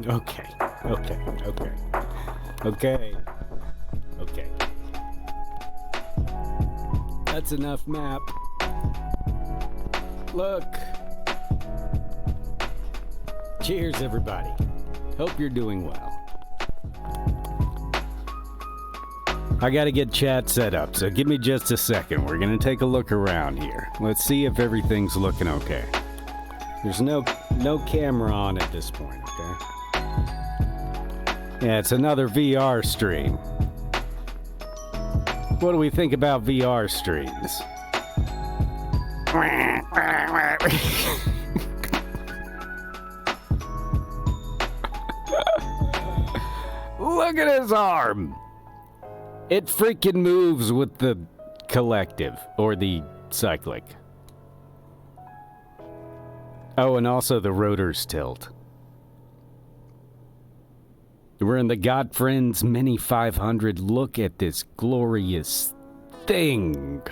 Okay. That's enough map. Look. Cheers, everybody. Hope you're doing well. I gotta get chat set up, so give me just a second. We're gonna take a look around here. Let's see if everything's looking okay. There's no camera on at this point, okay? Yeah, it's another VR stream. What do we think about VR streams? Look at his arm! It freaking moves with the collective, or the cyclic. Oh, and also the rotors tilt. We're in the Godfriends Mini 500. Look at this glorious thing.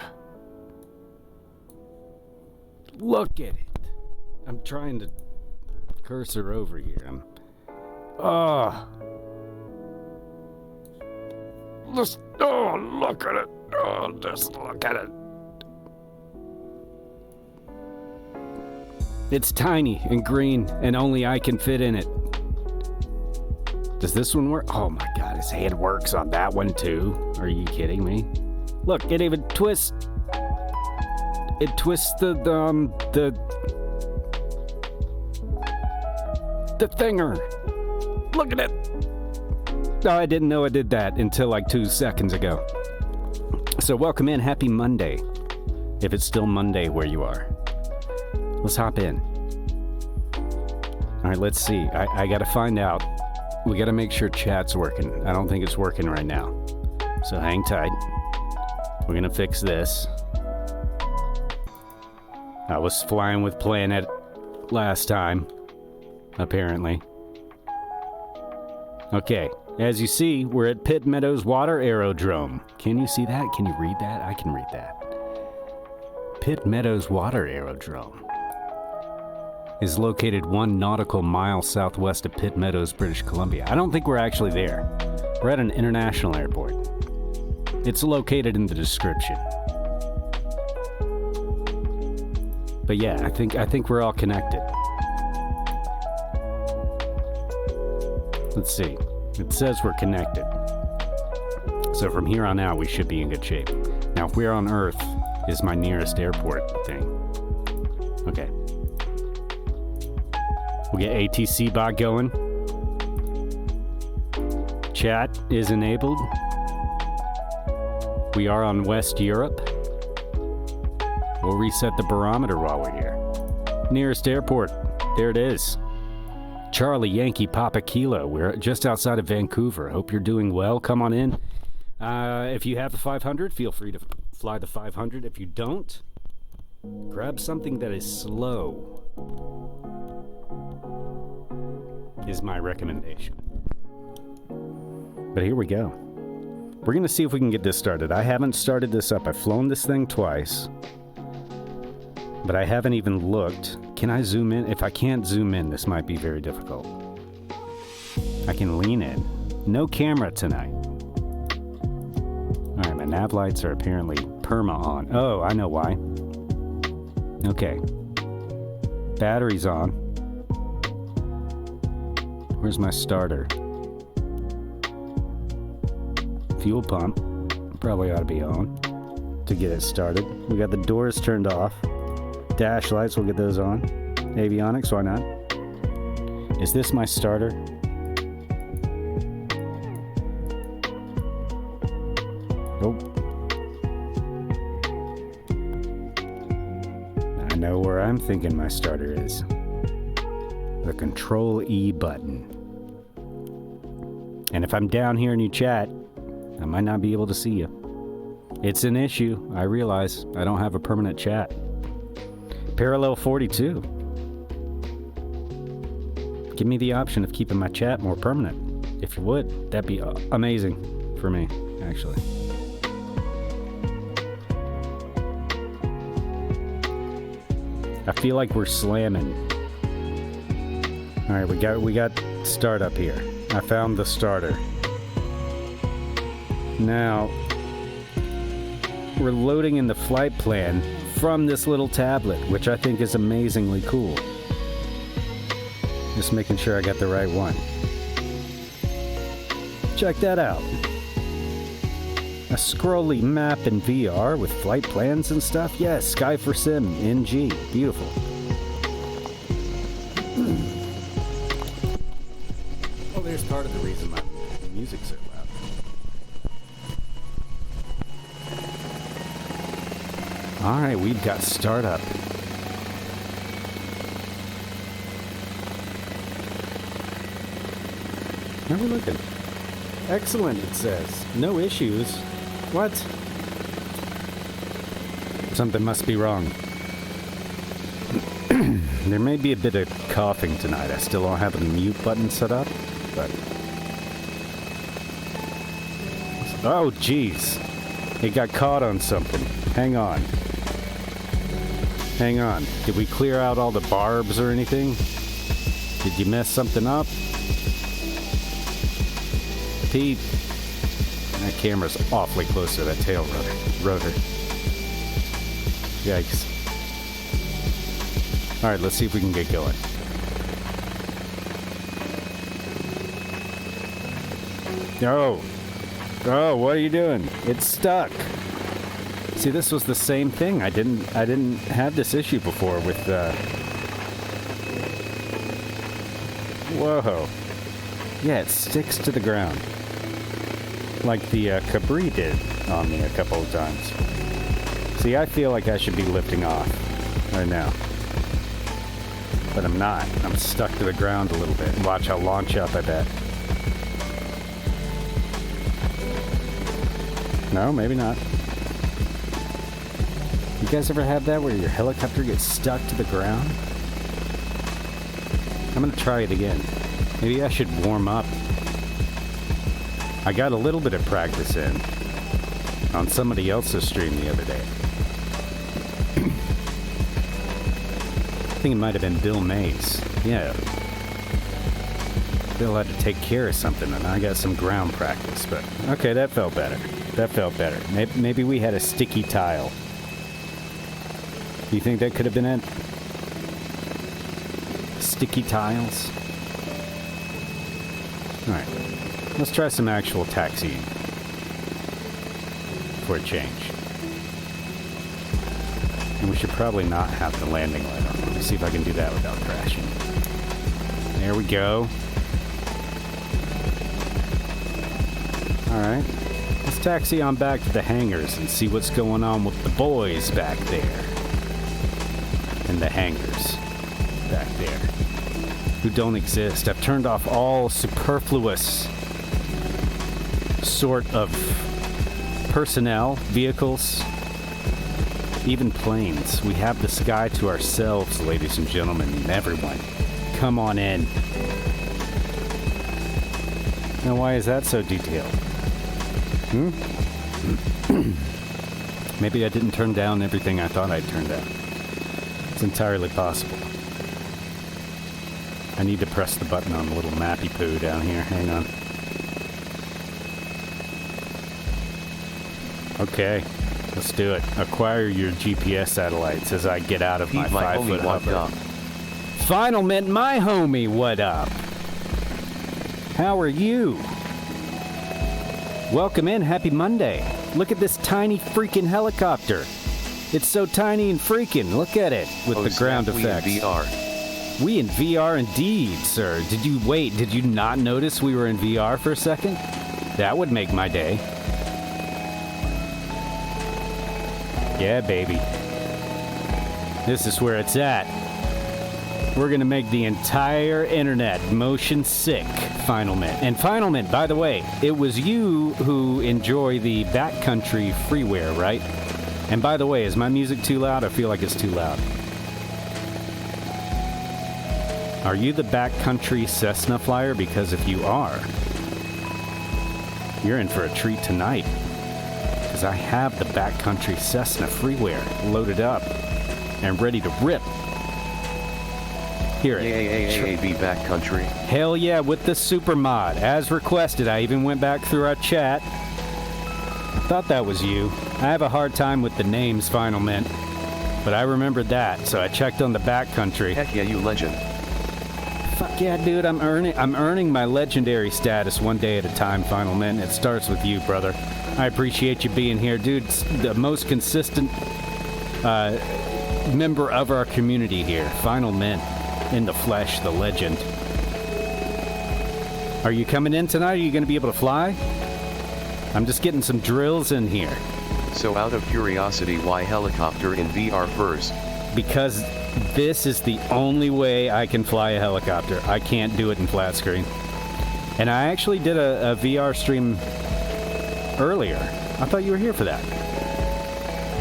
Look at it. I'm trying to cursor over here. Look at it. Oh, just look at it. It's tiny and green, and only I can fit in it. Does this one work? Oh my god, his hand works on that one too. Are you kidding me? Look, it even twists. It twists the thinger. Look at it. No, I didn't know it did that until like 2 seconds ago. So welcome in, happy Monday. If it's still Monday where you are. Let's hop in. All right, let's see. I gotta find out. We gotta make sure chat's working. I don't think it's working right now. So hang tight. We're gonna fix this. I was flying with Planet last time, apparently. Okay, as you see, we're at Pitt Meadows Water Aerodrome. Can you see that? Can you read that? I can read that. Pitt Meadows Water Aerodrome is located 1 nautical mile southwest of Pitt Meadows, British Columbia. I don't think we're actually there. We're at an international airport. It's located in the description. But yeah, I think we're all connected. Let's see. It says we're connected. So from here on out, we should be in good shape. Now, where on Earth is my nearest airport thing? Okay. We'll get ATC bot going. Chat is enabled. We are on West Europe. We'll reset the barometer while we're here. Nearest airport. There it is. Charlie Yankee Papa Kilo. We're just outside of Vancouver. Hope you're doing well. Come on in. If you have the 500, feel free to fly the 500. If you don't, grab something that is slow. Is my recommendation. But here we go. We're going to see if we can get this started. I haven't started this up. I've flown this thing twice. But I haven't even looked. Can I zoom in? If I can't zoom in, this might be very difficult. I can lean in. No camera tonight. Alright, my nav lights are apparently perma on. Oh, I know why. Okay. Battery's on. Where's my starter? Fuel pump. Probably ought to be on to get it started. We got the doors turned off. Dash lights, we'll get those on. Avionics, why not? Is this my starter? Nope. I know where I'm thinking my starter is. The Control E button. And if I'm down here and you chat, I might not be able to see you. It's an issue. I realize I don't have a permanent chat. Parallel 42. Give me the option of keeping my chat more permanent. If you would, that'd be amazing for me, actually. I feel like we're slamming. All right, we got startup here. I found the starter. Now, we're loading in the flight plan from this little tablet, which I think is amazingly cool. Just making sure I got the right one. Check that out. A scrolly map in VR with flight plans and stuff. Yes, Sky for Sim, NG. Beautiful. Well, there's part of the reason my music's so loud. Alright, we've got startup. How are we looking? Excellent, it says. No issues. What? Something must be wrong. There may be a bit of coughing tonight. I still don't have the mute button set up, but... Oh, jeez. It got caught on something. Hang on. Hang on. Did we clear out all the barbs or anything? Did you mess something up? Pete. That camera's awfully close to that tail rotor. Yikes. Alright, let's see if we can get going. Oh, what are you doing? It's stuck. See, this was the same thing. I didn't have this issue before with Whoa. Yeah, it sticks to the ground. Like the Cabri did on me a couple of times. See, I feel like I should be lifting off right now. But I'm not. I'm stuck to the ground a little bit. Watch, I'll launch up, I bet. No, maybe not. You guys ever have that where your helicopter gets stuck to the ground? I'm gonna try it again. Maybe I should warm up. I got a little bit of practice in on somebody else's stream the other day. I think it might have been Bill Mays. Yeah. Bill had to take care of something, and I got some ground practice, but... Okay, that felt better. That felt better. Maybe we had a sticky tile. You think that could have been it? Sticky tiles? Alright. Let's try some actual taxiing. For a change. And we should probably not have the landing light on. Let me see if I can do that without crashing. There we go. Alright. Let's taxi on back to the hangars and see what's going on with the boys back there. And the hangars back there. Who don't exist. I've turned off all superfluous sort of personnel, vehicles, even planes. We have the sky to ourselves, ladies and gentlemen, and everyone. Come on in. Now, why is that so detailed? Maybe I didn't turn down everything I thought I'd turn down. It's entirely possible. I need to press the button on the little mappy poo down here. Hang on. Okay, let's do it. Acquire your GPS satellites as I get out of my 5-foot hover. Final Mint, my homie, what up? How are you? Welcome in, happy Monday. Look at this tiny freaking helicopter. It's so tiny and freaking. Look at it with the ground effects. We in VR. We in VR indeed, sir. Did you not notice we were in VR for a second? That would make my day. Yeah, baby. This is where it's at. We're gonna make the entire internet motion sick, Final Mint. And Final Mint, by the way, it was you who enjoy the backcountry freeware, right? And by the way, is my music too loud? I feel like it's too loud. Are you the backcountry Cessna flyer? Because if you are, you're in for a treat tonight. Because I have the backcountry Cessna freeware loaded up and ready to rip. Here. Be back country. Hell yeah, with the super mod. As requested, I even went back through our chat. I thought that was you. I have a hard time with the names Final Mint, but I remembered that, so I checked on the back country. Heck yeah, you legend. Fuck yeah, dude, I'm earning my legendary status one day at a time, Final Mint. It starts with you, brother. I appreciate you being here, dude. It's the most consistent member of our community here. Final Mint, in the flesh, the legend. Are you coming in tonight? Are you going to be able to fly? I'm just getting some drills in here. So out of curiosity, why helicopter in VR first? Because this is the only way I can fly a helicopter. I can't do it in flat screen. And I actually did a VR stream earlier. I thought you were here for that.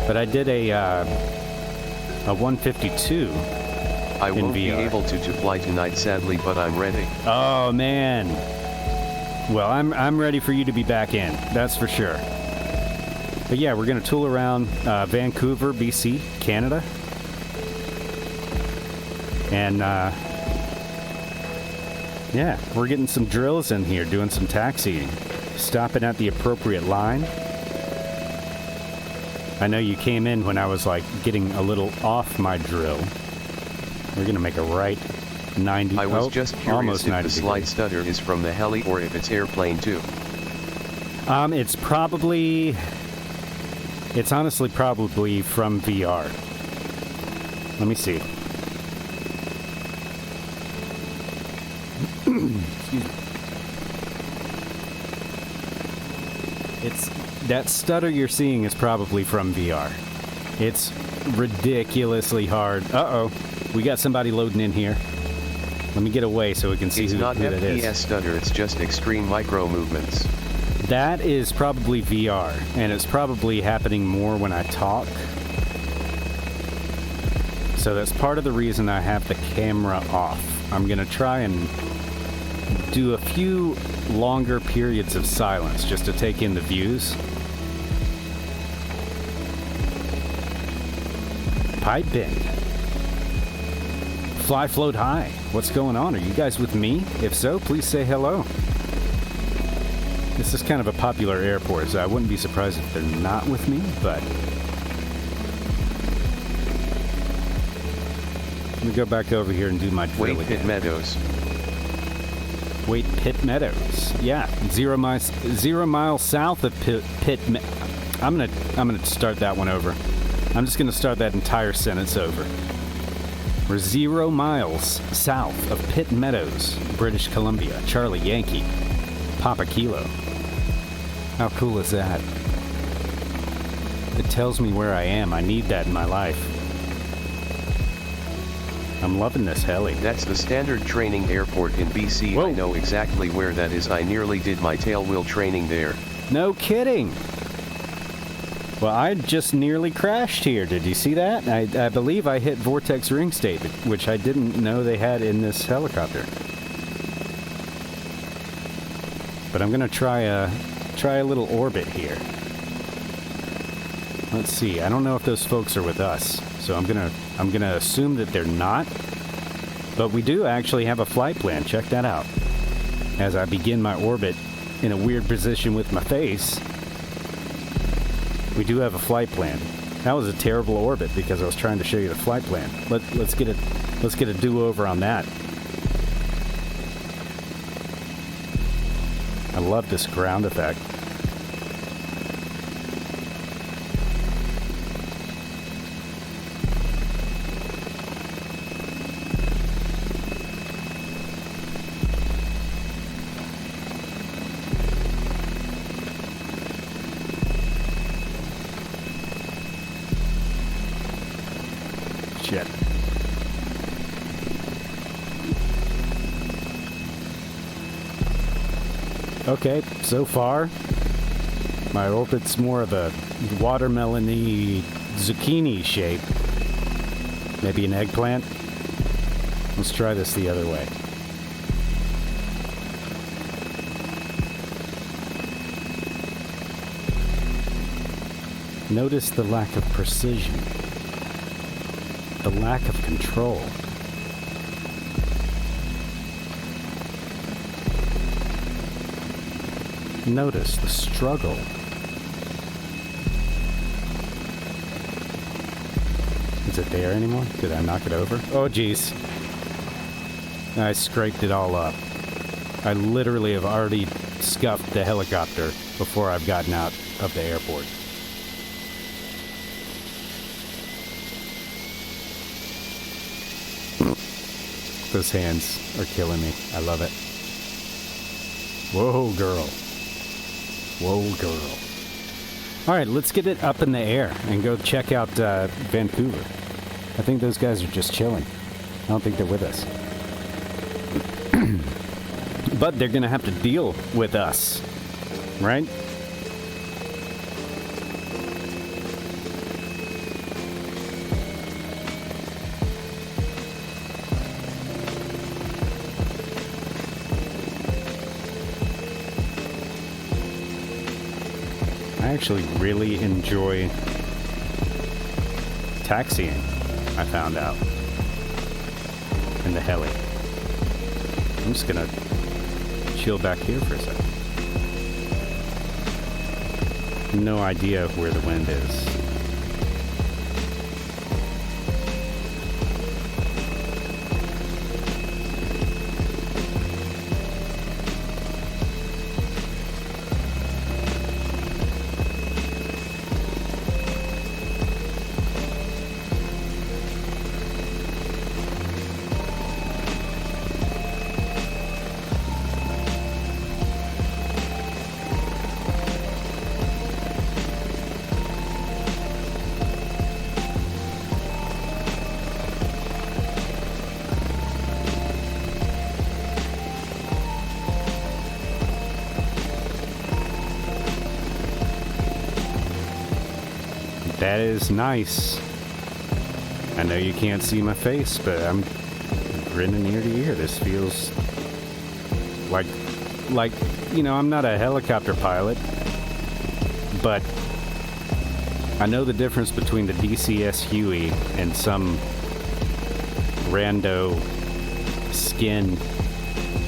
But I did a 152 I won't in VR. Be able to fly tonight, sadly, but I'm ready. Oh, man. Well, I'm ready for you to be back in. That's for sure. But yeah, we're going to tool around Vancouver, BC, Canada. And yeah, we're getting some drills in here, doing some taxiing, stopping at the appropriate line. I know you came in when I was like getting a little off my drill. We're going to make a right 90. I was just curious almost if 90 the slight degrees. stutter is from the heli or if it's airplane too. It's honestly probably from VR. Let me see. Excuse me. That stutter you're seeing is probably from VR. It's ridiculously hard. Uh-oh. We got somebody loading in here. Let me get away so we can see It's who not that is. FPS stutter, it's just extreme micro movements. That is probably VR, and it's probably happening more when I talk. So that's part of the reason I have the camera off. I'm going to try and do a few longer periods of silence just to take in the views. Pipe bend. Fly float high. What's going on? Are you guys with me? If so, please say hello. This is kind of a popular airport, so I wouldn't be surprised if they're not with me, but let me go back over here and do my drill Wait, again. Pitt Meadows. Wait, Pitt Meadows. Yeah, 0 miles south of Pitt. I'm gonna start that one over. I'm just gonna start that entire sentence over. We're 0 miles south of Pitt Meadows, British Columbia. Charlie Yankee, Papa Kilo. How cool is that? It tells me where I am. I need that in my life. I'm loving this heli. That's the standard training airport in BC. Whoa. I know exactly where that is. I nearly did my tailwheel training there. No kidding. Well, I just nearly crashed here. Did you see that? I believe I hit Vortex Ring State, which I didn't know they had in this helicopter. But I'm gonna try a little orbit here. Let's see. I don't know if those folks are with us, so I'm gonna assume that they're not. But we do actually have a flight plan. Check that out. As I begin my orbit in a weird position with my face, we do have a flight plan. That was a terrible orbit because I was trying to show you the flight plan. Let's get a do-over on that. I love this ground effect. Shit. Okay, so far, my orbit's more of a watermelon-y zucchini shape. Maybe an eggplant? Let's try this the other way. Notice the lack of precision. The lack of control. notice the struggle. Is it there anymore? Did I knock it over? Oh, jeez. I scraped it all up. I literally have already scuffed the helicopter before I've gotten out of the airport. Those hands are killing me. I love it. Whoa, girl. Whoa, girl. All right, let's get it up in the air and go check out Vancouver. I think those guys are just chilling. I don't think they're with us. But they're going to have to deal with us, right? I actually really enjoy taxiing, I found out, in the heli. I'm just gonna chill back here for a second. No idea where the wind is. That is nice. I know you can't see my face, but I'm grinning ear to ear. This feels like, you know, I'm not a helicopter pilot, but I know the difference between the DCS Huey and some rando skin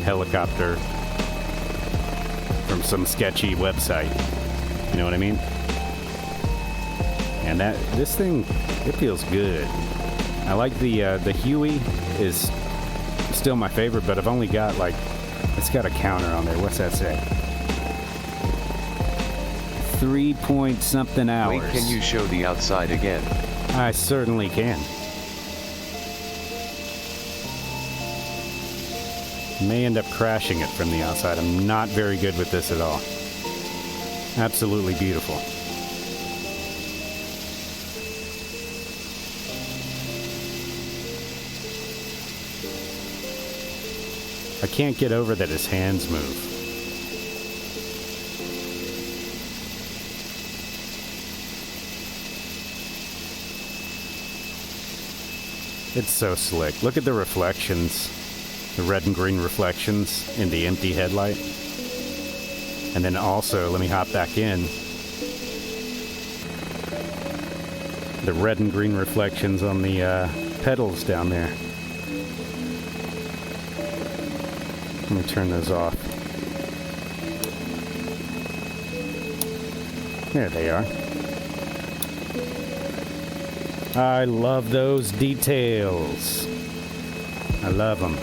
helicopter from some sketchy website. You know what I mean? And this thing, it feels good. I like the Huey is still my favorite, but I've only got it's got a counter on there. What's that say? 3 point something hours. Wait, can you show the outside again? I certainly can. May end up crashing it from the outside. I'm not very good with this at all. Absolutely beautiful. I can't get over that his hands move. It's so slick. Look at the reflections. The red and green reflections in the empty headlight. And then also, let me hop back in. The red and green reflections on the pedals down there. Let me turn those off. There they are. I love those details. I love them.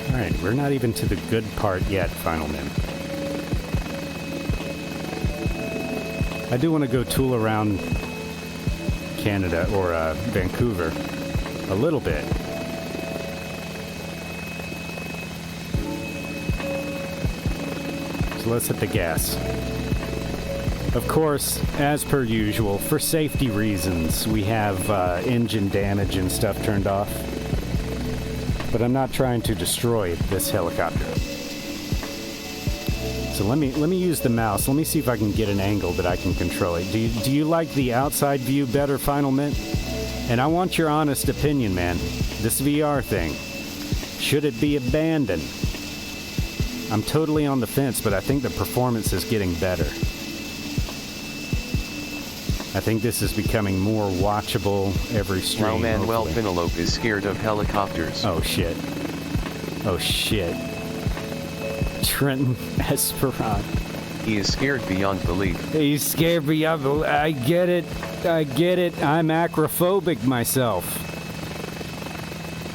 All right, we're not even to the good part yet, Final Men. I do want to go tool around Canada or Vancouver a little bit. So let's hit the gas. Of course, as per usual, for safety reasons, we have engine damage and stuff turned off. But I'm not trying to destroy this helicopter. So let me use the mouse. Let me see if I can get an angle that I can control it. Do you like the outside view better, Final Mint? And I want your honest opinion, man. This VR thing, should it be abandoned? I'm totally on the fence, but I think the performance is getting better. I think this is becoming more watchable every stream. Now Manuel hopefully. Penelope is scared of helicopters. Oh shit. Oh shit. Trenton Esperant. He is scared beyond belief. He's scared beyond belief. I get it. I'm acrophobic myself.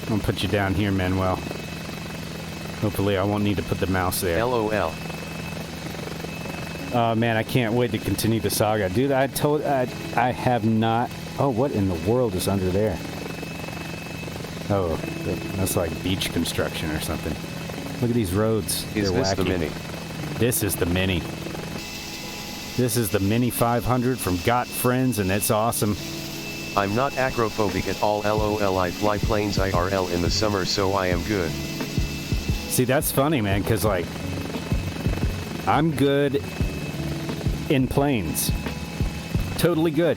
I'm gonna put you down here, Manuel. Hopefully I won't need to put the mouse there. LOL. Oh man, I can't wait to continue the saga. Dude, I have not... Oh, what in the world is under there? Oh, that's like beach construction or something. Look at these roads. Is They're this wacky. the Mini? This is the Mini. This is the Mini 500 from Got Friends, and it's awesome. I'm not acrophobic at all. LOL. I fly planes IRL in the summer, so I am good. See, that's funny, man, because, like, I'm good in planes. Totally good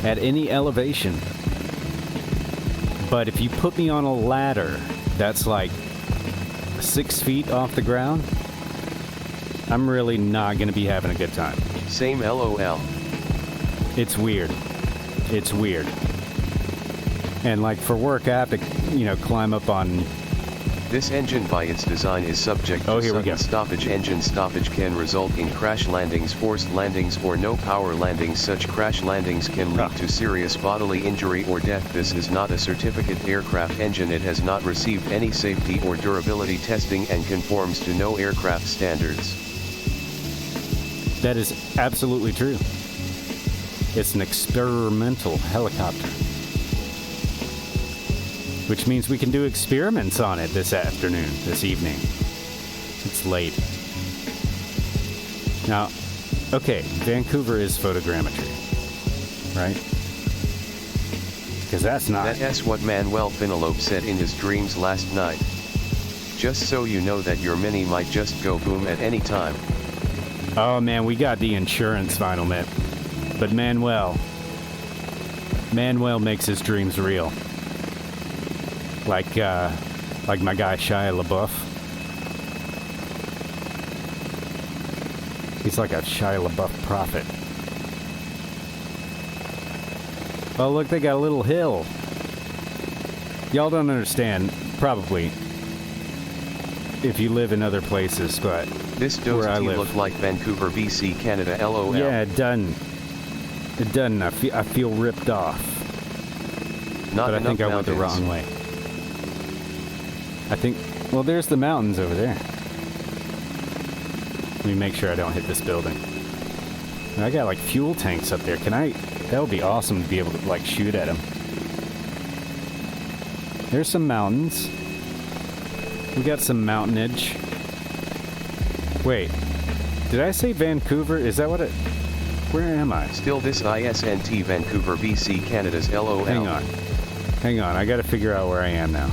at any elevation. But if you put me on a ladder that's like 6 feet off the ground, I'm really not going to be having a good time. Same LOL. It's weird. It's weird. And like for work, I have to, climb up on... This engine by its design is subject to sudden stoppage. Engine stoppage can result in crash landings, forced landings, or no power landings. Such crash landings can lead to serious bodily injury or death. This is not a certificate aircraft engine. It has not received any safety or durability testing and conforms to no aircraft standards. That is absolutely true. It's an experimental helicopter. Which means we can do experiments on it this evening. It's late. Now, okay, Vancouver is photogrammetry, right? Because that's not... That's what Manuel Penelope said in his dreams last night. Just so you know that your Mini might just go boom at any time. Oh man, we got the insurance final Mitt. But Manuel makes his dreams real. Like my guy Shia LaBeouf. He's like a Shia LaBeouf prophet. Oh look, they got a little hill. Y'all don't understand, probably, if you live in other places, but this where I live, look like Vancouver, BC, Canada. LOL. Yeah, it doesn't. It doesn't. I feel ripped off. But I think I went the wrong way. I think, well, there's the mountains over there. Let me make sure I don't hit this building. I got like fuel tanks up there. That would be awesome to be able to like shoot at them. There's some mountains. We got some mountainage. Wait, did I say Vancouver? Is that what it... Where am I? Still this ISNT Vancouver, BC, Canada's LOL. Hang on, I gotta figure out where I am now.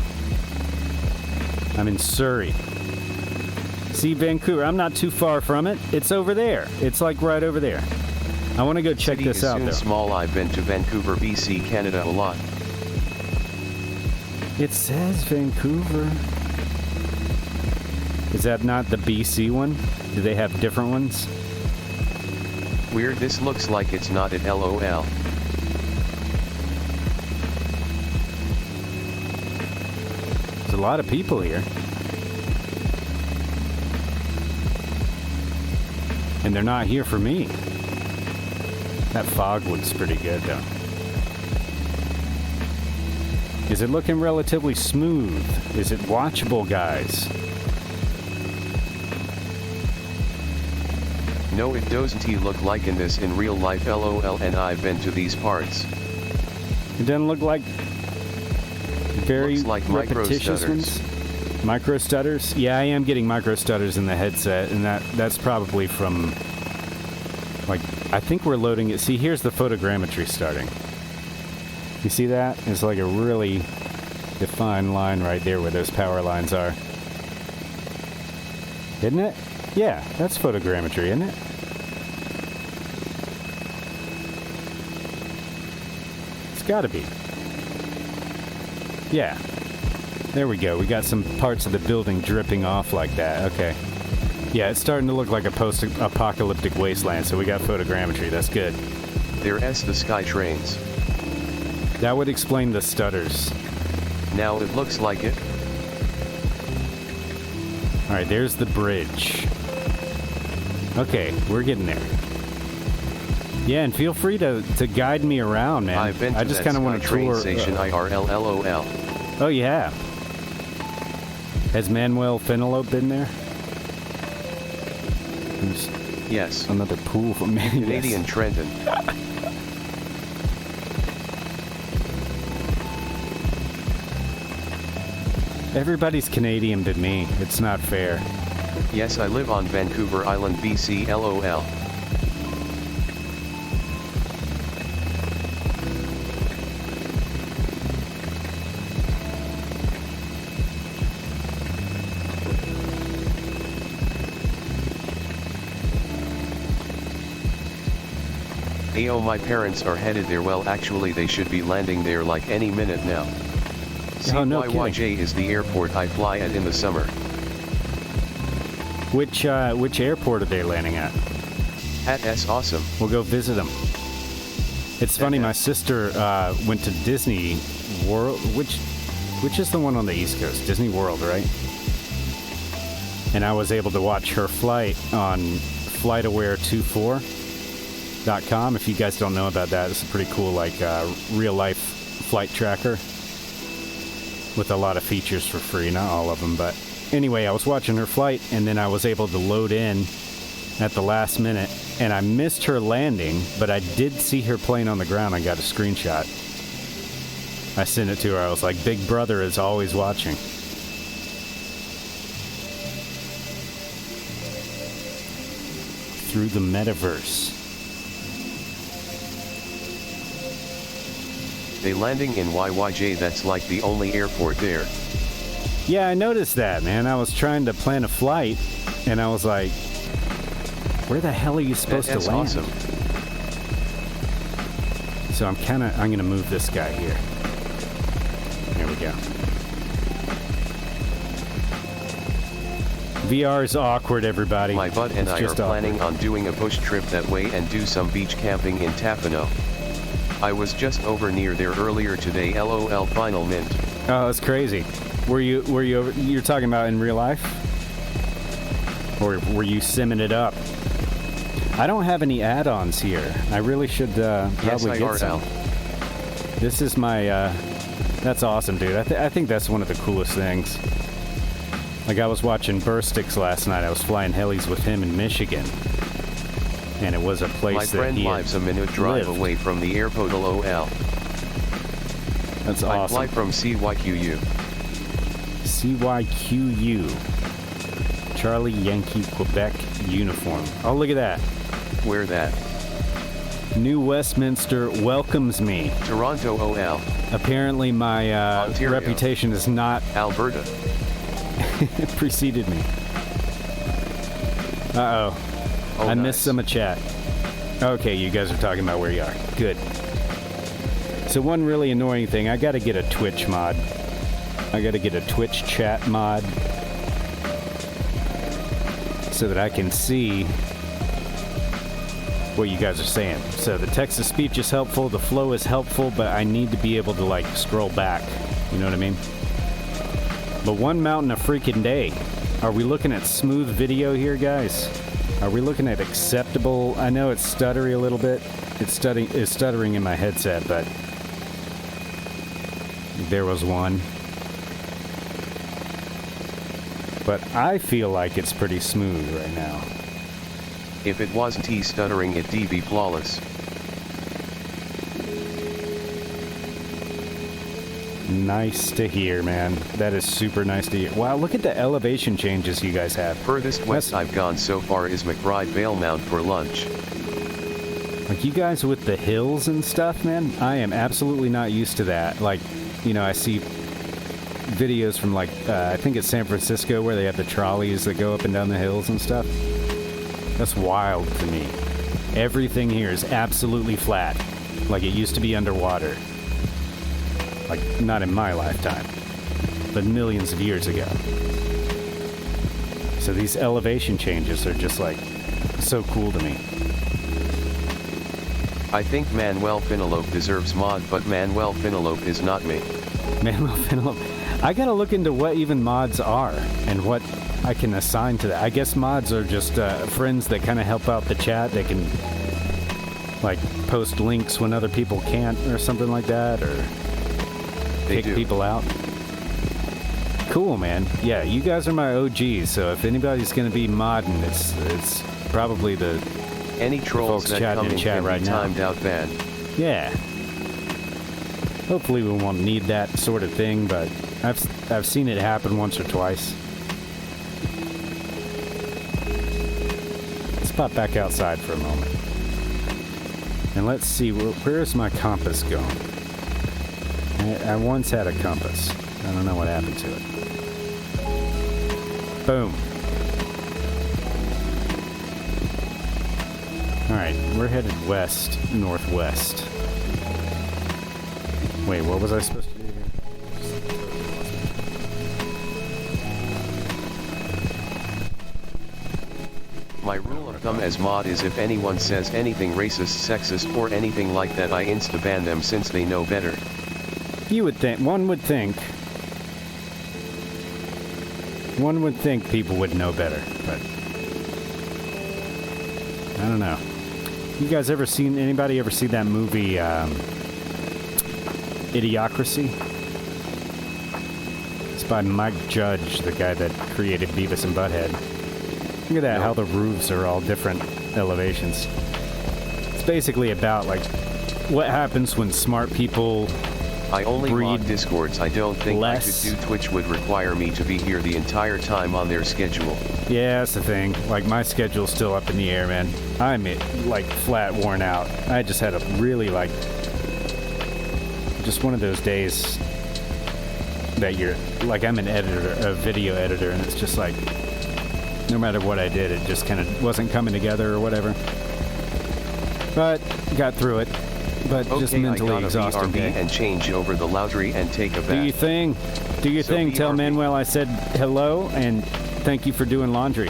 I'm in Surrey. See, Vancouver, I'm not too far from it. It's over there. It's like right over there. I want to go check this out, though. Small. I've been to Vancouver, BC, Canada a lot. It says Vancouver. Is that not the BC one? Do they have different ones? Weird, this looks like it's not at LOL. There's a lot of people here. And they're not here for me. That fog looks pretty good, though. Is it looking relatively smooth? Is it watchable, guys? No, it doesn't look like in this in real life. LOL, and I've been to these parts. It doesn't look like very looks like repetitious ones. Micro stutters? Yeah, I am getting micro stutters in the headset, and that's probably from, like, I think we're loading it. See, here's the photogrammetry starting. You see that? It's like a really defined line right there where those power lines are. Isn't it? Yeah, that's photogrammetry, isn't it? It's gotta be. Yeah. There we go. We got some parts of the building dripping off like that. Okay. Yeah, it's starting to look like a post-apocalyptic wasteland, so we got photogrammetry. That's good. There's the sky trains. That would explain the stutters. Now it looks like it. Alright, there's the bridge. Okay, we're getting there. Yeah, and feel free to guide me around, man. I've been to I just that kind of want to train tour. station IRLLOL. Oh, you have? Has Manuel Fenelope been there? Yes. Another pool for me. Canadian Trenton. Everybody's Canadian but me. It's not fair. Yes, I live on Vancouver Island, BC, LOL. Ayo, my parents are headed there. Well, actually they should be landing there like any minute now. Oh, no CYYJ kidding. is the airport I fly at in the summer. Which airport are they landing at? At S awesome. We'll go visit them. It's funny, my sister went to Disney World, which is the one on the East Coast, Disney World, right? And I was able to watch her flight on FlightAware24.com. If you guys don't know about that, it's a pretty cool, like, real-life flight tracker with a lot of features for free. Not all of them, but anyway, I was watching her flight, and then I was able to load in at the last minute, and I missed her landing, but I did see her plane on the ground. I got a screenshot. I sent it to her. I was like, Big Brother is always watching. Through the metaverse. They landing in YYJ, that's like the only airport there. Yeah, I noticed that, man. I was trying to plan a flight, and I was like, where the hell are you supposed to land? That's awesome. So I'm gonna move this guy here. There we go. VR is awkward, everybody. My bud and I are planning on doing a bush trip that way and do some beach camping in Tafano. I was just over near there earlier today, LOL final mint. Oh, that's crazy. Were you over, you're talking about in real life? Or were you simming it up? I don't have any add-ons here. I really should probably get some. This is my, that's awesome, dude. I think that's one of the coolest things. Like, I was watching Burstix last night. I was flying helis with him in Michigan. And it was a place that he My friend lives a minute drive away from the airport, LOL. That's awesome. I fly from CYQU. CYQU. Charlie Yankee Quebec uniform. Oh, look at that. Where that? New Westminster welcomes me. Toronto, OL. Apparently my reputation is not... Alberta. preceded me. Uh-oh. I missed some of chat. Okay, you guys are talking about where you are. Good. So one really annoying thing, I gotta get a Twitch mod. I gotta get a Twitch chat mod so that I can see what you guys are saying. So the text-to-speech is helpful, the flow is helpful, but I need to be able to, like, scroll back. You know what I mean? But one mountain a freaking day. Are we looking at smooth video here, guys? Are we looking at acceptable? I know it's stuttery a little bit. It's stuttering in my headset, but there was one. But I feel like it's pretty smooth right now. If it wasn't stuttering, it'd be flawless. Nice to hear, man. That is super nice to hear. Wow, look at the elevation changes you guys have. Furthest west I've gone so far is McBride Vale Mount for lunch. Like, you guys with the hills and stuff, man, I am absolutely not used to that. Like, you know, I see videos from, like, I think it's San Francisco where they have the trolleys that go up and down the hills and stuff. That's wild to me. Everything here is absolutely flat, like it used to be underwater. Like, not in my lifetime, but millions of years ago. So these elevation changes are just, like, so cool to me. I think Manuel Finelope deserves mod, but Manuel Finelope is not me. Manuel Finelope. I gotta look into what even mods are and what I can assign to that. I guess mods are just friends that kind of help out the chat. They can like post links when other people can't or something like that, or kick people out. Cool, man. Yeah, you guys are my OGs, so if anybody's gonna be modding, it's probably any trolls that come in chat can right be timed out ban. Yeah. Hopefully we won't need that sort of thing, but I've seen it happen once or twice. Let's pop back outside for a moment. And let's see, where's my compass going? I once had a compass. I don't know what happened to it. Boom. Alright, we're headed west, northwest. Wait, what was I supposed to do here? My rule of thumb as mod is if anyone says anything racist, sexist, or anything like that, I insta-ban them since they know better. You would think, one would think people would know better, but I don't know. You guys anybody ever see that movie, Idiocracy? It's by Mike Judge, the guy that created Beavis and Butthead. Look at that, how the roofs are all different elevations. It's basically about, like, what happens when smart people I only mod Discords. I don't think I could do Twitch would require me to be here the entire time on their schedule. Yeah, that's the thing. Like, my schedule's still up in the air, man. I'm, like, flat worn out. I just had a really, like, just one of those days that you're, like, I'm an editor, a video editor, and it's just like, no matter what I did, it just kind of wasn't coming together or whatever. But, got through it. But okay, just mentally exhausting day. And change over the laundry and take a bath. Do your thing. Do your thing. Tell Manuel I said hello and thank you for doing laundry.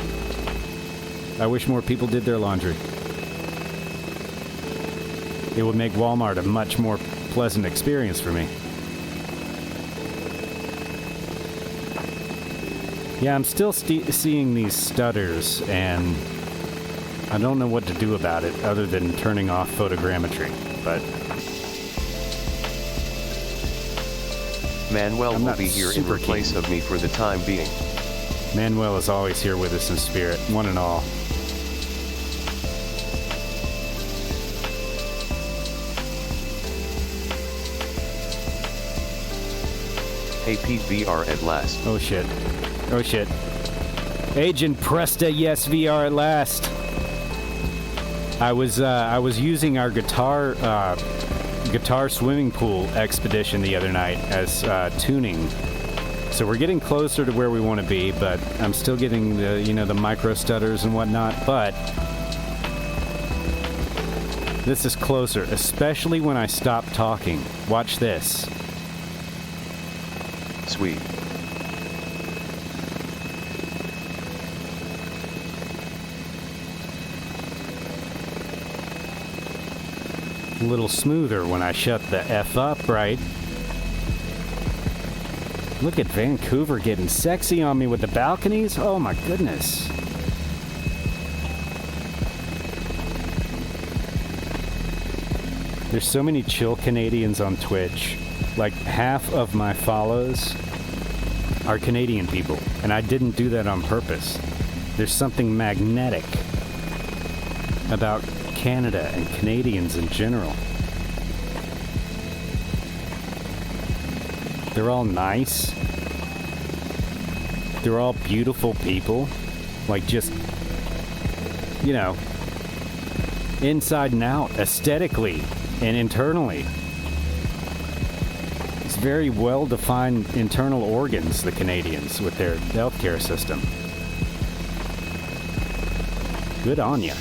I wish more people did their laundry. It would make Walmart a much more pleasant experience for me. Yeah, I'm still seeing these stutters, and I don't know what to do about it other than turning off photogrammetry. But Manuel will be here in place of me for the time being. Manuel is always here with us in spirit, one and all. Hey Pete VR at last. Oh shit. Oh shit. Agent Presta, yes, VR at last. I was using our guitar swimming pool expedition the other night as tuning. So we're getting closer to where we want to be, but I'm still getting the micro stutters and whatnot, but this is closer, especially when I stop talking. Watch this. Sweet. A little smoother when I shut the F up, right? Look at Vancouver getting sexy on me with the balconies. Oh my goodness. There's so many chill Canadians on Twitch. Like half of my follows are Canadian people, and I didn't do that on purpose. There's something magnetic about Canada and Canadians in general. They're all nice. They're all beautiful people. Like just, inside and out, aesthetically and internally. It's very well-defined internal organs, the Canadians, with their healthcare system. Good on ya.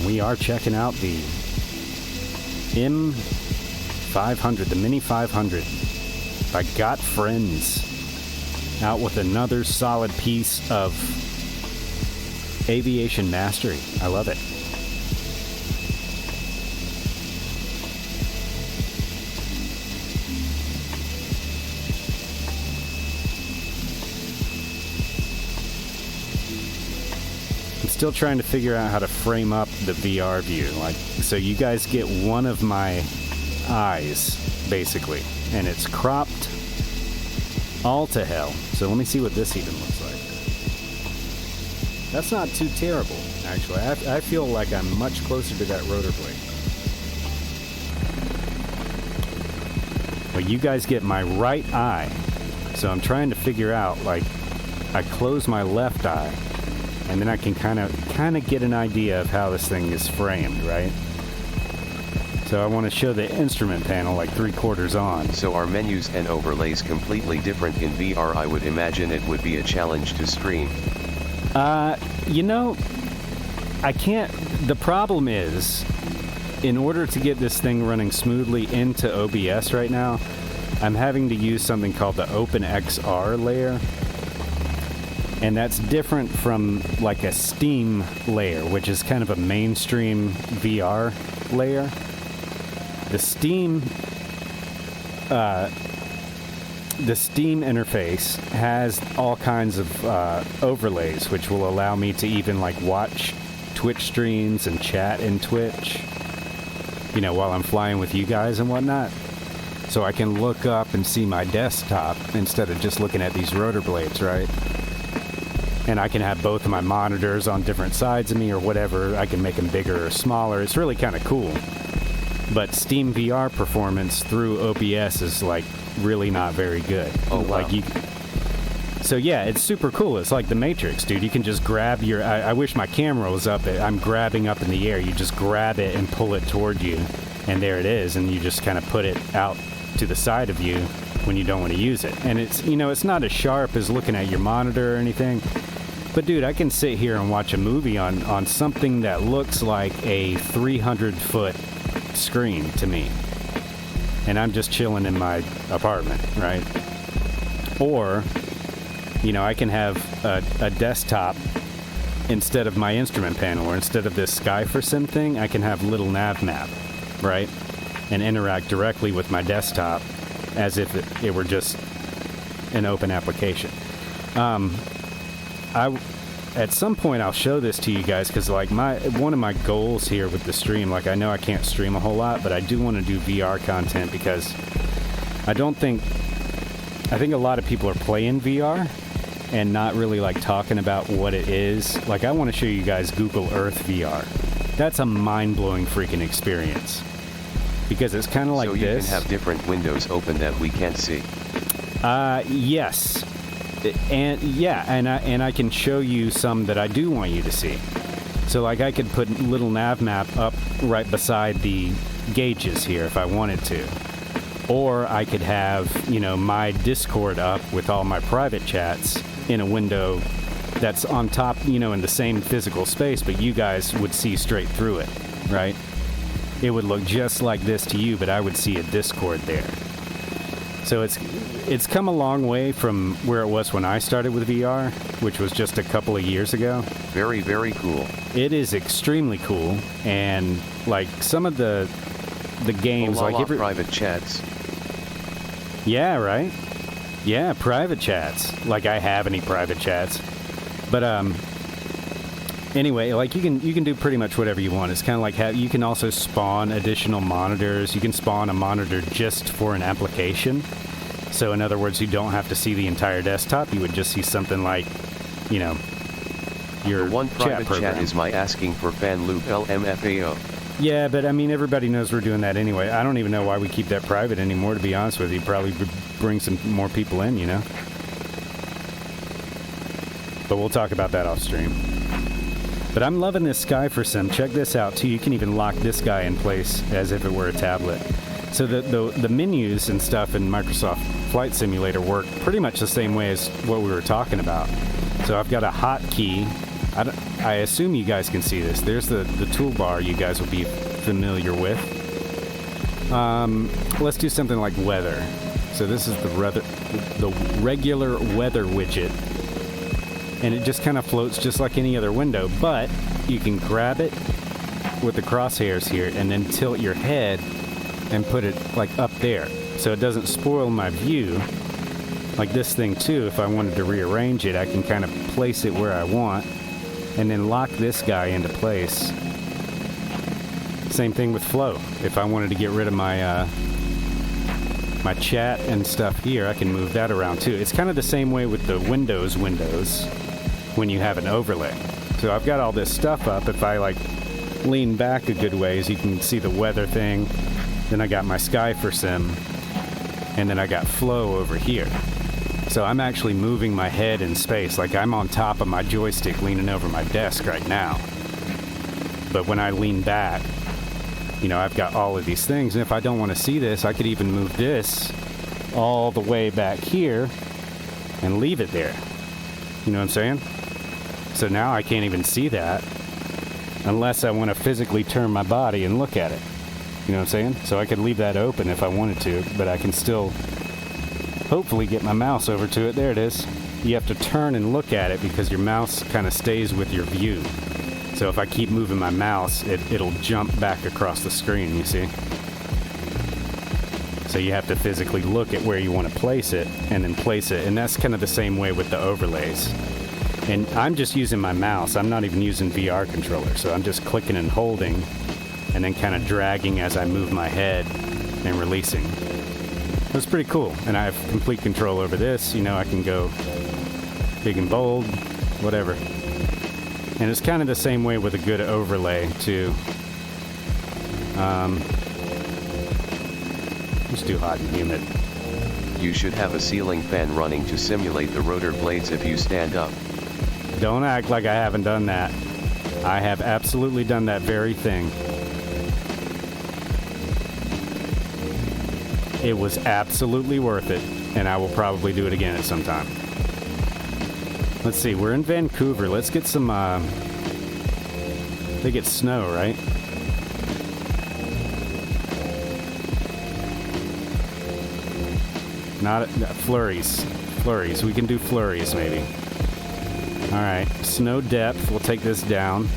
We are checking out the M500, the Mini 500 by Got Friends. Out with another solid piece of Aviation mastery. I love it. I'm still trying to figure out how to frame up the VR view. Like, so you guys get one of my eyes, basically, and it's cropped all to hell. So let me see what this even looks like. That's not too terrible, actually. I feel like I'm much closer to that rotor blade. Well, you guys get my right eye. So I'm trying to figure out, like, I close my left eye, and then I can kind of get an idea of how this thing is framed, right? So I want to show the instrument panel like 3/4 on. So are menus and overlays completely different in VR? I would imagine it would be a challenge to stream. You know, I can't. The problem is, in order to get this thing running smoothly into OBS right now, I'm having to use something called the OpenXR layer. And that's different from like a Steam layer, which is kind of a mainstream VR layer. The Steam interface has all kinds of overlays, which will allow me to even like watch Twitch streams and chat in Twitch, you know, while I'm flying with you guys and whatnot. So I can look up and see my desktop instead of just looking at these rotor blades, right? And I can have both of my monitors on different sides of me or whatever. I can make them bigger or smaller. It's really kind of cool. But Steam VR performance through OBS is like really not very good. Oh, wow. So yeah, it's super cool. It's like the Matrix, dude. You can just grab your... I wish my camera was up. I'm grabbing up in the air. You just grab it and pull it toward you, and there it is. And you just kind of put it out to the side of you when you don't want to use it. And it's, you know, it's not as sharp as looking at your monitor or anything. But dude, I can sit here and watch a movie on something that looks like a 300-foot screen to me. And I'm just chilling in my apartment, right? Or, you know, I can have a desktop instead of my instrument panel, or instead of this Sky4Sim thing, I can have little nav map, right? And interact directly with my desktop as if it were just an open application. At some point I'll show this to you guys, because like one of my goals here with the stream, like I know I can't stream a whole lot, but I do want to do VR content, because I think a lot of people are playing VR and not really like talking about what it is. Like, I want to show you guys Google Earth VR. That's a mind-blowing freaking experience, because it's kind of like this. So you can have different windows open that we can't see. Yes. And yeah, and I can show you some that I do want you to see. So like I could put little nav map up right beside the gauges here if I wanted to. Or I could have, you know, my Discord up with all my private chats in a window that's on top, you know, in the same physical space, but you guys would see straight through it, right? It would look just like this to you, but I would see a Discord there. So it's come a long way from where it was when I started with VR, which was just a couple of years ago. Very, very cool. It is extremely cool, and like some of the games, like private chats. Yeah, right. Yeah, private chats. Like I have any private chats, but anyway, like you can do pretty much whatever you want. It's kind of like you can also spawn additional monitors. You can spawn a monitor just for an application. So in other words, you don't have to see the entire desktop. You would just see something like, you know, your one private program. chat is my asking for fan loop LMFAO. Yeah, but I mean, everybody knows we're doing that anyway. I don't even know why we keep that private anymore, to be honest with you. Probably bring some more people in, you know. But we'll talk about that off stream. But I'm loving this Sky4Sim. Check this out, too. You can even lock this guy in place as if it were a tablet. So the menus and stuff in Microsoft Flight Simulator work pretty much the same way as what we were talking about. So I've got a hotkey. I assume you guys can see this. There's the toolbar you guys will be familiar with. Let's do something like weather. So this is the regular weather widget. and it just kind of floats just like any other window, but you can grab it with the crosshairs here and then tilt your head and put it like up there so it doesn't spoil my view. Like this thing too, if I wanted to rearrange it, I can kind of place it where I want and then lock this guy into place. Same thing with flow. If I wanted to get rid of my my chat and stuff here, I can move that around too. It's kind of the same way with the windows when you have an overlay. So I've got all this stuff up. If I like lean back a good ways, you can see the weather thing. Then I got my sky for sim, and then I got flow over here. So I'm actually moving my head in space, like I'm on top of my joystick leaning over my desk right now. But when I lean back, you know, I've got all of these things, and if I don't want to see this, I could even move this all the way back here and leave it there. You know what I'm saying? So now I can't even see that unless I want to physically turn my body and look at it. You know what I'm saying? So I could leave that open if I wanted to, but I can still hopefully get my mouse over to it. There it is. You have to turn and look at it because your mouse kind of stays with your view. So if I keep moving my mouse, it'll jump back across the screen, you see? So you have to physically look at where you want to place it and then place it. And that's kind of the same way with the overlays. And I'm just using my mouse. I'm not even using VR controller. So I'm just clicking and holding and then kind of dragging as I move my head and releasing. It's pretty cool. And I have complete control over this. You know, I can go big and bold, whatever. And it's kind of the same way with a good overlay, too. It's too hot and humid. You should have a ceiling fan running to simulate the rotor blades if you stand up. Don't act like I haven't done that. I have absolutely done that very thing. It was absolutely worth it, and I will probably do it again at some time. Let's see, we're in Vancouver. Let's get some, they get snow, right? Not flurries. Flurries. We can do flurries, maybe. All right, snow depth. We'll take this down.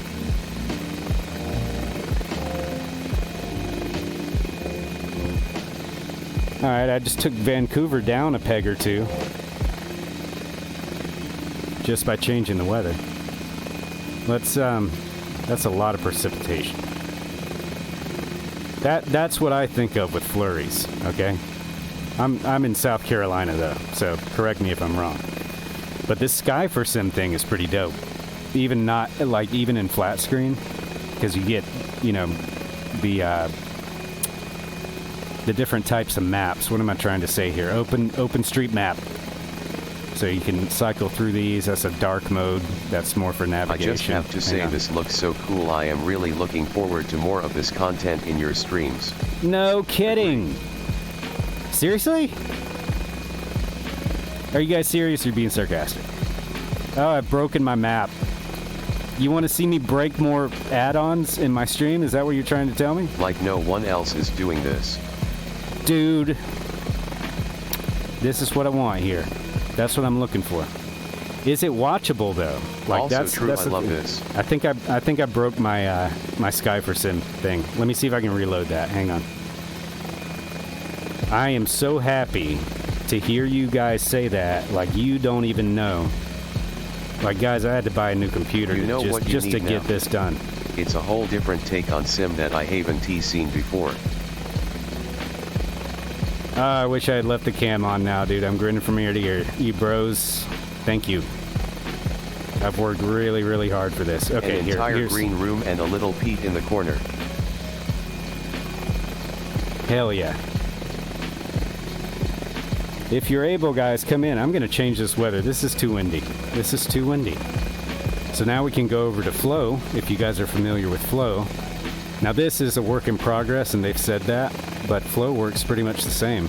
All right, I just took Vancouver down a peg or two. Just by changing the weather. Let's, that's a lot of precipitation. That's what I think of with flurries, okay? I'm in South Carolina, though, so correct me if I'm wrong. But this Sky for Sim thing is pretty dope. Even in flat screen, because you get, you know, the different types of maps. What am I trying to say here? Open street map. So you can cycle through these. That's a dark mode. That's more for navigation. I just have to say this looks so cool. I am really looking forward to more of this content in your streams. No kidding. Seriously? Are you guys serious or being sarcastic? Oh, I've broken my map. You want to see me break more add-ons in my stream? Is that what you're trying to tell me? Like no one else is doing this. Dude. This is what I want here. That's what I'm looking for. Is it watchable though? Like also that's true. that's I love this. I think I broke my my Sky for Sim thing. Let me see if I can reload that. Hang on. I am so happy to hear you guys say that. Like you don't even know. Like guys, I had to buy a new computer just to get this done. It's a whole different take on Sim that I haven't seen before. I wish I had left the cam on now, dude. I'm grinning from ear to ear. You bros, thank you. I've worked really, really hard for this. Okay, An entire green room and a little Pete in the corner. Hell yeah. If you're able, guys, come in. I'm going to change this weather. This is too windy. This is too windy. So now we can go over to Flow, if you guys are familiar with Flow. Now this is a work in progress, and they've said that, but Flow works pretty much the same.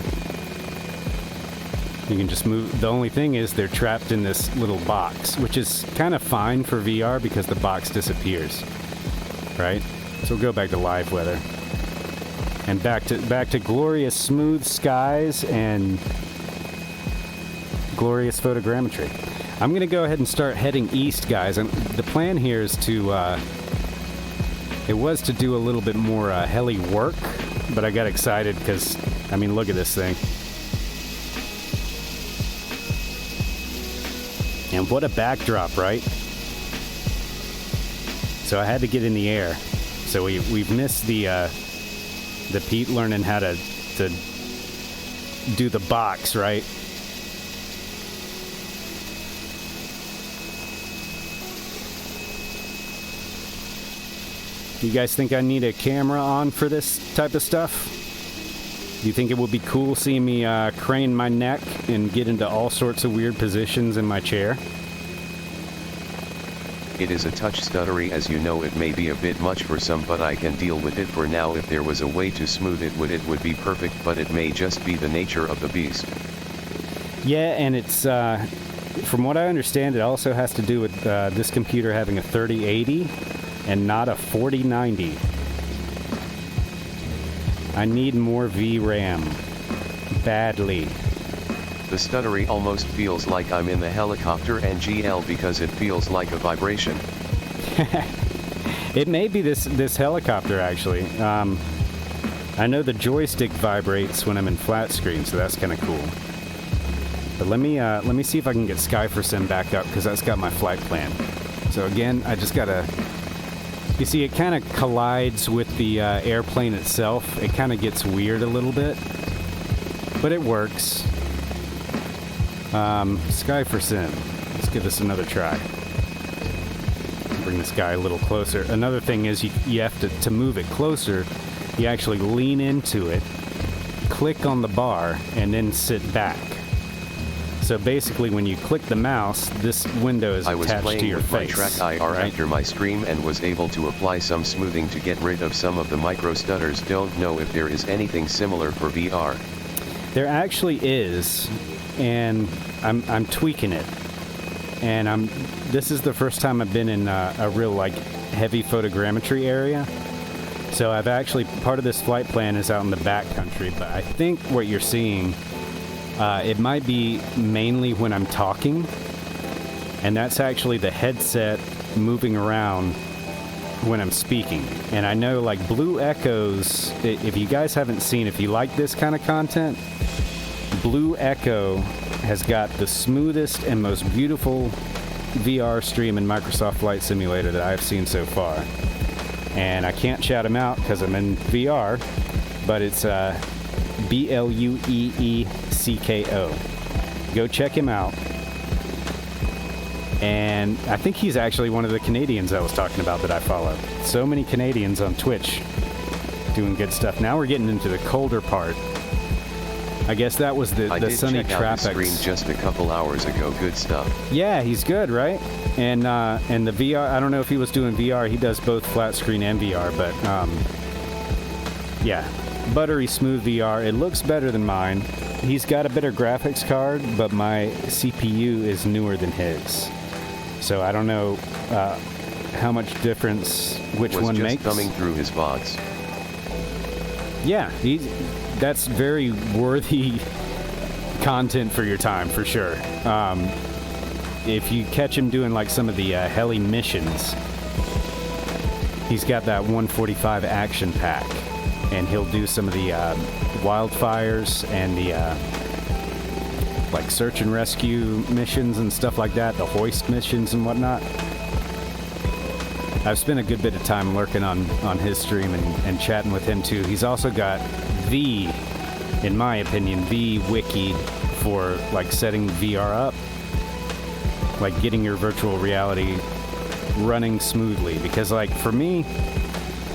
You can just move. The only thing is they're trapped in this little box, which is kind of fine for VR because the box disappears, right? So we'll go back to live weather. And back to glorious smooth skies and glorious photogrammetry. I'm going to go ahead and start heading east, guys. And the plan here is to, it was to do a little bit more heli work, but I got excited because, I mean, look at this thing. And what a backdrop, right? So I had to get in the air. So we've missed the Pete learning how to do the box, right? You guys think I need a camera on for this type of stuff? Do you think it would be cool seeing me crane my neck and get into all sorts of weird positions in my chair? It is a touch stuttery, as you know. It may be a bit much for some, but I can deal with it for now. If there was a way to smooth it would be perfect, but it may just be the nature of the beast. Yeah, and it's, from what I understand, it also has to do with this computer having a 3080 and not a 4090. I need more VRAM. Badly. The stuttery almost feels like I'm in the helicopter NGL because it feels like a vibration. It may be this helicopter, actually. I know the joystick vibrates when I'm in flat screen, so that's kind of cool. But let me see if I can get Sky4Sim back up, because that's got my flight plan. So again, I just gotta... You see, it kind of collides with the airplane itself. It kind of gets weird a little bit, but it works. Sky4Sim. Let's give this another try. Bring this guy a little closer. Another thing is you have to move it closer. You actually lean into it, click on the bar, and then sit back. So basically, when you click the mouse, this window is attached to your face. I was playing with my track IR after my stream and was able to apply some smoothing to get rid of some of the micro stutters. Don't know if there is anything similar for VR. There actually is, and I'm tweaking it. And this is the first time I've been in a real heavy photogrammetry area. So I've actually, part of this flight plan is out in the back country, but I think what you're seeing, it might be mainly when I'm talking, and that's actually the headset moving around when I'm speaking. And I know Blue Echo's, if you guys haven't seen, if you like this kind of content, Blue Echo has got the smoothest and most beautiful VR stream in Microsoft Flight Simulator that I've seen so far. And I can't shout him out because I'm in VR, but it's BLUEECKO. Go check him out. And I think he's actually one of the Canadians I was talking about that I follow. So many Canadians on Twitch doing good stuff. Now we're getting into the colder part. I guess that was the sunny tropics. I did check out his stream just a couple hours ago. Good stuff. Yeah, he's good, right? And the VR, I don't know if he was doing VR. He does both flat screen and VR, but yeah, buttery smooth VR. It looks better than mine. He's got a better graphics card, but my CPU is newer than his. So I don't know how much difference which one makes. Was just thumbing through his VODs. Yeah, that's very worthy content for your time, for sure. If you catch him doing some of the heli missions, he's got that 145 action pack, and he'll do some of the wildfires and the search and rescue missions and stuff like that, the hoist missions and whatnot. I've spent a good bit of time lurking on his stream and chatting with him too. He's also got in my opinion, the wiki for setting VR up, getting your virtual reality running smoothly. Because for me,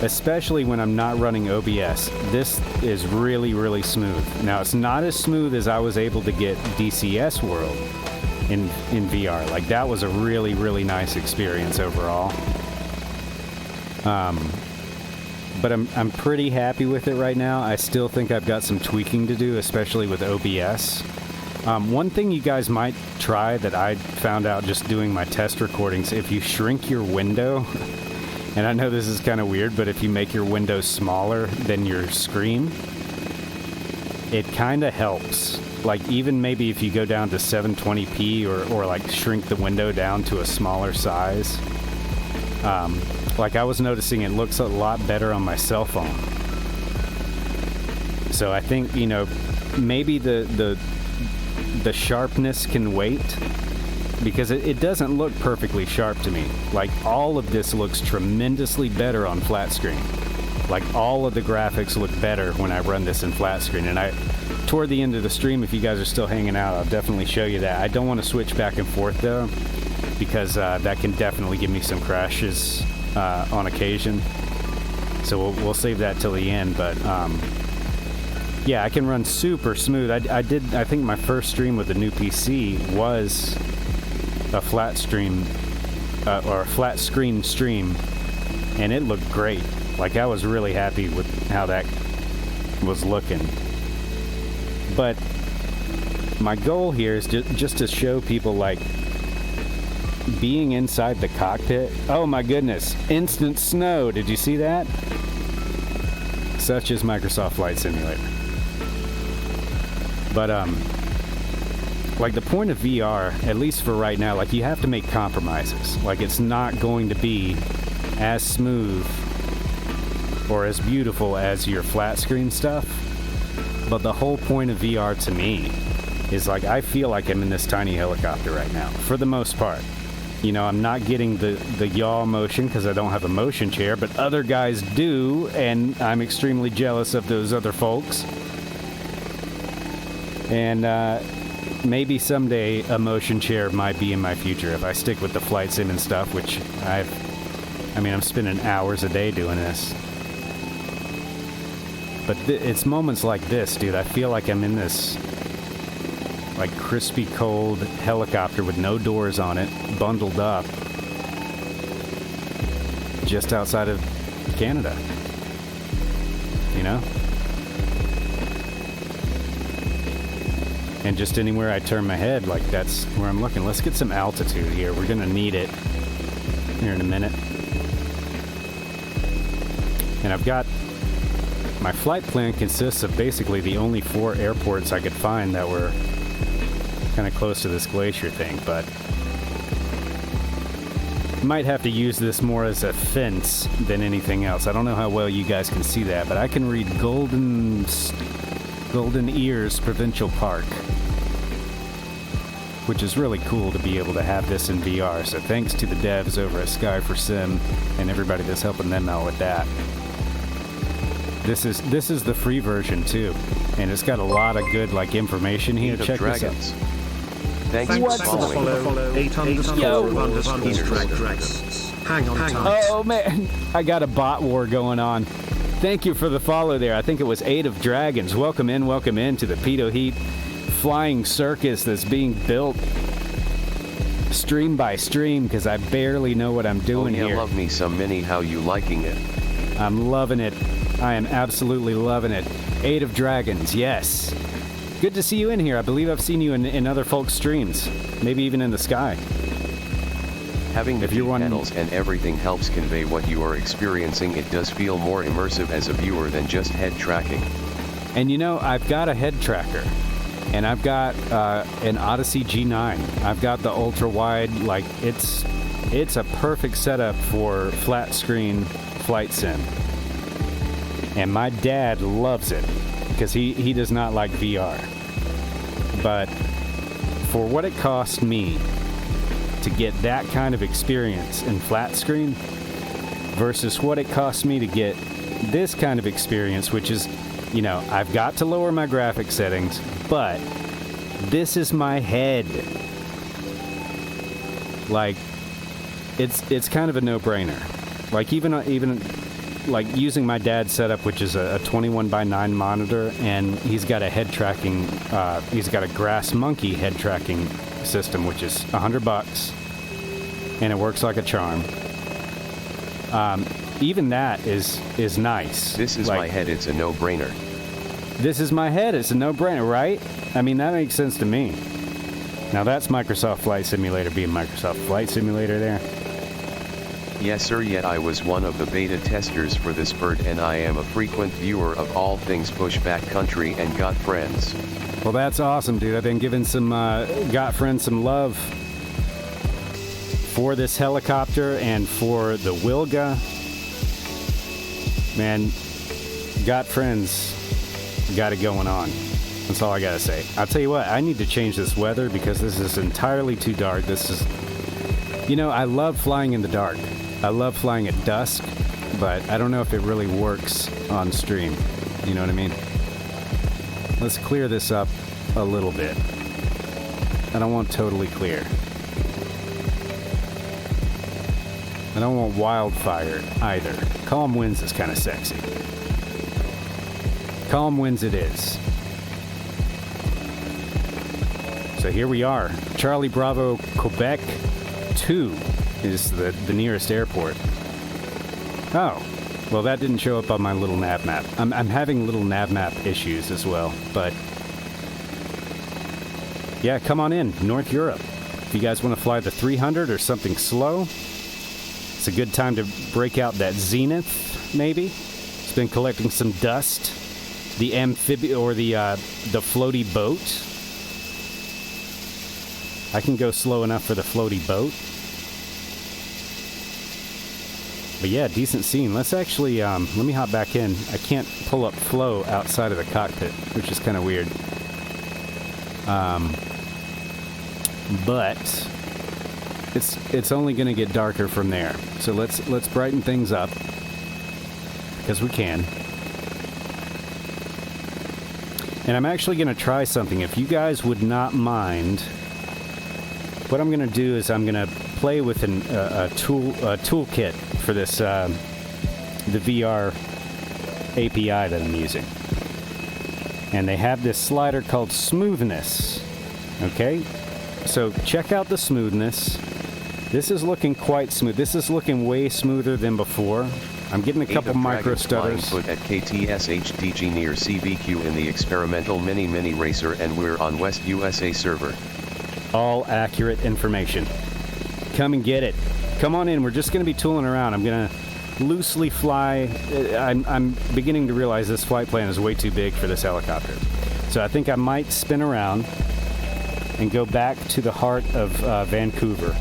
especially when I'm not running OBS, this is really, really smooth. Now, it's not as smooth as I was able to get DCS World in VR. That was a really, really nice experience overall. But I'm pretty happy with it right now. I still think I've got some tweaking to do, especially with OBS. One thing you guys might try that I found out just doing my test recordings, if you shrink your window, and I know this is kind of weird, but if you make your window smaller than your screen, it kind of helps. like even maybe if you go down to 720p or like shrink the window down to a smaller size, like I was noticing it looks a lot better on my cell phone. So I think, you know, maybe the sharpness can wait, because it doesn't look perfectly sharp to me. Like all of this looks tremendously better on flat screen. Like all of the graphics look better when I run this in flat screen. And toward the end of the stream, if you guys are still hanging out, I'll definitely show you that. I don't want to switch back and forth though, because that can definitely give me some crashes on occasion. So we'll save that till the end. But yeah, I can run super smooth. I think my first stream with the new PC was a flat stream or a flat screen stream, and it looked great. Like I was really happy with how that was looking. But my goal here is just to show people, like, being inside the cockpit. Oh my goodness, instant snow. Did you see that? Such is Microsoft Flight Simulator. But like the point of VR, at least for right now, like you have to make compromises. Like it's not going to be as smooth or as beautiful as your flat screen stuff. But the whole point of VR to me is, like, I feel like I'm in this tiny helicopter right now, for the most part. You know, I'm not getting the yaw motion because I don't have a motion chair, but other guys do, and I'm extremely jealous of those other folks. And maybe someday a motion chair might be in my future if I stick with the flight sim and stuff, which I'm spending hours a day doing this. But it's moments like this, dude. I feel like I'm in this, like, crispy cold helicopter with no doors on it, bundled up, just outside of Canada. You know? And just anywhere I turn my head, like, that's where I'm looking. Let's get some altitude here. We're gonna need it here in a minute. And I've got... my flight plan consists of basically the only 4 airports I could find that were kind of close to this glacier thing, but might have to use this more as a fence than anything else. I don't know how well you guys can see that, but I can read Golden Ears Provincial Park, which is really cool to be able to have this in VR. So thanks to the devs over at Sky4Sim and everybody that's helping them out with that. This is the free version too, and it's got a lot of good, like, information here. Check this out. Thanks for follow. 8_dragons. Hang on. Oh man, I got a bot war going on. Thank you for the follow there. I think it was 8 of Dragons. Welcome in to the Pedo Heat flying circus that's being built stream by stream, because I barely know what I'm doing here. Love me some Mini. How you liking it? I'm loving it. I am absolutely loving it. 8 of Dragons, yes. Good to see you in here. I believe I've seen you in other folks' streams, maybe even in the sky. Having the panels and everything helps convey what you are experiencing. It does feel more immersive as a viewer than just head tracking. And you know, I've got a head tracker, and I've got an Odyssey G9. I've got the ultra wide. Like, it's a perfect setup for flat screen flight sim. And my dad loves it because he does not like VR. But for what it cost me to get that kind of experience in flat screen versus what it cost me to get this kind of experience, which is, you know, I've got to lower my graphic settings, but this is my head. Like, it's kind of a no-brainer. Like, even like using my dad's setup, which is a 21:9 monitor, and he's got a head tracking, he's got a Grass Monkey head tracking system, which is $100, and it works like a charm. Even that is nice. This is, like, my head, it's a no-brainer. This is my head, it's a no-brainer, right? I mean, that makes sense to me. Now that's Microsoft Flight Simulator being Microsoft Flight Simulator there. Yes sir, yet I was one of the beta testers for this bird and I am a frequent viewer of all things pushback country and got friends. Well, that's awesome, dude. I've been giving some got friends some love for this helicopter and for the Wilga. Man, got friends, got it going on. That's all I gotta say. I'll tell you what, I need to change this weather because this is entirely too dark. This is, you know, I love flying in the dark. I love flying at dusk, but I don't know if it really works on stream. You know what I mean? Let's clear this up a little bit. I don't want totally clear. I don't want wildfire either. Calm winds is kind of sexy. Calm winds it is. So here we are. Charlie Bravo, Quebec 2 is the nearest airport. Oh, well that didn't show up on my little nav map. I'm having little nav map issues as well, but yeah, come on in, North Europe. If you guys want to fly the 300 or something slow, it's a good time to break out that Zenith, maybe. It's been collecting some dust. The amphibian or the floaty boat. I can go slow enough for the floaty boat. But yeah, decent scene. Let's actually, let me hop back in. I can't pull up flow outside of the cockpit, which is kind of weird. But it's only going to get darker from there. So let's brighten things up because we can. And I'm actually going to try something. If you guys would not mind, what I'm going to do is I'm going to play with a toolkit for this the VR API that I'm using. And they have this slider called smoothness. Okay? So check out the smoothness. This is looking quite smooth. This is looking way smoother than before. I'm getting a couple micro stutters. Put at KTSHDG near CVQ in the experimental mini racer, and we're on West USA server. All accurate information. Come and get it. Come on in. We're just going to be tooling around. I'm going to loosely fly. I'm beginning to realize this flight plan is way too big for this helicopter. So I think I might spin around and go back to the heart of Vancouver.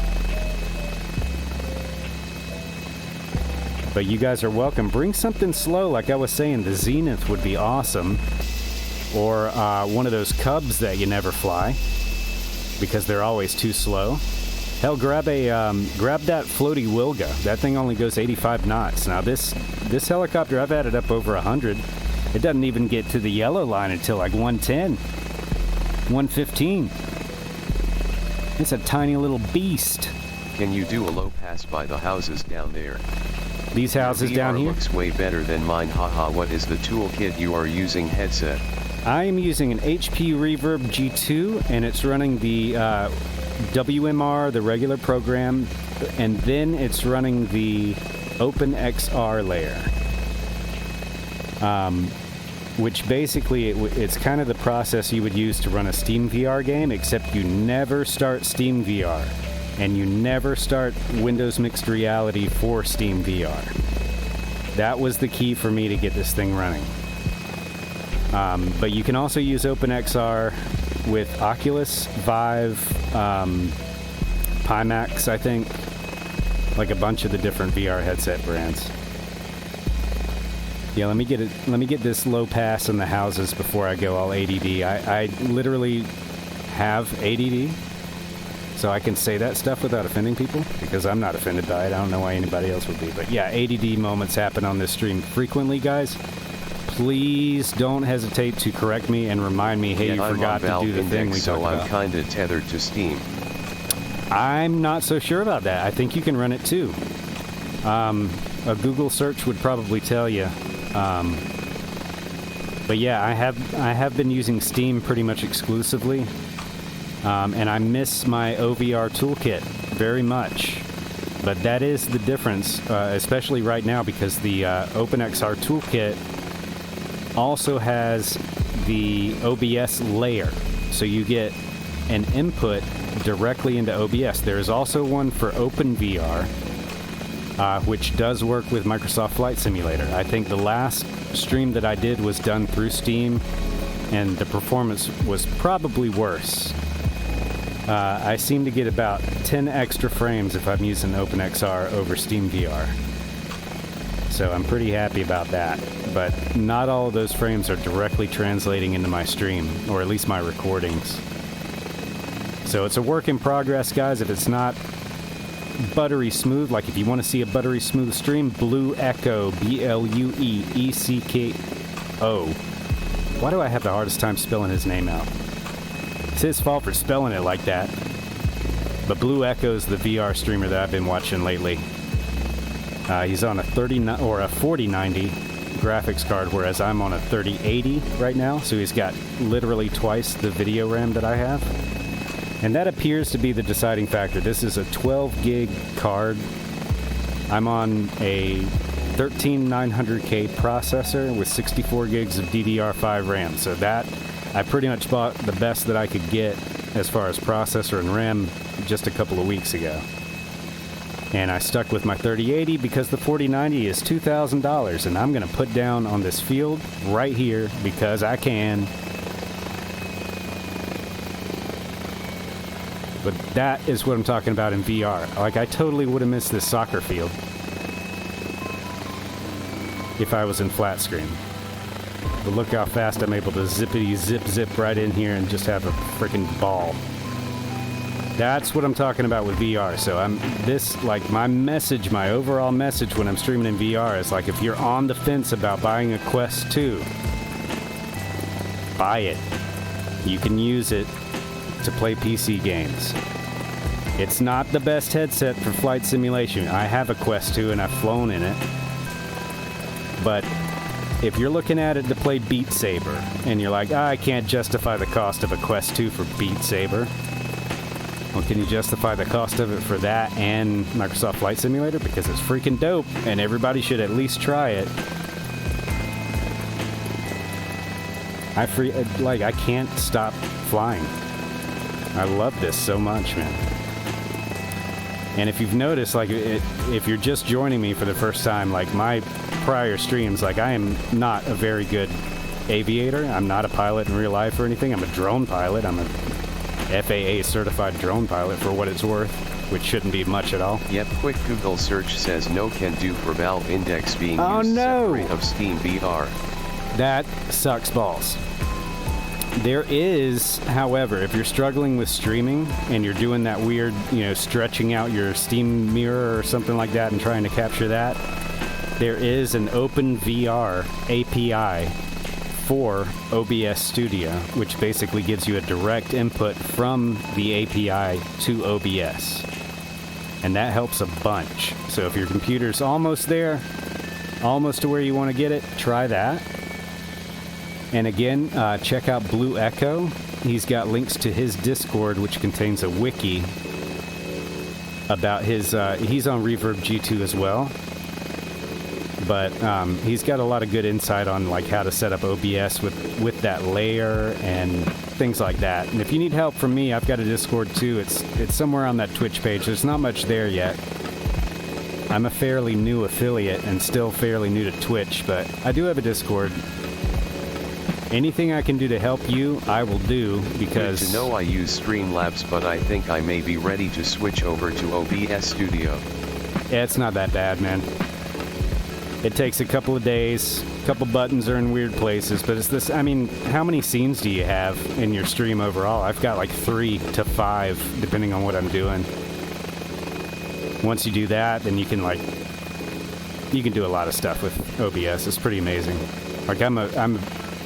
But you guys are welcome. Bring something slow, like I was saying. The Zenith would be awesome. Or one of those Cubs that you never fly, because they're always too slow. Hell, grab that floaty Wilga. That thing only goes 85 knots. Now this helicopter, I've had it up over 100. It doesn't even get to the yellow line until like 110, 115. It's a tiny little beast. Can you do a low pass by the houses down there? These houses down here? Looks way better than mine, haha. What is the toolkit you are using headset? I am using an HP Reverb G2, and it's running the WMR, the regular program, and then it's running the OpenXR layer. Which basically, it's kind of the process you would use to run a Steam VR game, except you never start Steam VR. And you never start Windows Mixed Reality for Steam VR. That was the key for me to get this thing running. But you can also use OpenXR with Oculus, Vive, Pimax, I think. Like a bunch of the different VR headset brands. Yeah, let me get this low pass in the houses before I go all ADD. I literally have ADD. So I can say that stuff without offending people, because I'm not offended by it. I don't know why anybody else would be. But yeah, ADD moments happen on this stream frequently, guys. Please don't hesitate to correct me and remind me, hey, you forgot to do the thing we talked about. So I'm kind of tethered to Steam. I'm not so sure about that. I think you can run it too. A Google search would probably tell you. But yeah, I have been using Steam pretty much exclusively. And I miss my OVR toolkit very much. But that is the difference, especially right now, because the OpenXR toolkit also has the OBS layer. So you get an input directly into OBS. There is also one for OpenVR, which does work with Microsoft Flight Simulator. I think the last stream that I did was done through Steam, and the performance was probably worse. I seem to get about 10 extra frames if I'm using OpenXR over Steam VR. So I'm pretty happy about that. But not all of those frames are directly translating into my stream, or at least my recordings. So it's a work in progress, guys. If it's not buttery smooth, like if you want to see a buttery smooth stream, Blue Echo, BLUEECKO. Why do I have the hardest time spelling his name out? It's his fault for spelling it like that. But Blue Echo's the VR streamer that I've been watching lately. He's on a 4090 graphics card, whereas I'm on a 3080 right now. So he's got literally twice the video RAM that I have. And that appears to be the deciding factor. This is a 12 gig card. I'm on a 13900K processor with 64 gigs of DDR5 RAM. So that, I pretty much bought the best that I could get as far as processor and RAM just a couple of weeks ago. And I stuck with my 3080 because the 4090 is $2,000, and I'm going to put down on this field right here because I can. But that is what I'm talking about in VR. Like, I totally would have missed this soccer field if I was in flat screen. But look how fast I'm able to zippity zip right in here and just have a freaking ball. That's what I'm talking about with VR. So my message, my overall message when I'm streaming in VR is like, if you're on the fence about buying a Quest 2, buy it. You can use it to play PC games. It's not the best headset for flight simulation. I have a Quest 2 and I've flown in it. But if you're looking at it to play Beat Saber and you're like, I can't justify the cost of a Quest 2 for Beat Saber. Well, can you justify the cost of it for that and Microsoft Flight Simulator? Because it's freaking dope and everybody should at least try it. I can't stop flying. I love this so much, man. And if you've noticed, if you're just joining me for the first time, like my prior streams, like I am not a very good aviator. I'm not a pilot in real life or anything. I'm a drone pilot. I'm a FAA certified drone pilot for what it's worth, which shouldn't be much at all. Yep, quick Google search says no can do for Valve Index being used separate of Steam VR. That sucks balls. There is, however, if you're struggling with streaming and you're doing that weird, stretching out your Steam mirror or something like that and trying to capture that, there is an open VR API for OBS Studio, which basically gives you a direct input from the API to OBS. And that helps a bunch. So if your computer's almost there, almost to where you want to get it, try that. And again, check out Blue Echo. He's got links to his Discord, which contains a wiki about his... he's on Reverb G2 as well. But he's got a lot of good insight on how to set up OBS with that layer and things like that. And if you need help from me, I've got a Discord too. It's somewhere on that Twitch page. There's not much there yet. I'm a fairly new affiliate and still fairly new to Twitch, but I do have a Discord. Anything I can do to help you, I will do, because... Good to know I use Streamlabs, but I think I may be ready to switch over to OBS Studio. Yeah, it's not that bad, man. It takes a couple of days, a couple buttons are in weird places, but it's this, how many scenes do you have in your stream overall? I've got 3 to 5, depending on what I'm doing. Once you do that, then you can do a lot of stuff with OBS. It's pretty amazing. I'm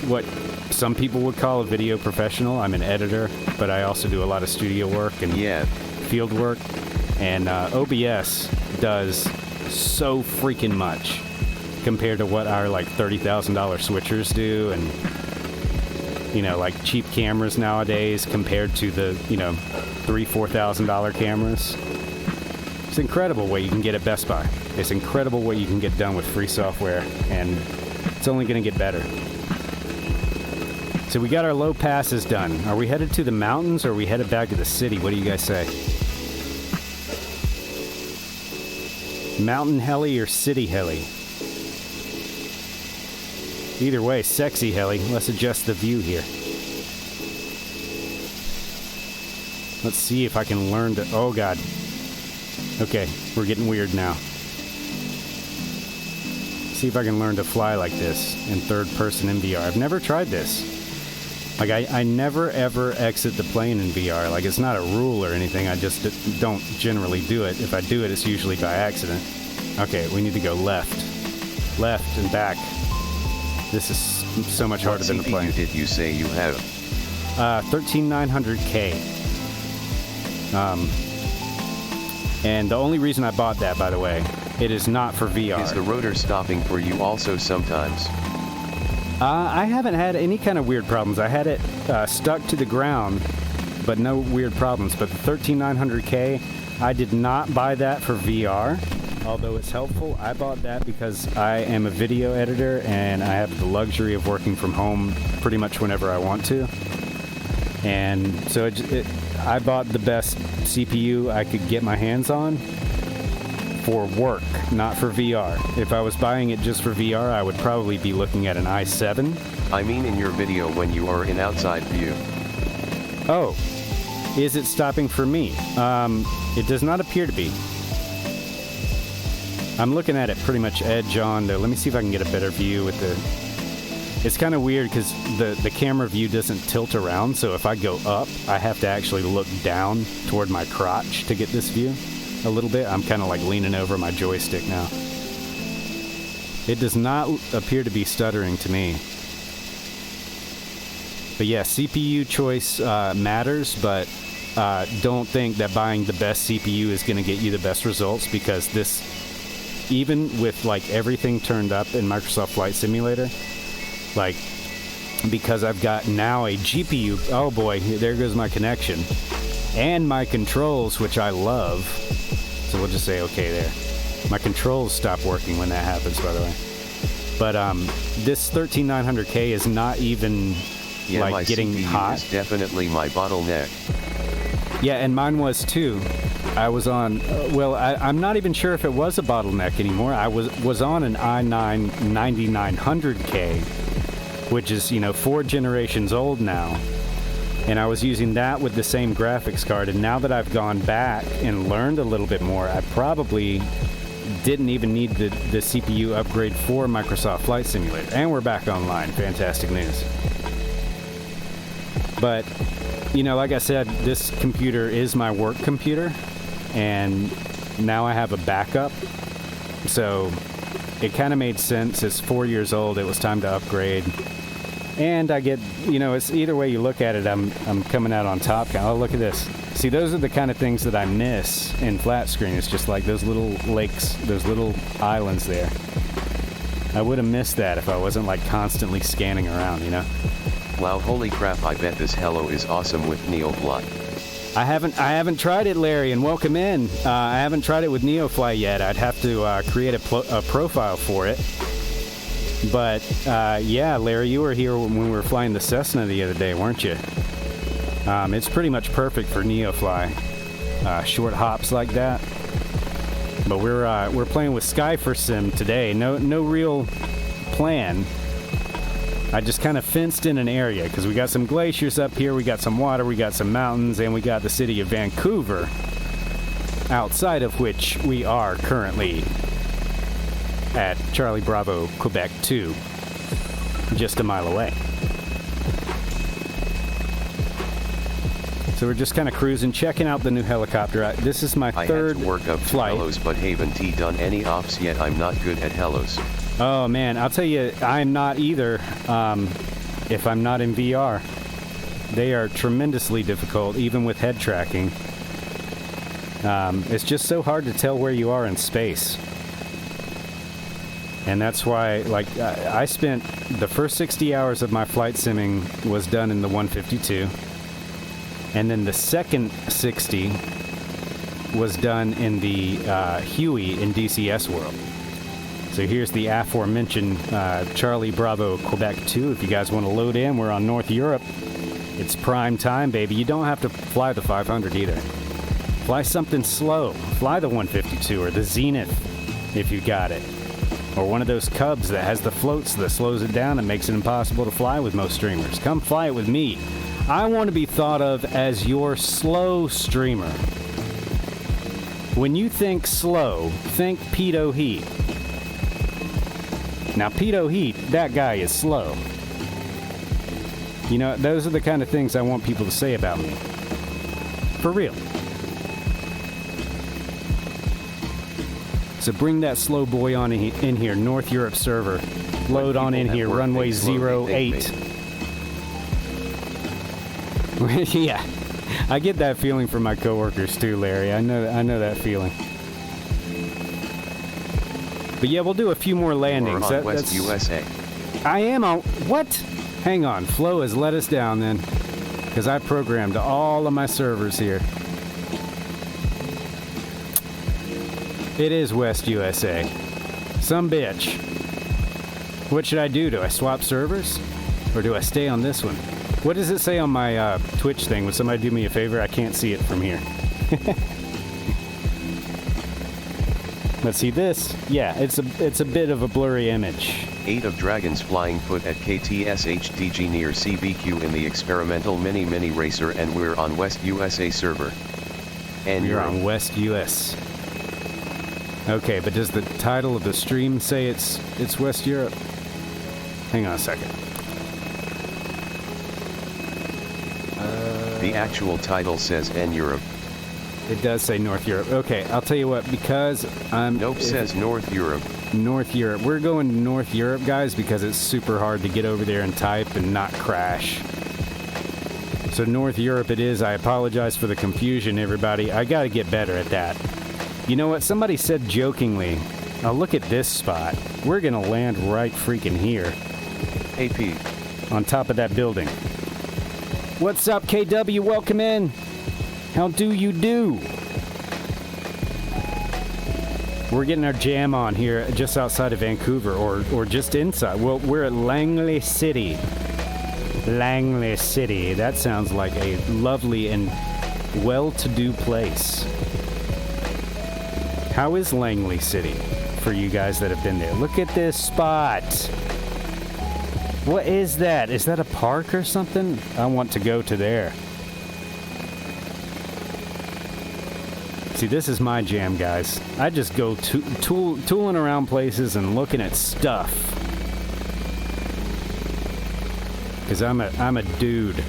what some people would call a video professional. I'm an editor, but I also do a lot of studio work and field work. And OBS does so freaking much compared to what our $30,000 switchers do, and cheap cameras nowadays compared to the $3,000-$4,000 cameras. It's incredible what you can get at Best Buy. It's incredible what you can get done with free software, and it's only going to get better. So we got our low passes done. Are we headed to the mountains or are we headed back to the city? What do you guys say? Mountain heli or city heli? Either way, sexy heli. Let's adjust the view here. Let's see if I can learn to... Oh, God. Okay, we're getting weird now. See if I can learn to fly like this in third person in VR. I've never tried this. Like, I never, ever exit the plane in VR. Like, it's not a rule or anything. I just don't generally do it. If I do it, it's usually by accident. Okay, we need to go left. Left and back. This is so much harder than the plane. What CPU did you say you have? 13900K. And the only reason I bought that, by the way, it is not for VR. Is the rotor stopping for you also sometimes? I haven't had any kind of weird problems. I had it stuck to the ground, but no weird problems. But the 13900K, I did not buy that for VR, although it's helpful. I bought that because I am a video editor and I have the luxury of working from home pretty much whenever I want to. And so I bought the best CPU I could get my hands on for work, not for VR. If I was buying it just for VR, I would probably be looking at an i7. I mean in your video when you are in outside view. Oh, is it stopping for me? It does not appear to be. I'm looking at it pretty much edge on though. Let me see if I can get a better view with the... It's kind of weird because the camera view doesn't tilt around, so if I go up, I have to actually look down toward my crotch to get this view a little bit. I'm kind of like leaning over my joystick now. It does not appear to be stuttering to me. But yeah, CPU choice matters, but don't think that buying the best CPU is going to get you the best results, because this, even with like everything turned up in Microsoft Flight Simulator, like, because I've got now a GPU, oh boy, there goes my connection, and my controls, which I love, so we'll just say okay there. My controls stop working when that happens, by the way. But this 13900K is not even like getting CPU hot. Is definitely my bottleneck. Yeah, and mine was too. I was on, well, I'm not even sure if it was a bottleneck anymore. I was on an i9 9900K, which is, 4 generations old now. And I was using that with the same graphics card. And now that I've gone back and learned a little bit more, I probably didn't even need the CPU upgrade for Microsoft Flight Simulator. And we're back online. Fantastic news. But, like I said, this computer is my work computer. And now I have a backup. So it kind of made sense. It's 4 years old. It was time to upgrade. And I get, it's either way you look at it, I'm coming out on top. Oh, look at this. See, those are the kind of things that I miss in flat screen. It's just like those little lakes, those little islands there. I would have missed that if I wasn't like constantly scanning around, Wow, holy crap, I bet this Hello is awesome with NeoFly. I haven't tried it, Larry, and welcome in. I haven't tried it with NeoFly yet. I'd have to create a profile for it. But, yeah, Larry, you were here when we were flying the Cessna the other day, weren't you? It's pretty much perfect for NeoFly. Short hops like that. But we're playing with Skyfer Sim today. No real plan. I just kind of fenced in an area because we got some glaciers up here, we got some water, we got some mountains, and we got the city of Vancouver, outside of which we are currently at Charlie Bravo, Quebec 2, just a mile away. So we're just kind of cruising, checking out the new helicopter. This is my third I had to work up to flight. Hellos, but haven't done any ops yet. I'm not good at Hellos. Oh man, I'll tell you, I'm not either. If I'm not in VR, they are tremendously difficult, even with head tracking. It's just so hard to tell where you are in space. And that's why, like, I spent the first 60 hours of my flight simming was done in the 152. And then the second 60 was done in the Huey in DCS World. So here's the aforementioned Charlie Bravo Quebec 2. If you guys want to load in, we're on North Europe. It's prime time, baby. You don't have to fly the 500 either. Fly something slow. Fly the 152 or the Zenith. if you got it. Or one of those Cubs that has the floats that slows it down and makes it impossible to fly with most streamers. Come fly it with me. I want to be thought of as your slow streamer. When you think slow, think Pedo Heat. Now, Pedo Heat, that guy is slow. You know, those are the kind of things I want people to say about me. For real. So bring that slow boy on in here, North Europe server. Load on in here, runway 08. Yeah, I get that feeling from my coworkers too, Larry. I know that feeling. But yeah, we'll do a few more landings. We're on West USA. I am on... What? Hang on, Flo has let us down then. Because I programmed all of my servers here. It is West USA. Some bitch. What should I do? Do I swap servers? Or do I stay on this one? What does it say on my Twitch thing? Would somebody do me a favor? I can't see it from here. Let's see this. Yeah, it's a bit of a blurry image. 8 of Dragons flying foot at KTSHDG near CVQ in the experimental mini racer, and we're on West USA server. And you're on West US. Okay, but does the title of the stream say it's West Europe? Hang on a second. The actual title says Europe. It does say North Europe. Okay, I'll tell you what, because I'm... Nope, says North Europe. North Europe. We're going to North Europe, guys, because it's super hard to get over there and type and not crash. So North Europe it is. I apologize for the confusion, everybody. I gotta get better at that. You know what? Somebody said jokingly, oh, look at this spot. We're gonna land right freaking here. Hey, Pete. On top of that building. What's up, KW? Welcome in. How do you do? We're getting our jam on here just outside of Vancouver, or just inside. Well, we're at Langley City. Langley City. That sounds like a lovely and well-to-do place. How is Langley City for you guys that have been there? Look at this spot. What is that? Is that a park or something? I want to go to there. See, this is my jam, guys. I just go tooling around places and looking at stuff. Because I'm a dude.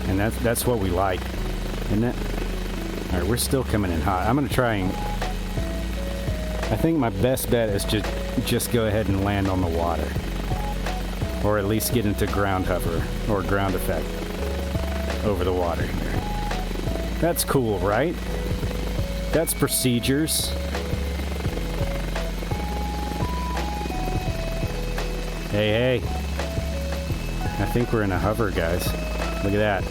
And that's what we like. Isn't it? All right, we're still coming in hot. I'm going to try and... I think my best bet is just go ahead and land on the water. Or at least get into ground hover or ground effect over the water here. That's cool, right? That's procedures. Hey. I think we're in a hover, guys. Look at that.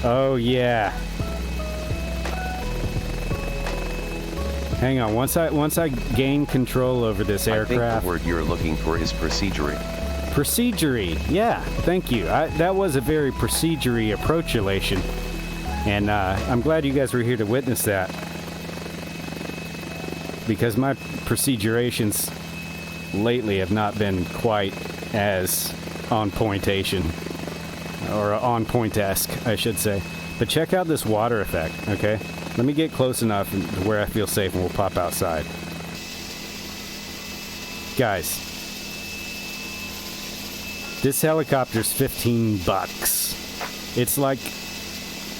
Oh, yeah. Hang on. Once I gain control over this aircraft... I think the word you're looking for is procedury. Procedury. Yeah, thank you. That was a very procedury approach relation. And I'm glad you guys were here to witness that. Because my procedurations lately have not been quite as on pointation. Or on point-esque, I should say. But check out this water effect, okay? Let me get close enough to where I feel safe and we'll pop outside. Guys. This helicopter's $15. It's like...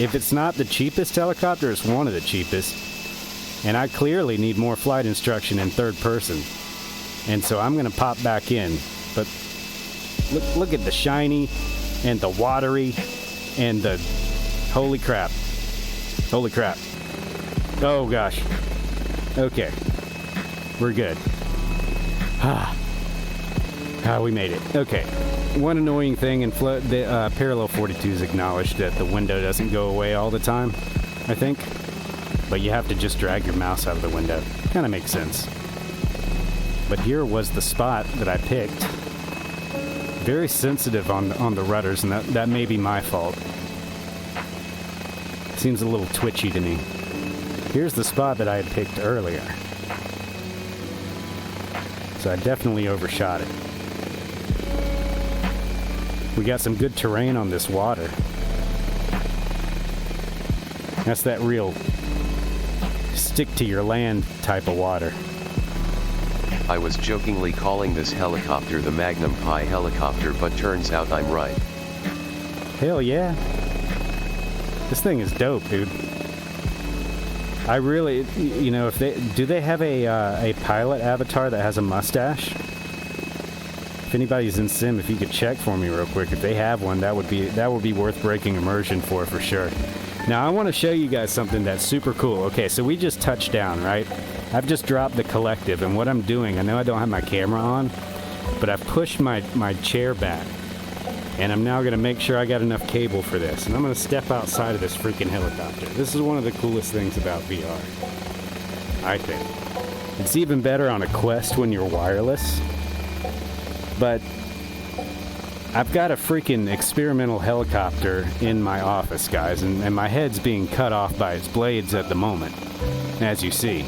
If it's not the cheapest helicopter, it's one of the cheapest. And I clearly need more flight instruction in third person. And so I'm going to pop back in. But look at the shiny and the watery and the... Holy crap. Holy crap. Oh, gosh. Okay. We're good. We made it. Okay. One annoying thing, and the Parallel 42's acknowledged that the window doesn't go away all the time, I think. But you have to just drag your mouse out of the window. Kind of makes sense. But here was the spot that I picked. Very sensitive on the rudders, and that may be my fault. Seems a little twitchy to me. Here's the spot that I had picked earlier. So I definitely overshot it. We got some good terrain on this water. That's that real stick to your land type of water. I was jokingly calling this helicopter the Magnum Pi helicopter, but turns out I'm right. Hell yeah. This thing is dope, dude. I really, if they have a pilot avatar that has a mustache? If anybody's in Sim, if you could check for me real quick. If they have one, that would be worth breaking immersion for sure. Now I want to show you guys something that's super cool. Okay, so we just touched down, right? I've just dropped the collective, and what I'm doing, I know I don't have my camera on, but I've pushed my chair back, and I'm now going to make sure I got enough cable for this, and I'm going to step outside of this freaking helicopter. This is one of the coolest things about VR, I think. It's even better on a Quest when you're wireless, but I've got a freaking experimental helicopter in my office, guys, and my head's being cut off by its blades at the moment, as you see.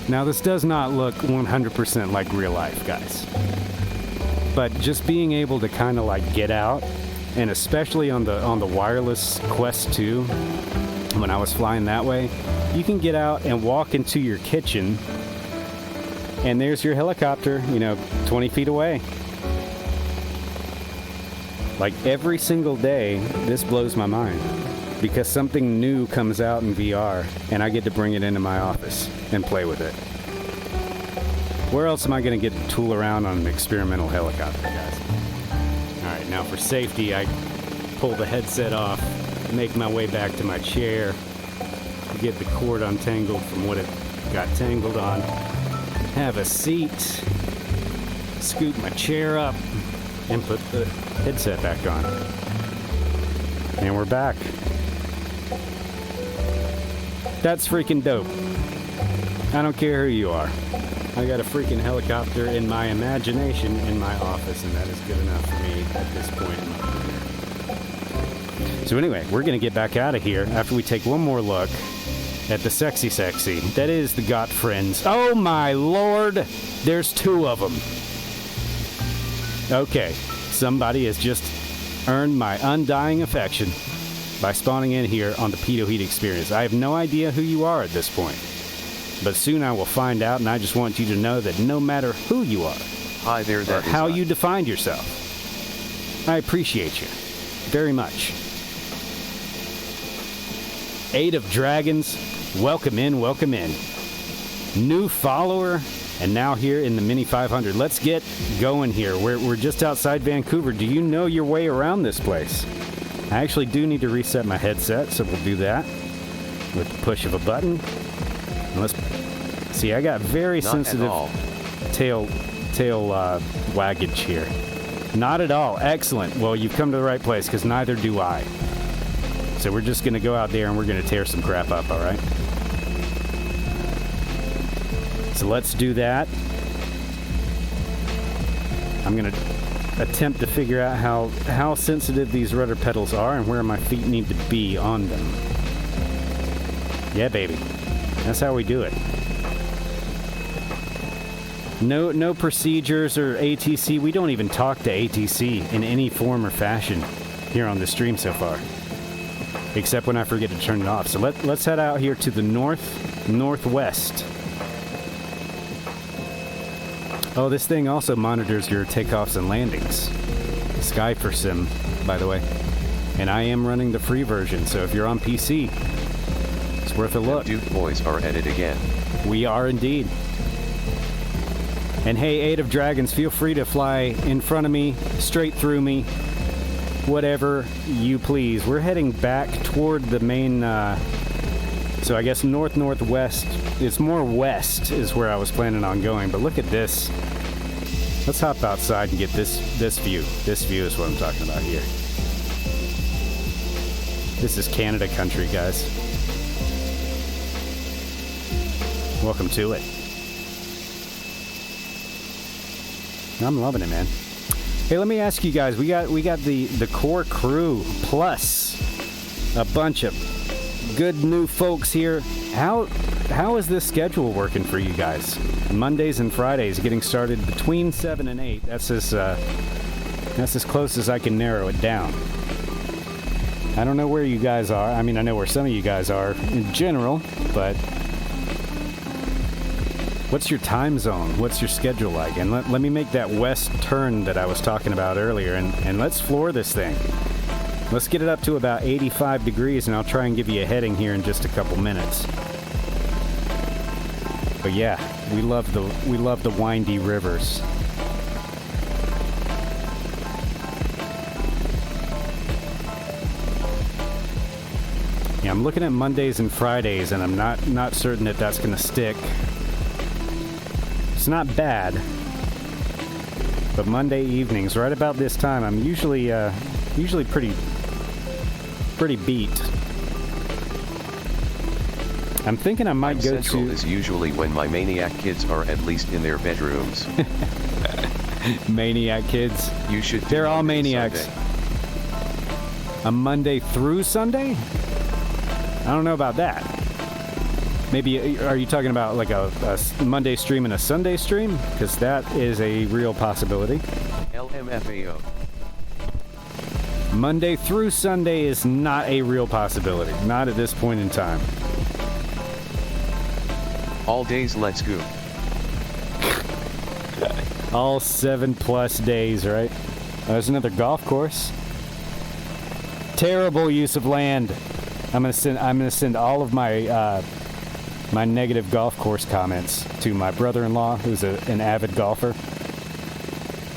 Now, this does not look 100% like real life, guys. But just being able to kind of like get out, and especially on the wireless Quest 2, when I was flying that way, you can get out and walk into your kitchen, and there's your helicopter, 20 feet away. Like every single day, this blows my mind. Because something new comes out in VR, and I get to bring it into my office and play with it. Where else am I going to get to tool around on an experimental helicopter, guys? Alright, now for safety, I pull the headset off, make my way back to my chair, get the cord untangled from what it got tangled on, have a seat, scoop my chair up, and put the headset back on. And we're back. That's freaking dope. I don't care who you are. I got a freaking helicopter in my imagination in my office, and that is good enough for me at this point in my career. So anyway, we're going to get back out of here after we take one more look at the sexy. That is the Got Friends. Oh my lord! There's two of them. Okay, somebody has just earned my undying affection by spawning in here on the Pitot Heat Experience. I have no idea who you are at this point, but soon I will find out, and I just want you to know that no matter who you are, hi there, that or how you defined yourself, I appreciate you very much. 8 of Dragons, welcome in, welcome in. New follower, and now here in the Mini 500. Let's get going here. We're just outside Vancouver. Do you know your way around this place? I actually do need to reset my headset, so we'll do that with the push of a button. And let's see, I got very sensitive tail waggage here. Not at all. Excellent. Well, you've come to the right place, because neither do I. So we're just going to go out there and we're going to tear some crap up, all right? So let's do that. I'm going to attempt to figure out how sensitive these rudder pedals are and where my feet need to be on them. Yeah, baby. That's how we do it. No procedures or ATC. We don't even talk to ATC in any form or fashion here on the stream so far, except when I forget to turn it off. So let's head out here to the northwest. Oh, this thing also monitors your takeoffs and landings. Sky for Sim, by the way. And I am running the free version, so if you're on PC, it's worth a look. Duke boys are at it again. We are indeed. And hey, 8 of Dragons, feel free to fly in front of me, straight through me, whatever you please. We're heading back toward the main, so I guess northwest. It's more west is where I was planning on going, but look at this. Let's hop outside and get this view. This view is what I'm talking about here. This is Canada country, guys. Welcome to it. I'm loving it, man. Hey, let me ask you guys. We got the core crew plus a bunch of good new folks here. How is this schedule working for you guys? Mondays and Fridays getting started between 7 and 8. That's as close as I can narrow it down. I don't know where you guys are. I mean, I know where some of you guys are in general, but what's your time zone? What's your schedule like? And let me make that west turn that I was talking about earlier, and let's floor this thing. Let's get it up to about 85 degrees, and I'll try and give you a heading here in just a couple minutes. But yeah, we love the windy rivers. Yeah, I'm looking at Mondays and Fridays, and I'm not certain that that's going to stick. It's not bad, but Monday evenings, right about this time, I'm usually pretty beat. I'm thinking I might go Central to... is usually when my maniac kids are at least in their bedrooms. Maniac kids. You should. They're all maniacs. Sunday. A Monday through Sunday? I don't know about that. Maybe, are you talking about like a Monday stream and a Sunday stream? Because that is a real possibility. LMFAO. Monday through Sunday is not a real possibility. Not at this point in time. All days, let's go. All 7+ days, right? There's another golf course. Terrible use of land. I'm gonna send all of my my negative golf course comments to my brother-in-law, who's an avid golfer,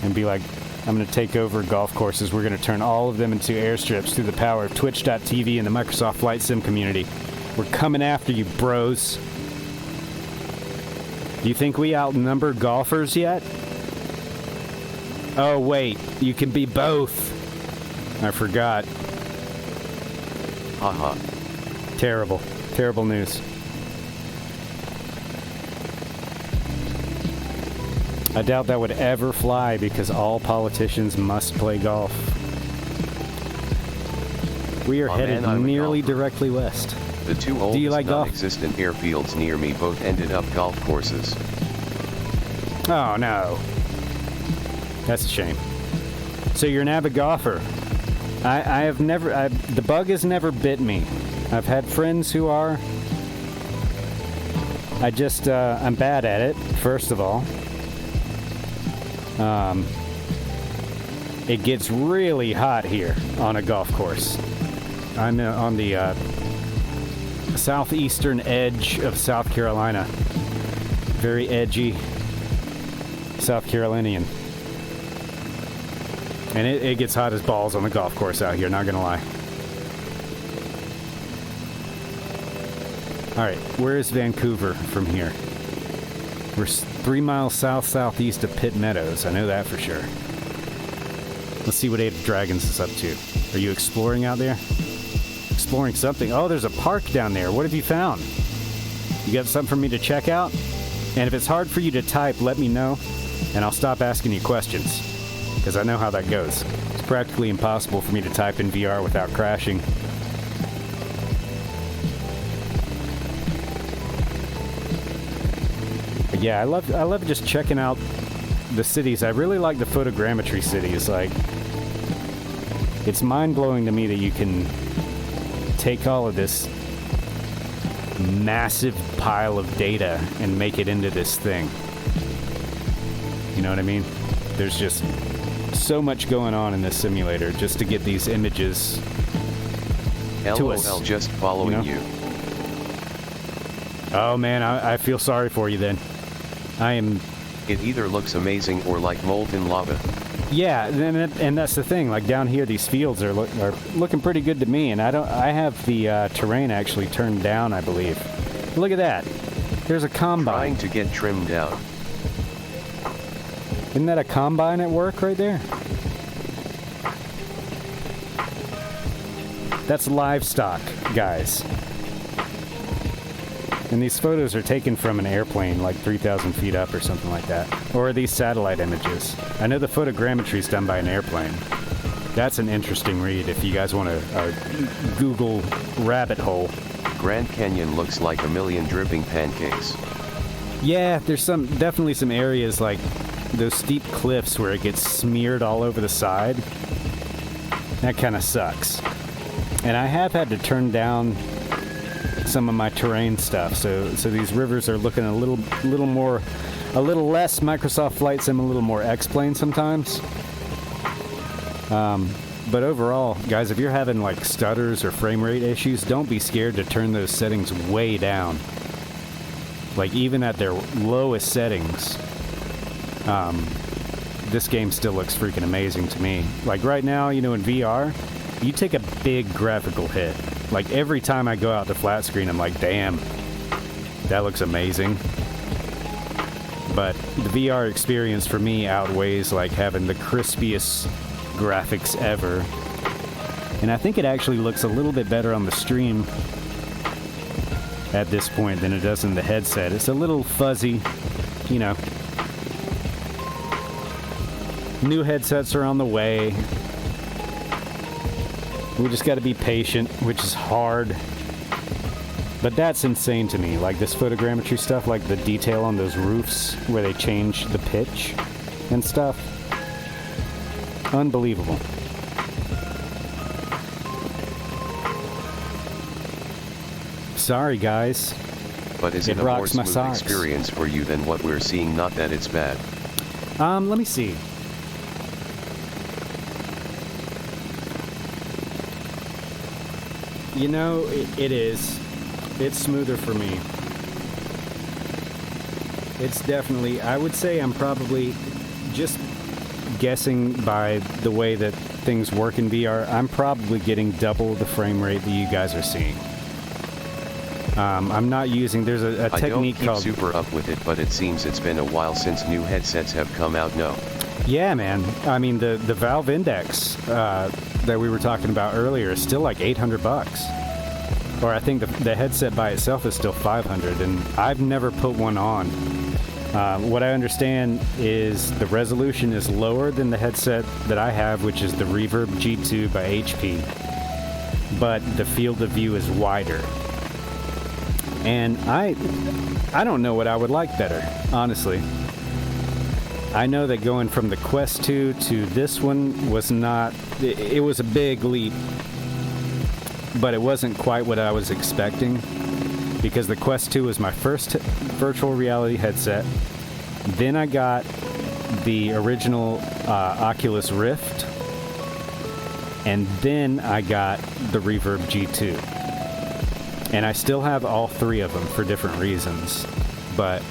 and be like, I'm gonna take over golf courses. We're gonna turn all of them into airstrips through the power of Twitch.tv and the Microsoft Flight Sim community. We're coming after you, bros. Do you think we outnumber golfers yet? Oh, wait. You can be both. I forgot. Haha. Terrible. Terrible news. I doubt that would ever fly because all politicians must play golf. We are headed nearly directly west. The two oldest non-existent airfields near me both ended up golf courses. Oh, no. That's a shame. So you're an avid golfer. I have never... the bug has never bit me. I've had friends who are. I'm bad at it, first of all. It gets really hot here on a golf course. I'm on the southeastern edge of South Carolina. Very edgy South Carolinian. And it gets hot as balls on the golf course out here, not gonna lie. Alright, where is Vancouver from here? We're 3 miles southeast of Pitt Meadows. I know that for sure. Let's see what Eight of Dragons is up to. Are you exploring out there? Exploring something. Oh, there's a park down there. What have you found? You got something for me to check out? And if it's hard for you to type, let me know, and I'll stop asking you questions. Because I know how that goes. It's practically impossible for me to type in VR without crashing. But yeah, I love just checking out the cities. I really like the photogrammetry cities. Like, it's mind-blowing to me that you can take all of this massive pile of data and make it into this thing. You know what I mean? There's just so much going on in this simulator just to get these images to us. LOL, just following you. Oh man, I feel sorry for you then. It either looks amazing or like molten lava. Yeah, and that's the thing. Like down here, these fields are looking pretty good to me, and I have the terrain actually turned down, I believe. Look at that. There's a combine. Trying to get trimmed down. Isn't that a combine at work right there? That's livestock, guys. And these photos are taken from an airplane like 3,000 feet up or something like that. Or are these satellite images? I know the photogrammetry is done by an airplane. That's an interesting read if you guys want a Google rabbit hole. Grand Canyon looks like a million dripping pancakes. Yeah, there's definitely some areas like those steep cliffs where it gets smeared all over the side. That kind of sucks. And I have had to turn down some of my terrain stuff, so these rivers are looking a little less Microsoft Flight Sim, a little more X-Plane sometimes. But overall, guys, if you're having like stutters or frame rate issues, don't be scared to turn those settings way down. Like even at their lowest settings, this game still looks freaking amazing to me. Like right now, in VR, you take a big graphical hit. Like every time I go out to flat screen, I'm like, damn, that looks amazing. But the VR experience for me outweighs like having the crispiest graphics ever. And I think it actually looks a little bit better on the stream at this point than it does in the headset. It's a little fuzzy, New headsets are on the way. We just got to be patient, which is hard. But that's insane to me. Like this photogrammetry stuff, like the detail on those roofs where they change the pitch and stuff. Unbelievable. Sorry, guys. But is it a more smooth experience for you than what we're seeing? Not that it's bad. Let me see. It is. It's smoother for me. It's definitely, I would say I'm probably just guessing by the way that things work in VR, I'm probably getting double the frame rate that you guys are seeing. I'm not using, there's a technique called... I don't keep super up with it, but it seems it's been a while since new headsets have come out, no? Yeah, man. I mean, the Valve Index that we were talking about earlier is still like $800. Or I think the headset by itself is still $500, and I've never put one on. What I understand is the resolution is lower than the headset that I have, which is the Reverb G2 by HP, but the field of view is wider. And I don't know what I would like better, honestly. I know that going from the Quest 2 to this one was not... It was a big leap, but it wasn't quite what I was expecting, because the Quest 2 was my first virtual reality headset. Then I got the original Oculus Rift, and then I got the Reverb G2. And I still have all three of them for different reasons, but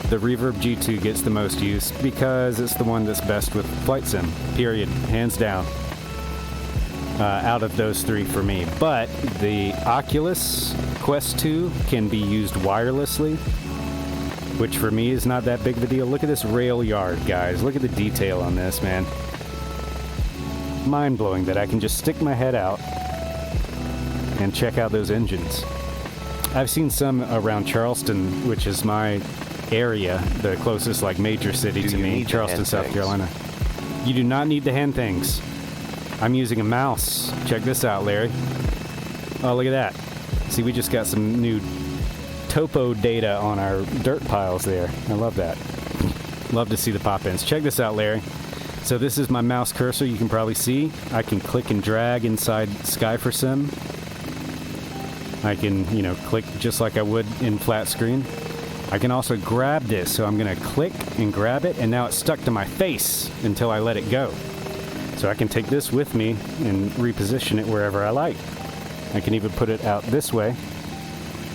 the Reverb G2 gets the most use because it's the one that's best with Flight Sim, period, hands down, out of those three for me. But the Oculus Quest 2 can be used wirelessly, which for me is not that big of a deal. Look at this rail yard, guys. Look at the detail on this, man. Mind-blowing that I can just stick my head out and check out those engines. I've seen some around Charleston, which is my area, the closest like major city to me, Charleston, South Carolina. You do not need the hand things. I'm using a mouse. Check this out, Larry. Oh, look at that. See, we just got some new topo data on our dirt piles there. I love that. Love to see the pop-ins. Check this out, Larry. So this is my mouse cursor. You can probably see. I can click and drag inside Sky for Sim. I can, click just like I would in flat screen. I can also grab this, so I'm going to click and grab it, and now it's stuck to my face until I let it go. So I can take this with me and reposition it wherever I like. I can even put it out this way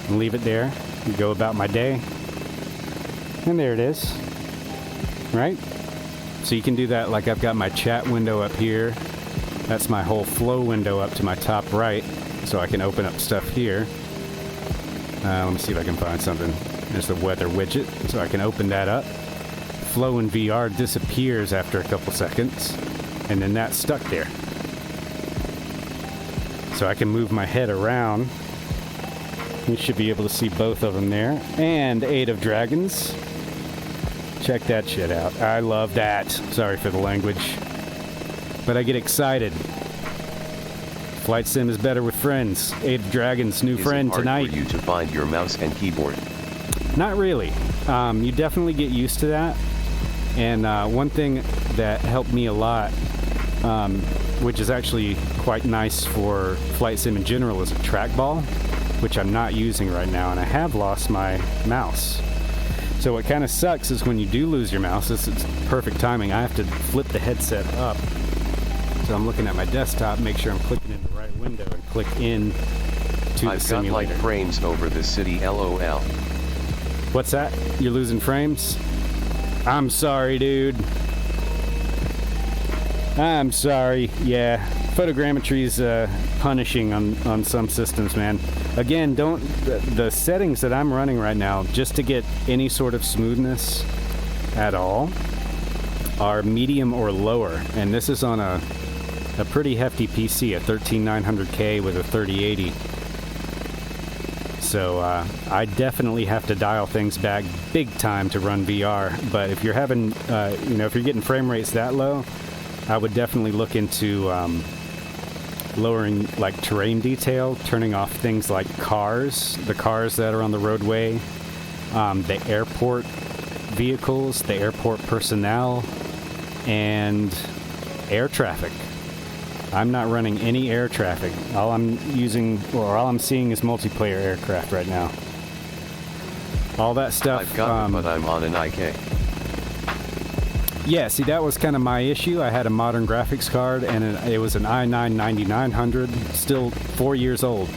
and leave it there and go about my day. And there it is. Right? So you can do that, like I've got my chat window up here. That's my whole flow window up to my top right. So I can open up stuff here. Let me see if I can find something. There's the weather widget, so I can open that up. Flow in VR disappears after a couple seconds, and then that's stuck there. So I can move my head around You should be able to see both of them there. And Eight of Dragons. Check that shit out. I love that. Sorry for the language. But I get excited. Flight sim is better with friends. Eight of Dragons, new friend tonight. Is it hard for you to find your mouse and keyboard? Not really. You definitely get used to that. And one thing that helped me a lot, which is actually quite nice for flight sim in general, is a trackball, which I'm not using right now, and I have lost my mouse. So what kind of sucks is when you do lose your mouse, it's perfect timing. I have to flip the headset up. So I'm looking at my desktop, make sure I'm clicking in the right window, and click in to the simulator. I've got like frames over the city, LOL. What's that? You're losing frames? I'm sorry, dude. I'm sorry. Yeah, photogrammetry's punishing on some systems, man. Again, the settings that I'm running right now, just to get any sort of smoothness at all, are medium or lower. And this is on a pretty hefty PC, a 13900K with a 3080. So I definitely have to dial things back big time to run VR. But if you're having, if you're getting frame rates that low, I would definitely look into lowering like terrain detail, turning off things like cars, the cars that are on the roadway, the airport vehicles, the airport personnel, and air traffic. I'm not running any air traffic. All I'm seeing is multiplayer aircraft right now. All that stuff. I've got it, but I'm on an IK. Yeah, see, that was kind of my issue. I had a modern graphics card, and it was an i9-9900, still 4 years old.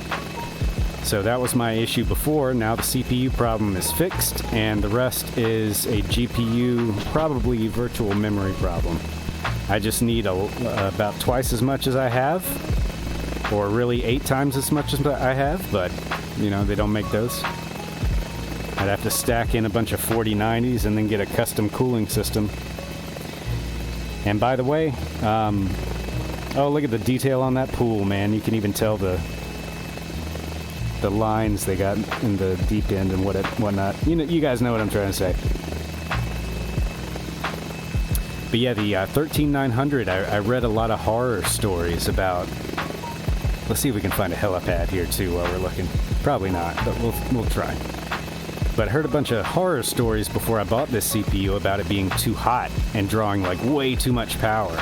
So that was my issue before. Now the CPU problem is fixed, and the rest is a GPU, probably virtual memory problem. I just need about twice as much as I have, or really 8 times as much as I have, but, they don't make those. I'd have to stack in a bunch of 4090s and then get a custom cooling system. And by the way, look at the detail on that pool, man. You can even tell the lines they got in the deep end and whatnot. You guys know what I'm trying to say. But yeah, the 13900, I read a lot of horror stories about. Let's see if we can find a helipad here too while we're looking. Probably not, but we'll try. But I heard a bunch of horror stories before I bought this CPU about it being too hot and drawing like way too much power.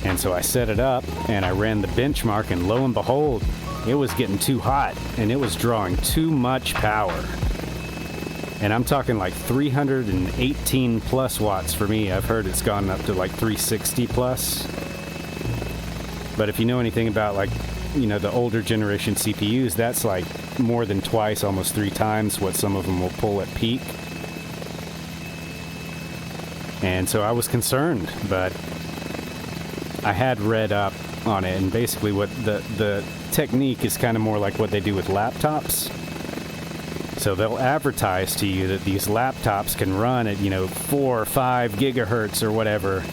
And so I set it up and I ran the benchmark, and lo and behold, it was getting too hot and it was drawing too much power. And I'm talking like 318 plus watts for me. I've heard it's gone up to like 360 plus. But if you know anything about the older generation CPUs, that's like more than twice, almost 3 times what some of them will pull at peak. And so I was concerned, but I had read up on it, and basically what the technique is kind of more like what they do with laptops. So they'll advertise to you that these laptops can run at, 4 or 5 gigahertz or whatever.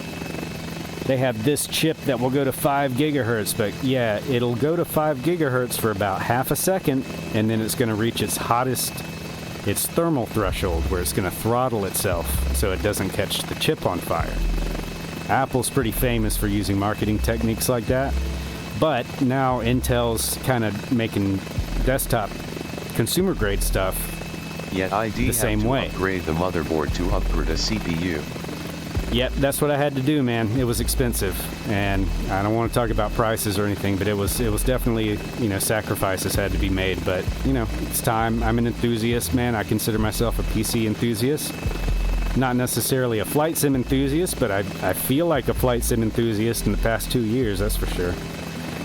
They have this chip that will go to 5 gigahertz, but yeah, it'll go to 5 gigahertz for about half a second, and then it's going to reach its thermal threshold, where it's going to throttle itself so it doesn't catch the chip on fire. Apple's pretty famous for using marketing techniques like that, but now Intel's kind of making desktop consumer grade stuff Yet ID the same way. Upgrade the motherboard to upgrade a CPU. Yep, that's what I had to do, man. It was expensive, and I don't want to talk about prices or anything, but it was definitely, sacrifices had to be made. But it's time. I'm an enthusiast, man. I consider myself a PC enthusiast. Not necessarily a flight sim enthusiast, but I feel like a flight sim enthusiast in the past 2 years, that's for sure.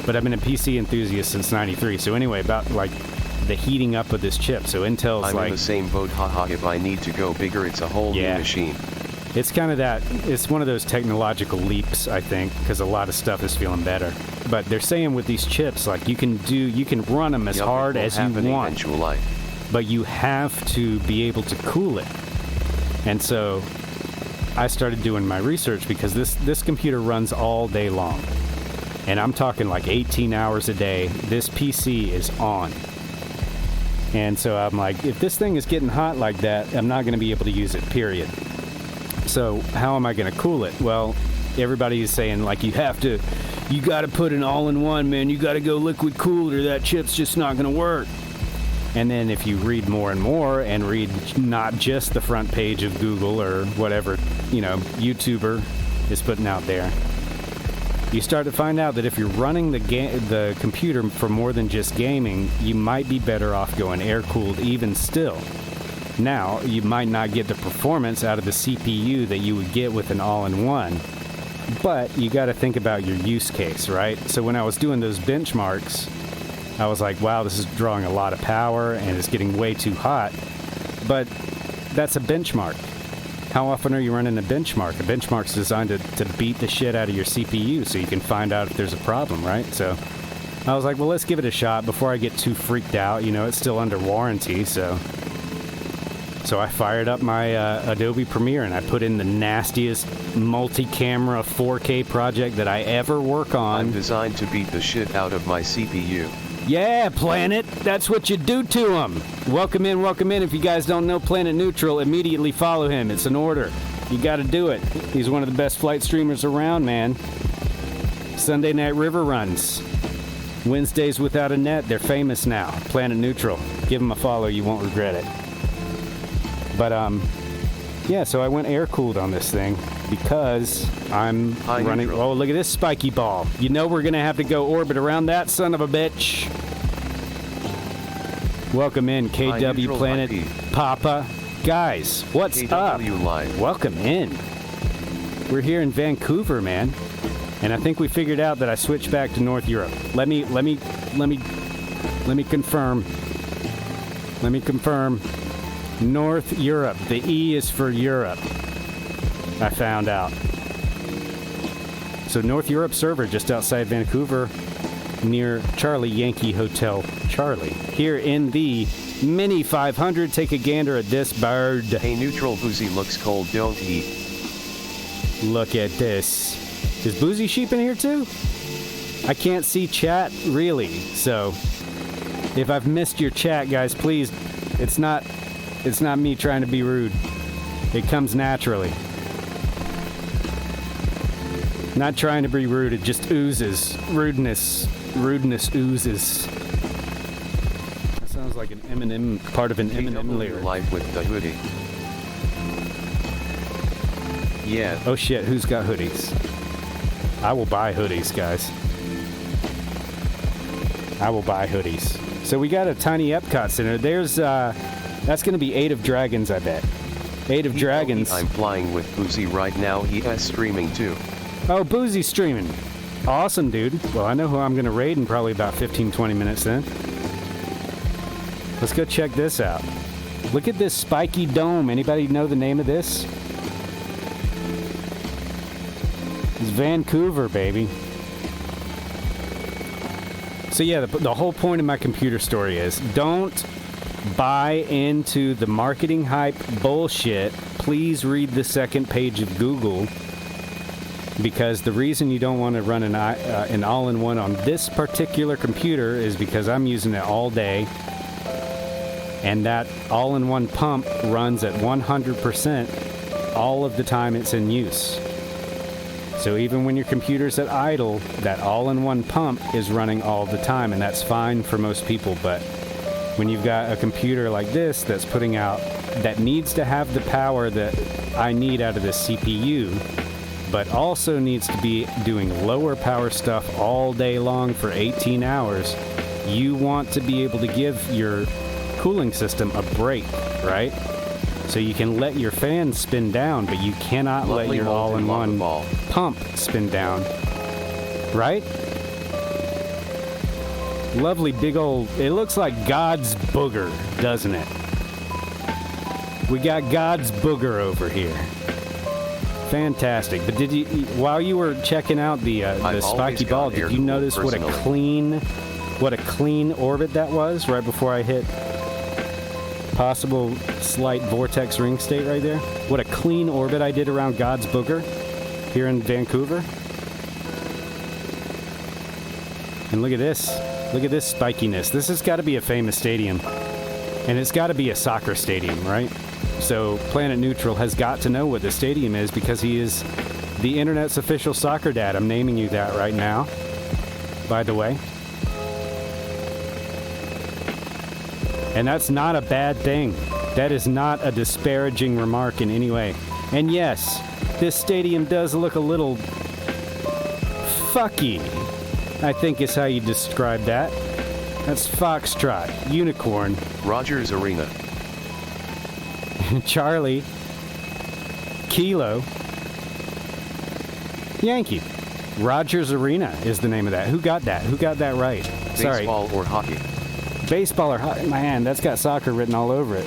But I've been a PC enthusiast since '93. So anyway, about the heating up of this chip. So Intel's I'm in the same boat, haha. If I need to go bigger, it's a whole new machine. It's kind of it's one of those technological leaps, I think, because a lot of stuff is feeling better. But they're saying with these chips, you can run them as hard as you want, but you have to be able to cool it. And so I started doing my research, because this computer runs all day long. And I'm talking like 18 hours a day. This PC is on. And so I'm like, if this thing is getting hot like that, I'm not going to be able to use it, period. So how am I going to cool it? Well, everybody is saying, like, you got to put an all-in-one, man. You got to go liquid cooled or that chip's just not going to work. And then if you read more and more and read not just the front page of Google or whatever, YouTuber is putting out there, you start to find out that if you're running the computer for more than just gaming, you might be better off going air-cooled even still. Now, you might not get the performance out of the CPU that you would get with an all-in-one, but you got to think about your use case, right? So when I was doing those benchmarks, I was like, wow, this is drawing a lot of power and it's getting way too hot. But that's a benchmark. How often are you running a benchmark? A benchmark's designed to beat the shit out of your CPU so you can find out if there's a problem, right? So I was like, well, let's give it a shot before I get too freaked out. It's still under warranty, so I fired up my Adobe Premiere and I put in the nastiest multi-camera 4K project that I ever work on. I'm designed to beat the shit out of my CPU. Yeah, Planet. That's what you do to him. Welcome in. If you guys don't know Planet Neutral, immediately follow him. It's an order. You got to do it. He's one of the best flight streamers around, man. Sunday night river runs. Wednesdays without a net. They're famous now. Planet Neutral. Give him a follow. You won't regret it. But, yeah, so I went air-cooled on this thing because I'm running... Neutral. Oh, look at this spiky ball. We're going to have to go orbit around that son of a bitch. Welcome in, KW Planet IP. Papa. Guys, what's KW up? Live. Welcome in. We're here in Vancouver, man. And I think we figured out that I switched back to North Europe. Let me confirm. North Europe. The E is for Europe. I found out. So North Europe server just outside Vancouver near Charlie Yankee Hotel Charlie. Here in the Mini 500, take a gander at this bird. Hey, Neutral Boozy looks cold, don't he? Look at this. Is Boozy Sheep in here too? I can't see chat really, so if I've missed your chat, guys, please, it's not me trying to be rude. It comes naturally. Not trying to be rude, it just oozes. Rudeness oozes. That sounds like an Eminem, part of an Eminem lyric. Live with the hoodie. Yeah. Oh shit, who's got hoodies? I will buy hoodies, guys. I will buy hoodies. So we got a tiny Epcot Center. There's, that's going to be 8 of Dragons, I bet. 8 of Dragons. I'm flying with Boozy right now. He is streaming too. Oh, Boozy's streaming. Awesome, dude. Well, I know who I'm going to raid in probably about 15-20 minutes then. Let's go check this out. Look at this spiky dome. Anybody know the name of this? It's Vancouver, baby. So yeah, the whole point of my computer story is don't buy into the marketing hype bullshit. Please read the second page of Google, because the reason you don't want to run an all-in-one on this particular computer is because I'm using it all day, and that all-in-one pump runs at 100% all of the time it's in use. So even when your computer's at idle, that all-in-one pump is running all the time, and that's fine for most people. But when you've got a computer like this that's putting out, that needs to have the power that I need out of the CPU, but also needs to be doing lower power stuff all day long for 18 hours, you want to be able to give your cooling system a break, right? So you can let your fan spin down, but you cannot let your all-in-one pump spin down, right? Lovely big old, it looks like God's booger, doesn't it? We got God's booger over here. Fantastic. But did you, while you were checking out the spiky ball, did you notice what a clean orbit that was right before I hit possible slight vortex ring state right there? What a clean orbit I did around God's booger here in Vancouver. And look at this. Look at this spikiness. This has got to be a famous stadium. And it's got to be a soccer stadium, right? So Planet Neutral has got to know what the stadium is because he is the internet's official soccer dad. I'm naming you that right now, by the way. And that's not a bad thing. That is not a disparaging remark in any way. And yes, this stadium does look a little fucky, I think is how you describe that. That's Foxtrot, Unicorn, Rogers Arena, Charlie, Kilo, Yankee. Rogers Arena is the name of that. Who got that? Who got that right? Sorry. baseball or hockey. Baseball or hockey? Man, that's got soccer written all over it.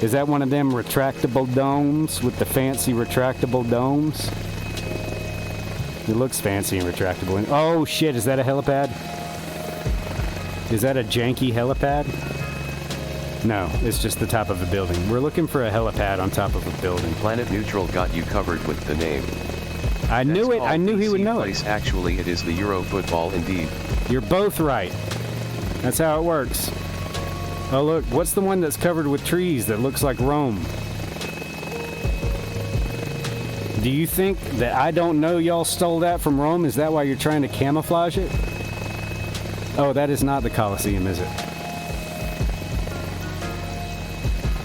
Is that one of them retractable domes with the fancy retractable domes? It looks fancy and retractable. Oh shit, is that a helipad? Is that a janky helipad? No, it's just the top of a building. We're looking for a helipad on top of a building. Planet Neutral got you covered with the name. I knew it. I knew he would know place. it. Actually, it is the Euro football indeed. You're both right. That's how it works. Oh look, what's the one that's covered with trees that looks like Rome? Do you think that I don't know y'all stole that from Rome? Is that why you're trying to camouflage it? Oh, that is not the Colosseum, is it?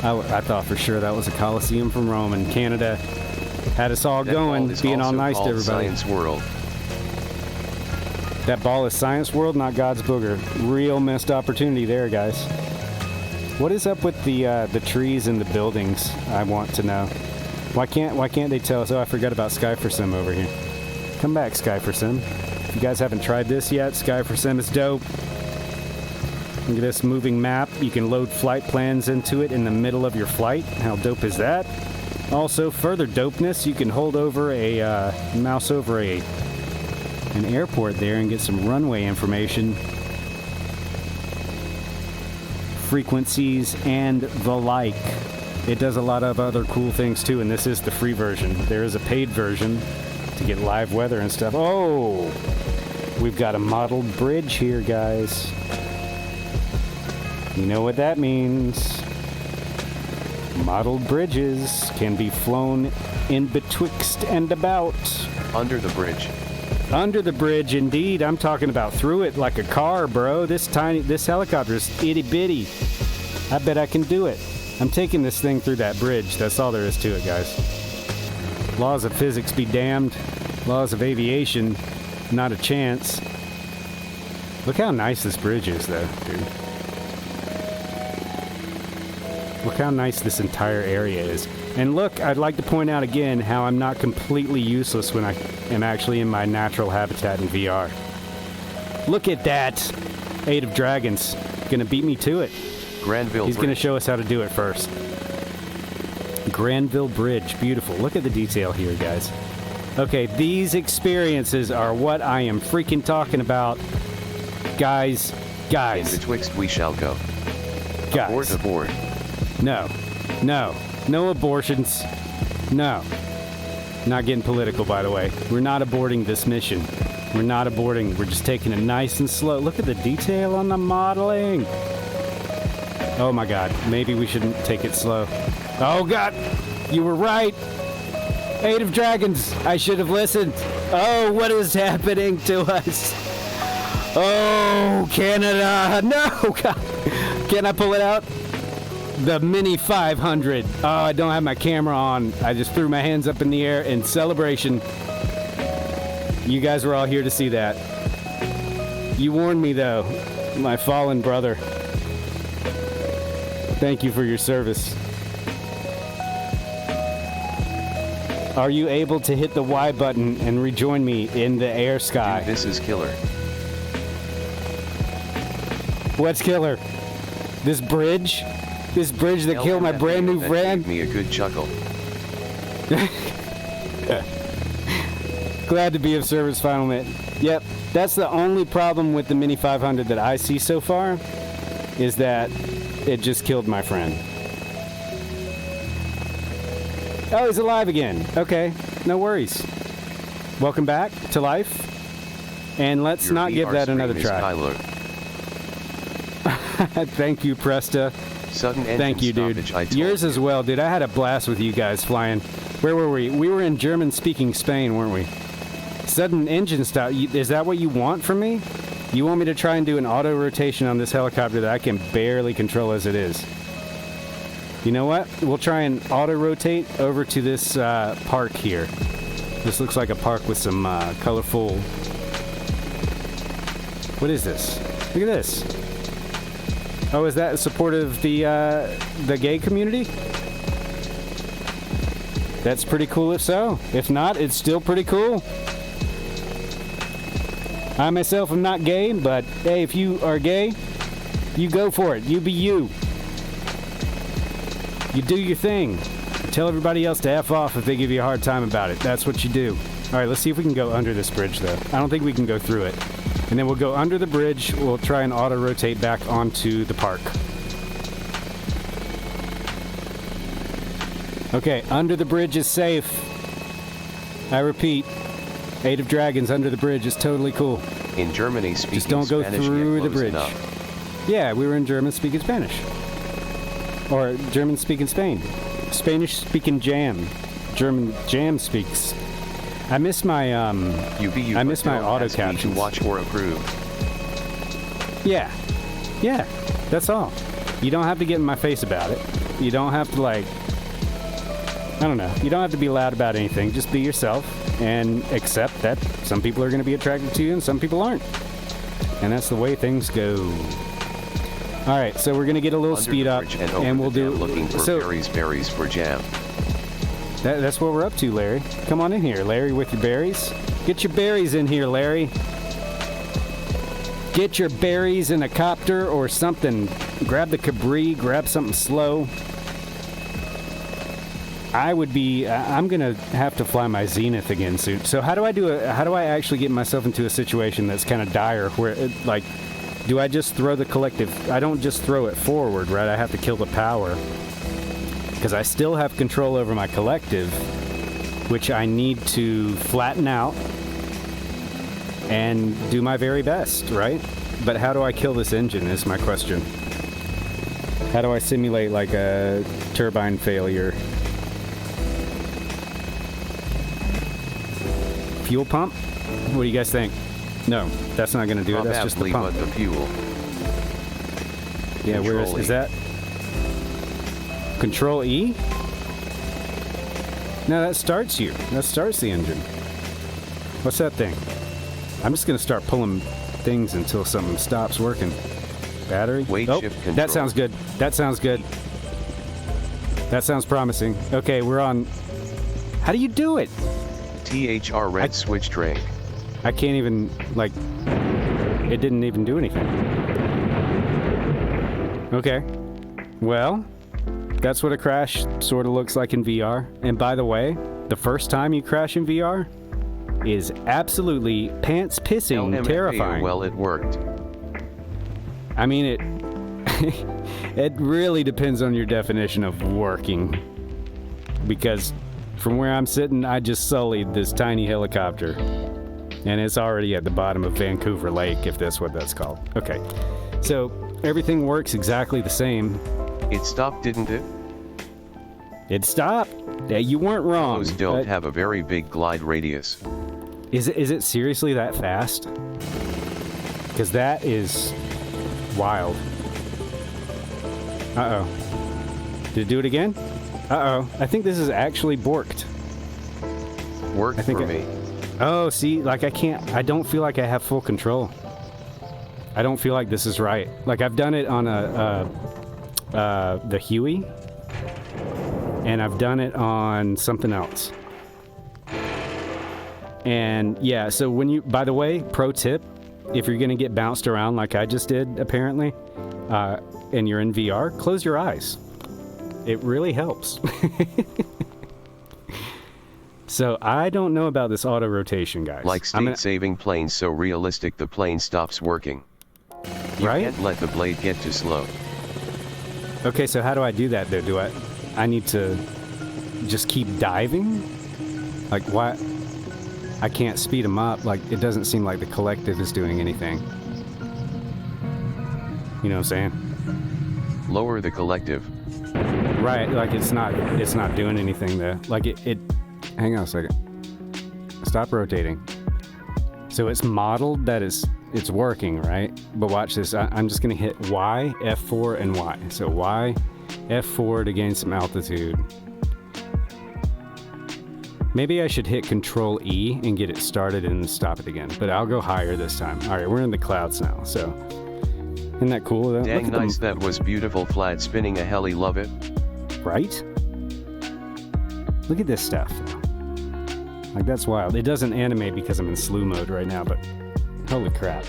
I thought for sure that was a Colosseum from Rome, and Canada had us all going, being all nice to everybody. Science World. That ball is Science World, not God's booger. Real missed opportunity there, guys. What is up with the trees and the buildings? I want to know. Why can't they tell us? Oh, I forgot about Sky for Sim over here. Come back, Sky for Sim. If you guys haven't tried this yet, Sky for Sim is dope. Look at this moving map. You can load flight plans into it in the middle of your flight. How dope is that? Also, further dopeness, you can hold over a mouse over an airport there and get some runway information, frequencies, and the like. It does a lot of other cool things too, and this is the free version. There is a paid version to get live weather and stuff. Oh, we've got a modeled bridge here, guys. You know what that means. Modeled bridges can be flown in betwixt and about. Under the bridge. Under the bridge, indeed. I'm talking about through it like a car, bro. This helicopter is itty bitty. I bet I can do it. I'm taking this thing through that bridge. That's all there is to it, guys. Laws of physics be damned. Laws of aviation, not a chance. Look how nice this bridge is, though, dude. Look how nice this entire area is. And look, I'd like to point out again how I'm not completely useless when I am actually in my natural habitat in VR. Look at that! 8 of Dragons. Gonna beat me to it. Granville He's Bridge. gonna show us how to do it first. Granville Bridge. Beautiful. Look at the detail here, guys. Okay, these experiences are what I am freaking talking about. Guys. In betwixt we shall go. Guys. Abort. No abortions. No. Not getting political, by the way. We're not aborting this mission. We're not aborting. We're just taking it nice and slow. Look at the detail on the modeling. Oh my God. Maybe we shouldn't take it slow. Oh God. You were right. 8 of Dragons. I should have listened. Oh, what is happening to us? Oh, Canada. No, God. Can I pull it out? The Mini 500. Oh, I don't have my camera on. I just threw my hands up in the air in celebration. You guys were all here to see that. You warned me, though, my fallen brother. Thank you for your service. Are you able to hit the Y button and rejoin me in the air sky? Dude, this is killer. What's killer? This bridge? This bridge that killed my brand new friend? Gave me a good chuckle. Glad to be of service, Final Minute. Yep, that's the only problem with the Mini 500 that I see so far, is that it just killed my friend. Oh, he's alive again. Okay, no worries. Welcome back to life. And let's Your not give VR that another stream is try. Kyler. Thank you, Presta. Sudden engine Thank you, dude. Yours as well, dude. I had a blast with you guys flying. Where were we? We were in German-speaking Spain, weren't we? Sudden engine stop. Is that what you want from me? You want me to try and do an auto rotation on this helicopter that I can barely control as it is? You know what? We'll try and auto rotate over to this park here. This looks like a park with some colorful... What is this? Look at this. Oh, is that supportive of the gay community? That's pretty cool if so. If not, it's still pretty cool. I myself am not gay, but hey, if you are gay, you go for it. You be you. You do your thing. Tell everybody else to F off if they give you a hard time about it. That's what you do. All right, let's see if we can go under this bridge, though. I don't think we can go through it. And then we'll go under the bridge. We'll try and auto-rotate back onto the park. Okay, under the bridge is safe. I repeat, Eight of Dragons under the bridge is totally cool. In Germany, speaking just don't go Spanish through the close bridge. enough. Yeah, we were in German-speaking Spanish. Or German-speaking Spain. Spanish-speaking Jam. German Jam speaks. I miss my I miss my auto captions. To watch or approve. Yeah, that's all. You don't have to get in my face about it. You don't have to I don't know. You don't have to be loud about anything. Just be yourself and accept that some people are going to be attracted to you and some people aren't. And that's the way things go. All right, so we're going to get a little speed up, and we'll do... Looking for berries for jam. That's what we're up to, Larry. Come on in here, Larry, with your berries. Get your berries in here, Larry. Get your berries in a copter or something. Grab the Cabri, grab something slow. I'm going to have to fly my Zenith again soon. So how do I actually get myself into a situation that's kind of dire where, do I just throw the collective? I don't just throw it forward, right? I have to kill the power. Because I still have control over my collective, which I need to flatten out and do my very best, right? But how do I kill this engine is my question. How do I simulate like a turbine failure? Fuel pump? What do you guys think? No, that's not going to do it. That's just the pump. But the fuel. Yeah, where is that? Control E? No, that starts you. That starts the engine. What's that thing? I'm just going to start pulling things until something stops working. Battery? Weight shift control. That sounds good. That sounds good. That sounds promising. Okay, we're on... How do you do it? THR red switch tray. I can't even, it didn't even do anything. Okay. Well, that's what a crash sort of looks like in VR. And by the way, the first time you crash in VR is absolutely pants-pissing terrifying. Well, it worked. I mean, it really depends on your definition of working. Because from where I'm sitting, I just sullied this tiny helicopter. And it's already at the bottom of Vancouver Lake, if that's what that's called. Okay, so everything works exactly the same. It stopped, didn't it? It stopped. Yeah, you weren't wrong. Those don't have a very big glide radius. Is it seriously that fast? Because that is wild. Uh-oh. Did it do it again? Uh-oh. I think this is actually borked. Worked for me. Oh, see, I I don't feel like I have full control. I don't feel like this is right. I've done it on the Huey, and I've done it on something else. And yeah, so by the way, pro tip, if you're gonna get bounced around like I just did, apparently, and you're in VR, close your eyes. It really helps. So I don't know about this auto rotation, guys. Like state-saving planes so realistic the plane stops working. You can't let the blade get too slow. Okay, so how do I do that though? Do I need to just keep diving? Why? I can't speed them up. It doesn't seem like the collective is doing anything. You know what I'm saying? Lower the collective. Right, like it's not doing anything there. Like it hang on a second. Stop rotating. So it's modeled that it's working, right? But watch this. I'm just gonna hit Y, F4, and Y. So Y, F4 to gain some altitude. Maybe I should hit Control E and get it started and stop it again. But I'll go higher this time. All right, we're in the clouds now. So isn't that cool? Dang nice, that was beautiful. Flat spinning a heli, love it. Right? Look at this stuff. Like, that's wild. It doesn't animate because I'm in slew mode right now, but holy crap.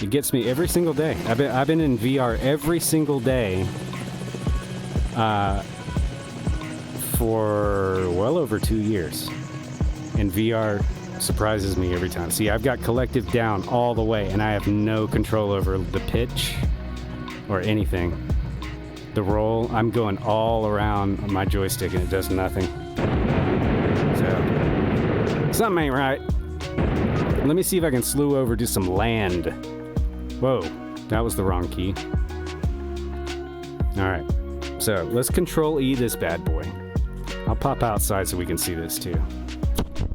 It gets me every single day. I've been in VR every single day for well over 2 years. And VR surprises me every time. See, I've got collective down all the way, and I have no control over the pitch or anything. The roll, I'm going all around my joystick, and it does nothing. So, something ain't right. Let me see if I can slew over to some land. Whoa, that was the wrong key. All right, so let's Control E this bad boy. I'll pop outside so we can see this too.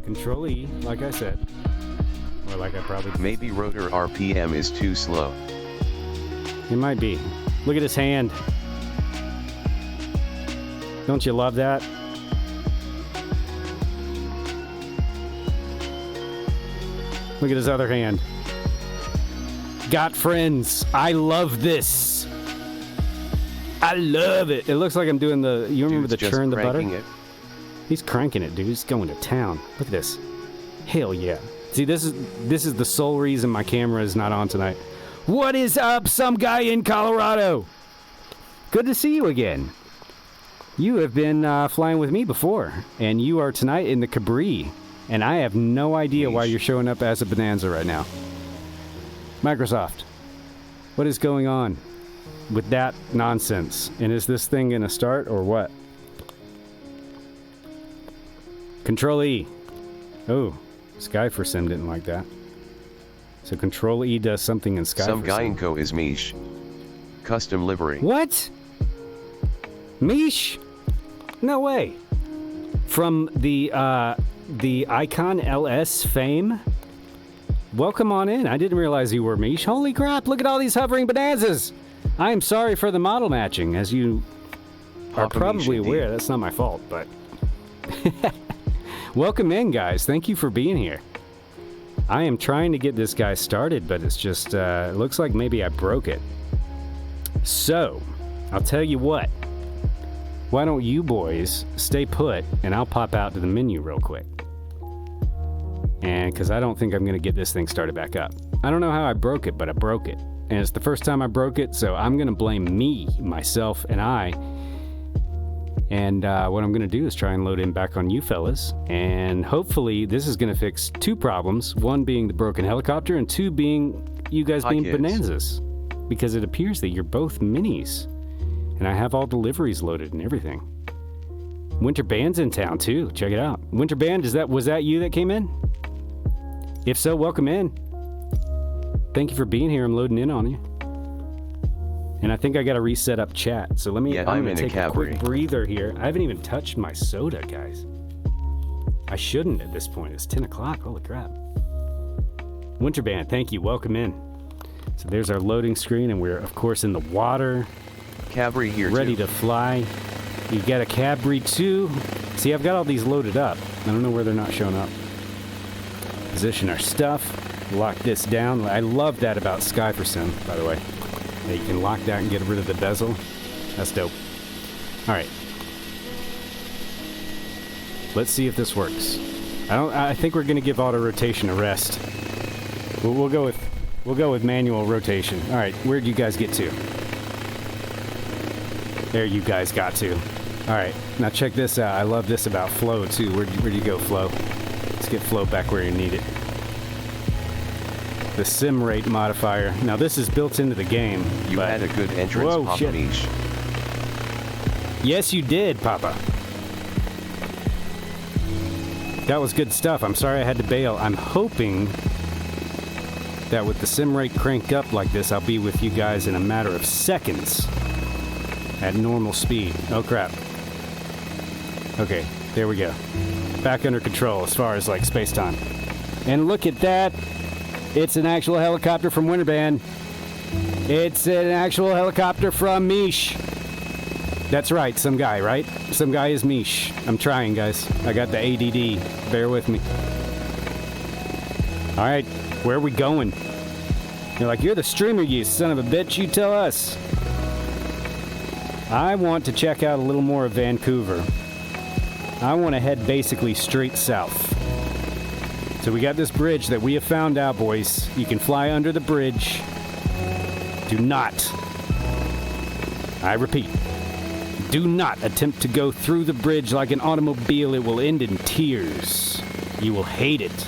Control E, like I said. Or like I probably did. Maybe rotor RPM is too slow. It might be. Look at his hand. Don't you love that? Look at his other hand. Got friends. I love this. I love it. It looks like I'm doing the... You remember Dude's the churn the butter? it. He's cranking it, dude. He's going to town. Look at this. Hell yeah. See, this is the sole reason my camera is not on tonight. What is up, some guy in Colorado? Good to see you again. You have been flying with me before, and you are tonight in the Cabri, and I have no idea why you're showing up as a Bonanza right now. Microsoft, what is going on with that nonsense? And is this thing going to start, or what? Control E. Oh, Sky4Sim didn't like that. So Control E does something in Sky4Sim. Some guy in Co is Mish. Custom livery. What? Mish? No way. From the Icon LS fame? Welcome on in. I didn't realize you were Mish. Holy crap, look at all these hovering bonanzas. I am sorry for the model matching. As you are probably aware, that's not my fault, but... Welcome in, guys. Thank you for being here. I am trying to get this guy started, but it's just, it looks like maybe I broke it. So, I'll tell you what. Why don't you boys stay put, and I'll pop out to the menu real quick. And because I don't think I'm going to get this thing started back up. I don't know how I broke it, but I broke it. And it's the first time I broke it, so I'm going to blame me, myself, and I. And what I'm going to do is try and load in back on you fellas. And hopefully this is going to fix two problems. One being the broken helicopter, and two being you guys being bonanzas. Because it appears that you're both minis. And I have all deliveries loaded and everything. Winter Band's in town too. Check it out. Winter Band, was that you that came in? If so, welcome in. Thank you for being here. I'm loading in on you. And I think I got to reset up chat. So let me I'm going to take a quick breather here. I haven't even touched my soda, guys. I shouldn't at this point. It's 10 o'clock. Holy crap. Winter Band, thank you. Welcome in. So there's our loading screen, and we're, of course, in the water. Cabri here ready to fly. You got a Cabri too. See, I've got all these loaded up. I don't know where they're not showing up. Position our stuff. Lock this down. I love that about Sky4Sim, by the way. Yeah, you can lock that and get rid of the bezel. That's dope. All right. Let's see if this works. I think we're gonna give auto rotation a rest. We'll go with manual rotation. All right, where'd you guys get to? There you guys got to. All right, now check this out. I love this about Flow too. Where'd you go, Flow? Let's get Flow back where you need it. The sim rate modifier. Now this is built into the game. You had a good entrance, Papa shit. Niche. Yes, you did, Papa. That was good stuff. I'm sorry I had to bail. I'm hoping that with the sim rate cranked up like this, I'll be with you guys in a matter of seconds at normal speed. Oh crap. Okay, there we go. Back under control as far as like space-time. And look at that. It's an actual helicopter from Winterband. It's an actual helicopter from Mish. That's right, some guy, right? Some guy is Mish. I'm trying, guys. I got the ADD. Bear with me. All right, where are we going? You're like, you're the streamer, you son of a bitch. You tell us. I want to check out a little more of Vancouver. I want to head basically straight south. So we got this bridge that we have found out, boys. You can fly under the bridge. Do not, I repeat, do not attempt to go through the bridge like an automobile. It will end in tears. You will hate it.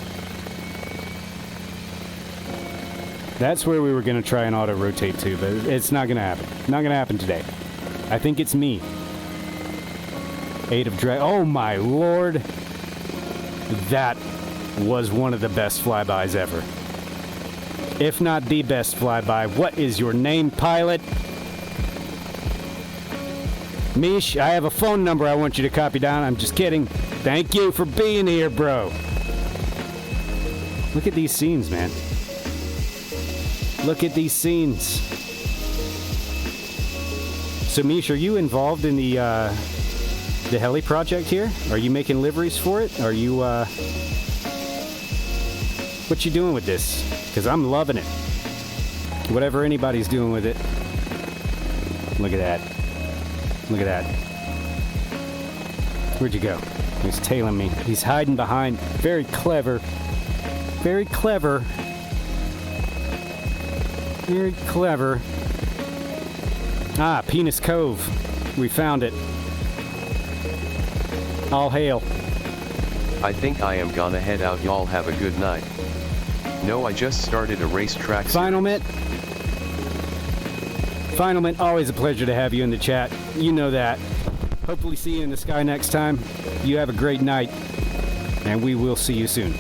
That's where we were going to try and auto-rotate to, but it's not going to happen. Not going to happen today. I think it's me. 8 of Drag. Oh my lord. That was one of the best flybys ever. If not the best flyby. What is your name, pilot? Mish, I have a phone number I want you to copy down. I'm just kidding. Thank you for being here, bro. Look at these scenes, man. Look at these scenes. So, Mish, are you involved in the heli project here? Are you making liveries for it? Are you, what you doing with this? Because I'm loving it. Whatever anybody's doing with it. Look at that. Look at that. Where'd you go? He's tailing me. He's hiding behind. Very clever. Very clever. Very clever. Ah, Penis Cove. We found it. All hail. I think I am gonna head out. Y'all have a good night. No, I just started a racetrack series. Final Mint. Final Mint, always a pleasure to have you in the chat. You know that. Hopefully see you in the sky next time. You have a great night. And we will see you soon.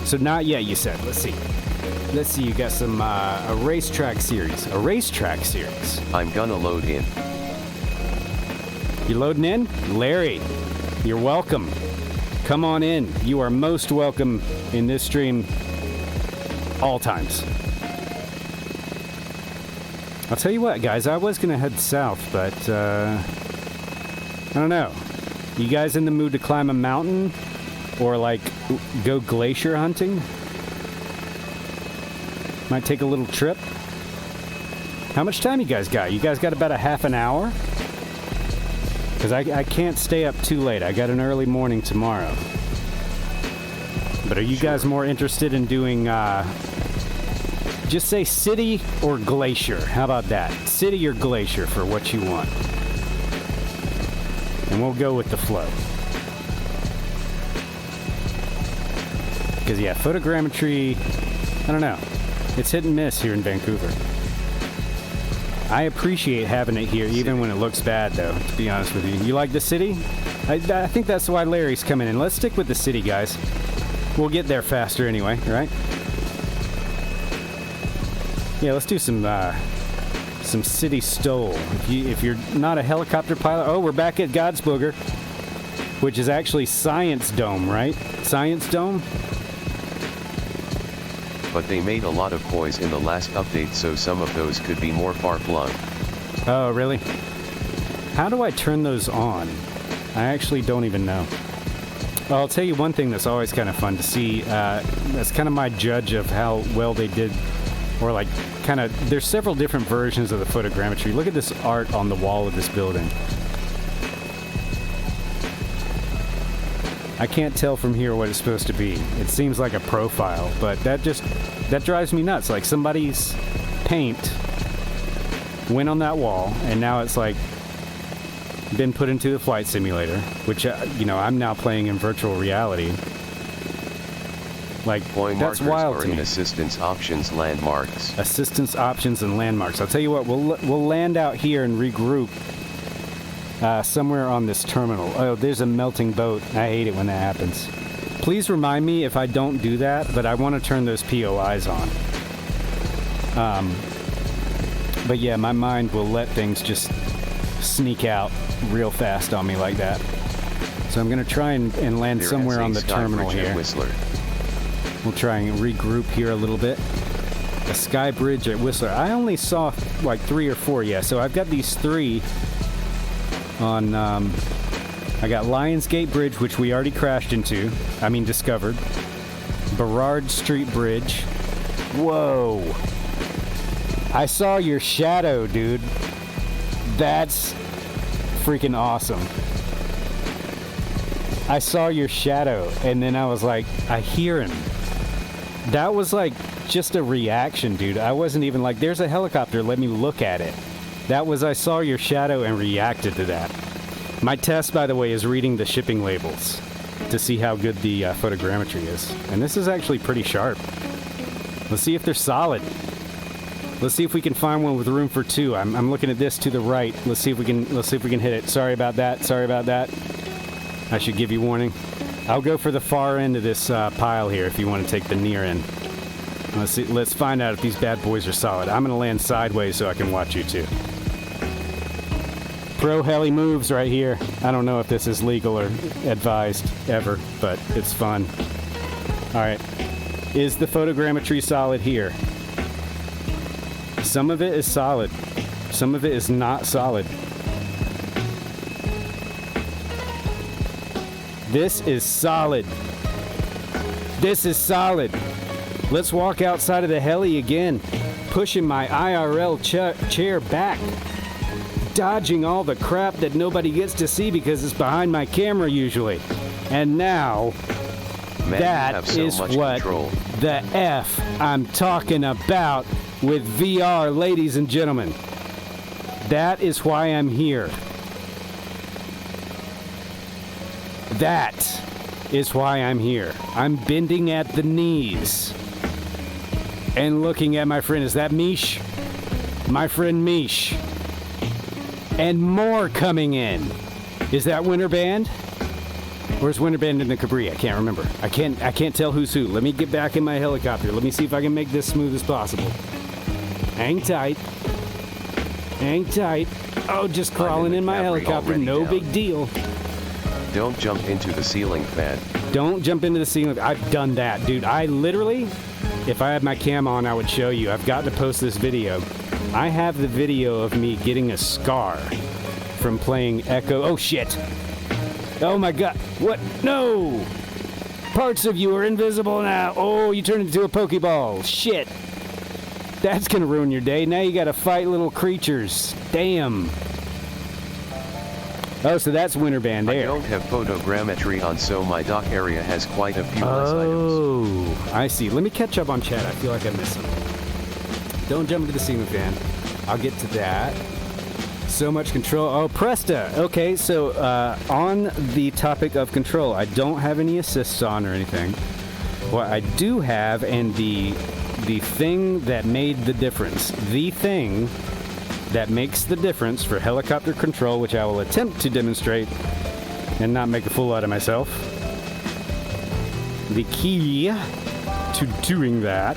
So not yet, you said. Let's see. Let's see, you got some, a racetrack series. A racetrack series. I'm gonna load in. You loading in? Larry, you're welcome. Come on in. You are most welcome in this stream all times. I'll tell you what, guys, I was going to head south, but, I don't know. You guys in the mood to climb a mountain? Or, like, go glacier hunting? Might take a little trip. How much time you guys got? You guys got about a half an hour? Because I can't stay up too late. I got an early morning tomorrow. But are you guys more interested in doing, just say city or glacier? How about that? City or glacier for what you want. And we'll go with the flow. Because, yeah, photogrammetry, I don't know. It's hit and miss here in Vancouver. I appreciate having it here, even when it looks bad, though, to be honest with you. You like the city? I think that's why Larry's coming in. Let's stick with the city, guys. We'll get there faster anyway, right? Yeah, let's do some city stole. If you're not a helicopter pilot... Oh, we're back at Godsbooger, which is actually Science Dome, right? Science Dome? But they made a lot of toys in the last update, so some of those could be more far-flung. Oh, really? How do I turn those on? I actually don't even know. Well, I'll tell you one thing that's always kind of fun to see. That's kind of my judge of how well they did, or like kind of, there's several different versions of the photogrammetry. Look at this art on the wall of this building. I can't tell from here what it's supposed to be. It seems like a profile, but that drives me nuts. Like somebody's paint went on that wall, and now it's like been put into the flight simulator, which, I'm now playing in virtual reality. Like, that's wild to me. Assistance options, landmarks. Assistance options and landmarks. I'll tell you what, we'll land out here and regroup somewhere on this terminal. Oh, there's a melting boat. I hate it when that happens. Please remind me if I don't do that, but I want to turn those POIs on. But yeah, my mind will let things just sneak out real fast on me like that. So I'm going to try and land somewhere on the terminal here. Whistler. We'll try and regroup here a little bit. The Sky Bridge at Whistler. I only saw like 3 or 4, yeah. So I've got these 3 on... I got Lionsgate Bridge, which we already crashed into. Discovered. Burrard Street Bridge. Whoa. I saw your shadow, dude. That's freaking awesome. I saw your shadow, and then I was like, I hear him. That was like just a reaction, dude. I wasn't even like, there's a helicopter, let me look at it. That was, I saw your shadow and reacted to that. My test, by the way, is reading the shipping labels to see how good the photogrammetry is. And this is actually pretty sharp. Let's see if they're solid. Let's see if we can find one with room for 2. I'm looking at this to the right. Let's see if we can hit it. Sorry about that. I should give you warning. I'll go for the far end of this pile here if you want to take the near end. Let's find out if these bad boys are solid. I'm going to land sideways so I can watch you too. Pro heli moves right here. I don't know if this is legal or advised ever, but it's fun. All right. Is the photogrammetry solid here? Some of it is solid. Some of it is not solid. This is solid. This is solid. Let's walk outside of the heli again, pushing my IRL chair back, dodging all the crap that nobody gets to see because it's behind my camera usually. And now, Man, that is what control. The F I'm talking about with VR, ladies and gentlemen. That is why I'm here. That is why I'm here. I'm bending at the knees and looking at my friend. Is that Mish? My friend Mish. And more coming in. Is that Winter Band? Where's Winter Band in the Cabri? I can't remember. I can't tell who's who. Let me get back in my helicopter. Let me see if I can make this smooth as possible. Hang tight. Hang tight. Oh, just crawling in my helicopter. No big deal. Don't jump into the ceiling fan. Don't jump into the ceiling. I've done that, dude. I literally, if I had my cam on, I would show you. I've got to post this video. I have the video of me getting a scar from playing Echo. Oh, shit. Oh, my God. What? No. Parts of you are invisible now. Oh, you turned into a Pokeball. Shit. That's going to ruin your day. Now you got to fight little creatures. Damn. Oh, so that's Winter Band there. I don't have photogrammetry on, so my dock area has quite a few less items. Oh, I see. Let me catch up on chat. I feel like I missed something. Don't jump into the ceiling fan. I'll get to that. So much control. Oh, Presta. Okay, so on the topic of control, I don't have any assists on or anything. What I do have, and the thing that made the difference, the thing that makes the difference for helicopter control, which I will attempt to demonstrate and not make a fool out of myself. The key to doing that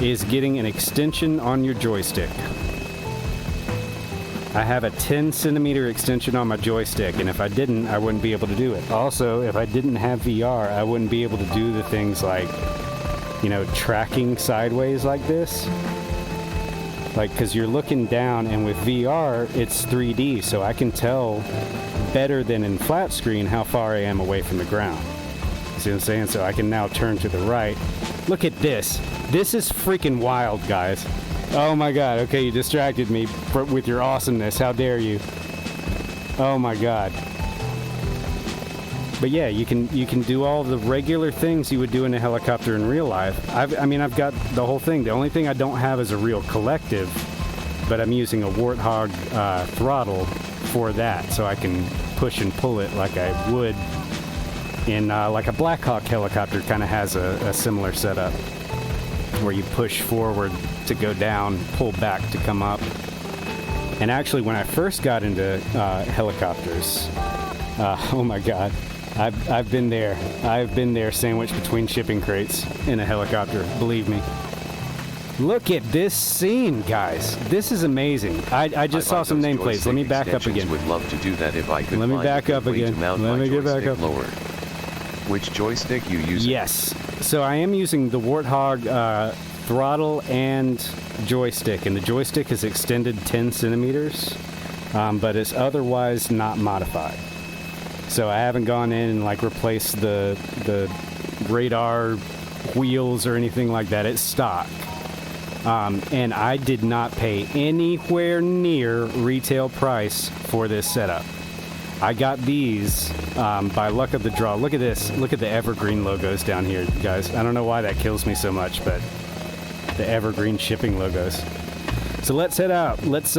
is getting an extension on your joystick. I have a 10 centimeter extension on my joystick, and if I didn't, I wouldn't be able to do it. Also, if I didn't have VR, I wouldn't be able to do the things like, tracking sideways like this. Like, because you're looking down, and with VR, it's 3D, so I can tell better than in flat screen how far I am away from the ground. See what I'm saying? So I can now turn to the right. Look at this. This is freaking wild, guys. Oh my God. Okay, you distracted me with your awesomeness. How dare you? Oh my God. But yeah, you can do all the regular things you would do in a helicopter in real life. I've got the whole thing. The only thing I don't have is a real collective, but I'm using a Warthog throttle for that, so I can push and pull it like I would in like a Blackhawk helicopter. Kind of has a similar setup where you push forward to go down, pull back to come up. And actually, when I first got into helicopters, oh my God. I've been there. I've been there sandwiched between shipping crates in a helicopter, believe me. Look at this scene, guys. This is amazing. I just saw some nameplates. Let me back up again. Would love to do that if I could. Let me back up again. Let me get back up. Lower. Which joystick you use? Yes. So I am using the Warthog throttle and joystick, and the joystick is extended 10 centimeters, but it's otherwise not modified. So I haven't gone in and like replaced the radar wheels or anything like that. It's stock. And I did not pay anywhere near retail price for this setup. I got these by luck of the draw. Look at this. Look at the Evergreen logos down here, guys. I don't know why that kills me so much, but the Evergreen shipping logos. So let's head out. Let's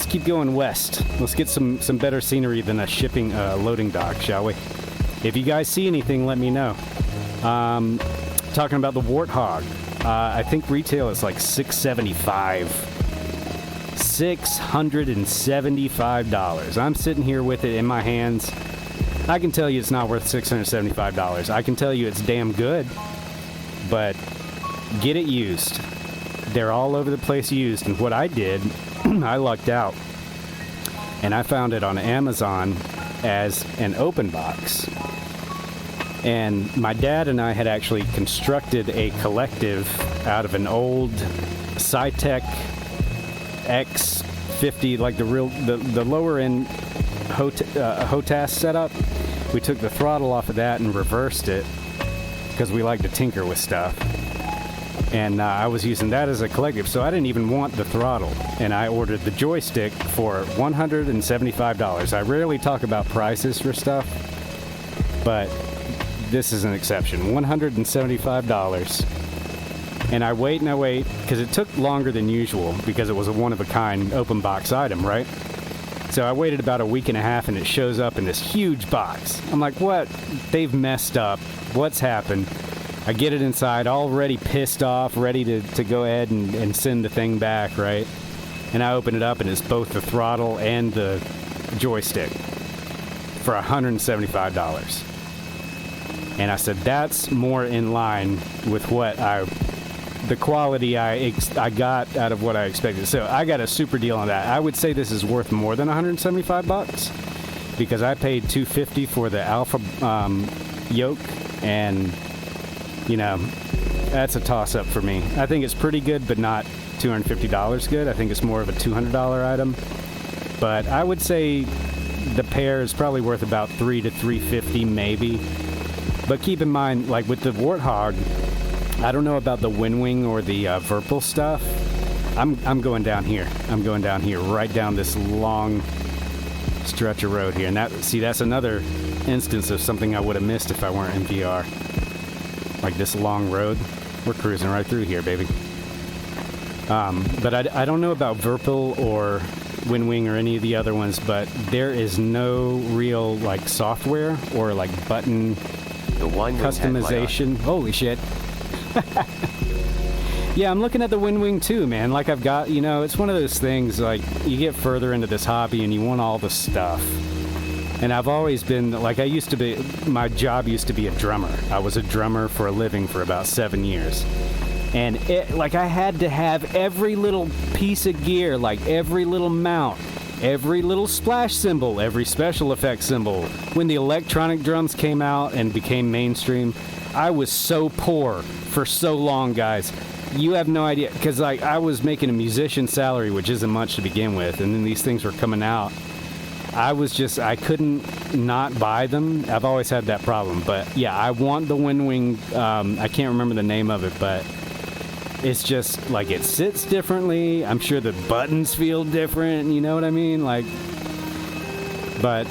keep going west. Let's get some better scenery than a shipping loading dock, shall we? If you guys see anything, let me know. Talking about the Warthog. I think retail is like $675. $675. I'm sitting here with it in my hands. I can tell you it's not worth $675. I can tell you it's damn good, but get it used. They're all over the place used. And what I did, I lucked out. And I found it on Amazon as an open box. And my dad and I had actually constructed a collective out of an old Cytec X50, like the lower end HOTAS setup. We took the throttle off of that and reversed it because we like to tinker with stuff. And I was using that as a collective, so I didn't even want the throttle. And I ordered the joystick for $175. I rarely talk about prices for stuff, but this is an exception. $175. And I wait because it took longer than usual because it was a one-of-a-kind open box item, right? So I waited about a week and a half, and it shows up in this huge box. I'm like, what? They've messed up. What's happened? I get it inside, already pissed off, ready to go ahead and send the thing back, right? And I open it up, and it's both the throttle and the joystick for $175. And I said, that's more in line with what the quality I got out of what I expected. So I got a super deal on that. I would say this is worth more than $175 because I paid $250 for the Alpha yoke, and you know, that's a toss-up for me. I think it's pretty good, but not $250 good. I think it's more of a $200 item. But I would say the pair is probably worth about $300 to $350 maybe. But keep in mind, like with the Warthog, I don't know about the Windwing or the Verpal stuff. I'm going down here. I'm going down here, right down this long stretch of road here. And that's another instance of something I would have missed if I weren't in VR. Like this long road, we're cruising right through here, baby. But I don't know about Verpal or Windwing or any of the other ones, but there is no real like software or like button customization. Holy shit. Yeah, I'm looking at the Windwing too, man. Like I've got, it's one of those things, like you get further into this hobby and you want all the stuff. And I've always been, like my job used to be a drummer. I was a drummer for a living for about 7 years. And I had to have every little piece of gear, like every little mount, every little splash cymbal, every special effects cymbal. When the electronic drums came out and became mainstream, I was so poor for so long, guys. You have no idea, because I was making a musician salary, which isn't much to begin with, and then these things were coming out. I couldn't not buy them. I've always had that problem. But yeah, I want the Windwing. I can't remember the name of it, but it's just like it sits differently. I'm sure the buttons feel different. You know what I mean? But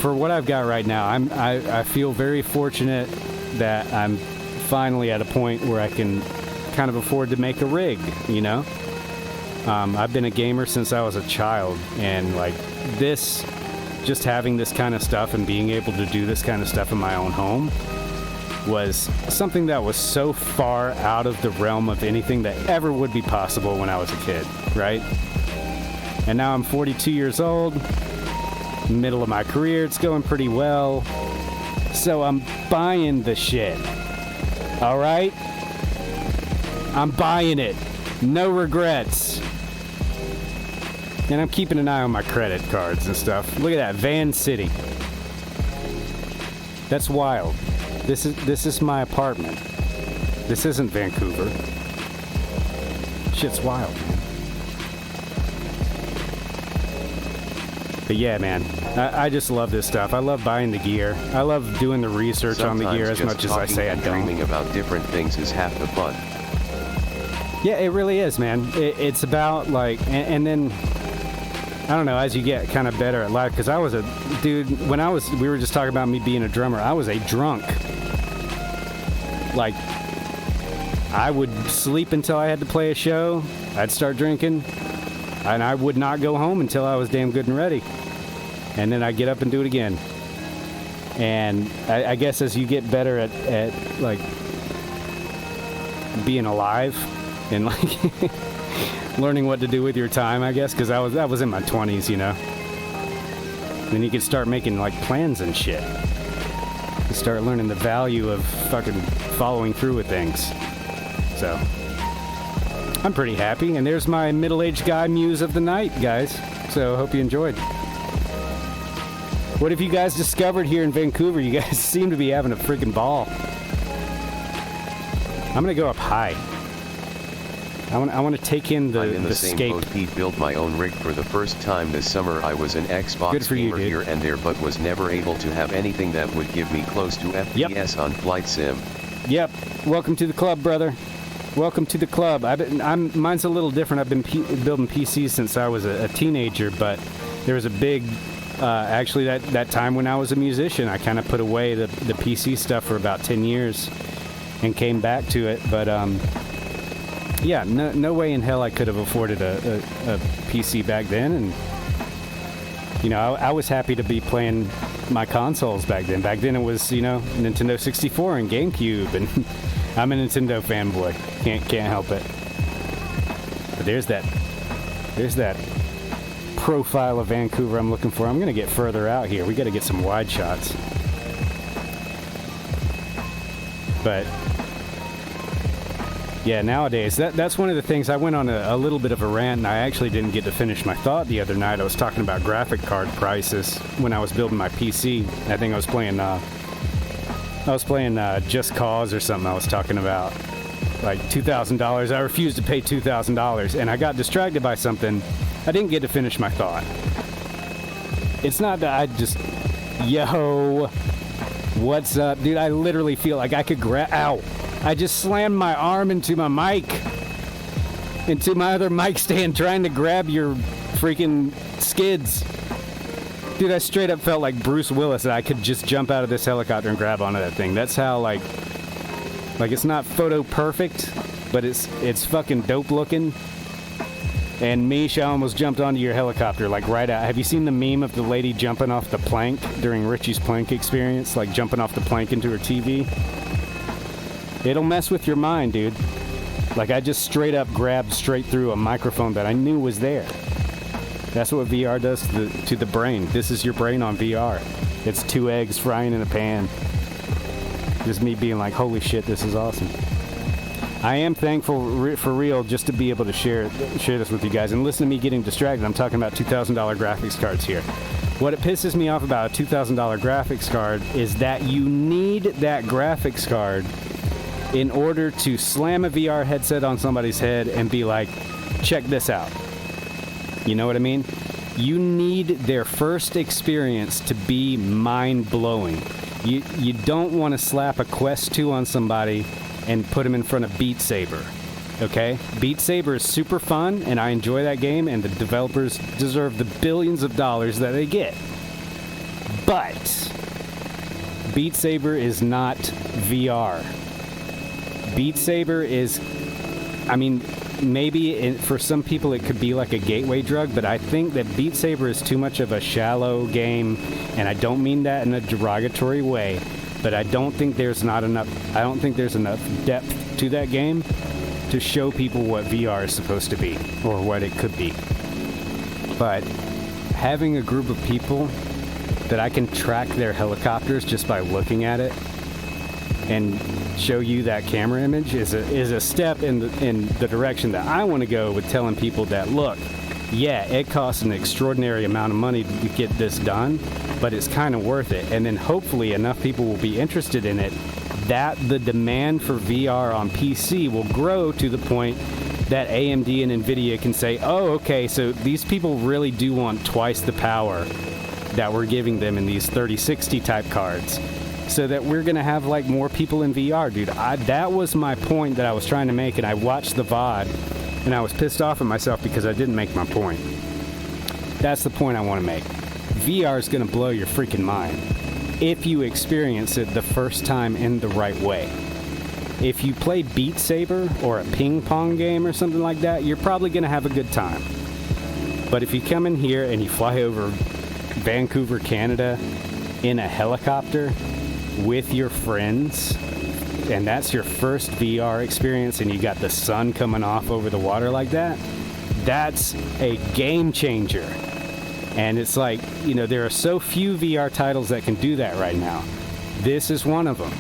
for what I've got right now, I feel very fortunate that I'm finally at a point where I can kind of afford to make a rig, I've been a gamer since I was a child, and just having this kind of stuff and being able to do this kind of stuff in my own home was something that was so far out of the realm of anything that ever would be possible when I was a kid, right? And now I'm 42 years old, middle of my career, it's going pretty well. So I'm buying the shit. All right? I'm buying it. No regrets. And I'm keeping an eye on my credit cards and stuff. Look at that, Van City. That's wild. This is my apartment. This isn't Vancouver. Shit's wild, man. But yeah, man, I just love this stuff. I love buying the gear. I love doing the research on the gear as much as I say I don't. Dreaming about different things is half the fun. Yeah, it really is, man. It's about like, and then I don't know, as you get kind of better at life, because I was a dude when we were just talking about me being a drummer. I was a drunk. Like, I would sleep until I had to play a show. I'd start drinking, and I would not go home until I was damn good and ready. And then I'd get up and do it again. And I guess as you get better at like being alive and like learning what to do with your time, I guess, because I was in my 20s, you know. Then you could start making like plans and shit. You start learning the value of fucking following through with things. So I'm pretty happy, and there's my middle-aged guy muse of the night, guys. So hope you enjoyed. What have you guys discovered here in Vancouver? You guys seem to be having a freaking ball. I'm gonna go up high. I want to take in the I'm in the scape. same boat. Pete built my own rig for the first time this summer. I was an Xbox Good for you, gamer dude. here and there, but was never able to have anything that would give me close to FPS on Flight Sim. Yep. Welcome to the club, brother. Welcome to the club. Mine's a little different. I've been building PCs since I was a teenager, but there was a big, actually that time when I was a musician, I kind of put away the PC stuff for about 10 years and came back to it. But yeah, no way in hell I could have afforded a PC back then. And, you know, I was happy to be playing my consoles back then. Back then it was, you know, Nintendo 64 and GameCube, and I'm a Nintendo fanboy. Can't help it. But there's that profile of Vancouver I'm looking for. I'm gonna get further out here. We gotta get some wide shots. But yeah, nowadays that's one of the things. I went on a little bit of a rant, and I actually didn't get to finish my thought the other night. I was talking about graphic card prices when I was building my PC. I think I was playing Just Cause or something. I was talking about like $2,000. I refused to pay $2,000, and I got distracted by something. I didn't get to finish my thought. It's not that I just, yo, what's up, dude? I literally feel like I could ow. I just slammed my arm into my mic, into my other mic stand, trying to grab your freaking skids. Dude, I straight up felt like Bruce Willis, that I could just jump out of this helicopter and grab onto that thing. That's how, like it's not photo perfect, but it's fucking dope looking. And Misha almost jumped onto your helicopter, like right out. Have you seen the meme of the lady jumping off the plank during Richie's plank experience? Like jumping off the plank into her TV? It'll mess with your mind, dude. Like I just straight up grabbed straight through a microphone that I knew was there. That's what VR does to the brain. This is your brain on VR. It's 2 eggs frying in a pan. Just me being like, holy shit, this is awesome. I am thankful for real just to be able to share this with you guys. And listen to me getting distracted. I'm talking about $2,000 graphics cards here. What it pisses me off about a $2,000 graphics card is that you need that graphics card in order to slam a VR headset on somebody's head and be like, check this out. You know what I mean? You need their first experience to be mind-blowing. You don't want to slap a Quest 2 on somebody and put them in front of Beat Saber. Okay? Beat Saber is super fun, and I enjoy that game, and the developers deserve the billions of dollars that they get. But Beat Saber is not VR. Beat Saber is, I mean, maybe for some people it could be like a gateway drug, but I think that Beat Saber is too much of a shallow game, and I don't mean that in a derogatory way, but I don't think there's enough depth to that game to show people what VR is supposed to be, or what it could be. But having a group of people that I can track their helicopters just by looking at it and show you that camera image is a step in the direction that I want to go with telling people that, look, yeah, it costs an extraordinary amount of money to get this done, but it's kind of worth it. And then hopefully enough people will be interested in it that the demand for VR on PC will grow to the point that AMD and NVIDIA can say, oh, okay, so these people really do want twice the power that we're giving them in these 3060 type cards, so that we're going to have like more people in VR, dude. That was my point that I was trying to make, and I watched the VOD, and I was pissed off at myself because I didn't make my point. That's the point I want to make. VR is going to blow your freaking mind if you experience it the first time in the right way. If you play Beat Saber or a ping pong game or something like that, you're probably going to have a good time. But if you come in here and you fly over Vancouver, Canada in a helicopter with your friends, and that's your first VR experience, and you got the sun coming off over the water like that, that's a game changer. And it's like, you know, there are so few VR titles that can do that right now. This is one of them.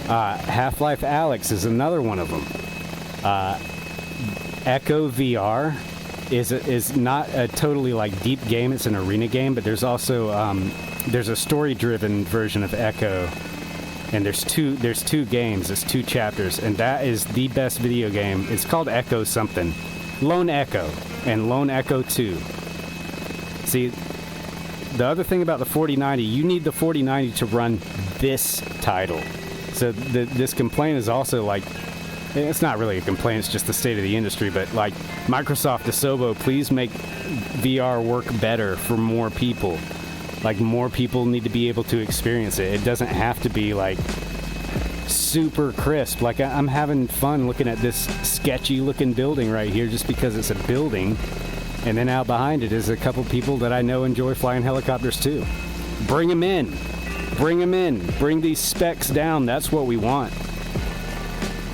Half-Life Alyx is another one of them. Echo VR is not a totally like deep game. It's an arena game, but there's also there's a story-driven version of Echo, and there's two games. There's 2 chapters, and that is the best video game. It's called Echo something, Lone Echo, and Lone Echo 2. See, the other thing about the 4090, you need the 4090 to run this title. So this complaint is also like, it's not really a complaint, it's just the state of the industry, but like, Microsoft Asobo, please make VR work better for more people. Like, more people need to be able to experience it. It doesn't have to be like super crisp. Like, I'm having fun looking at this sketchy looking building right here just because it's a building. And then out behind it is a couple people that I know enjoy flying helicopters too. Bring them in. Bring them in. Bring these specs down. That's what we want.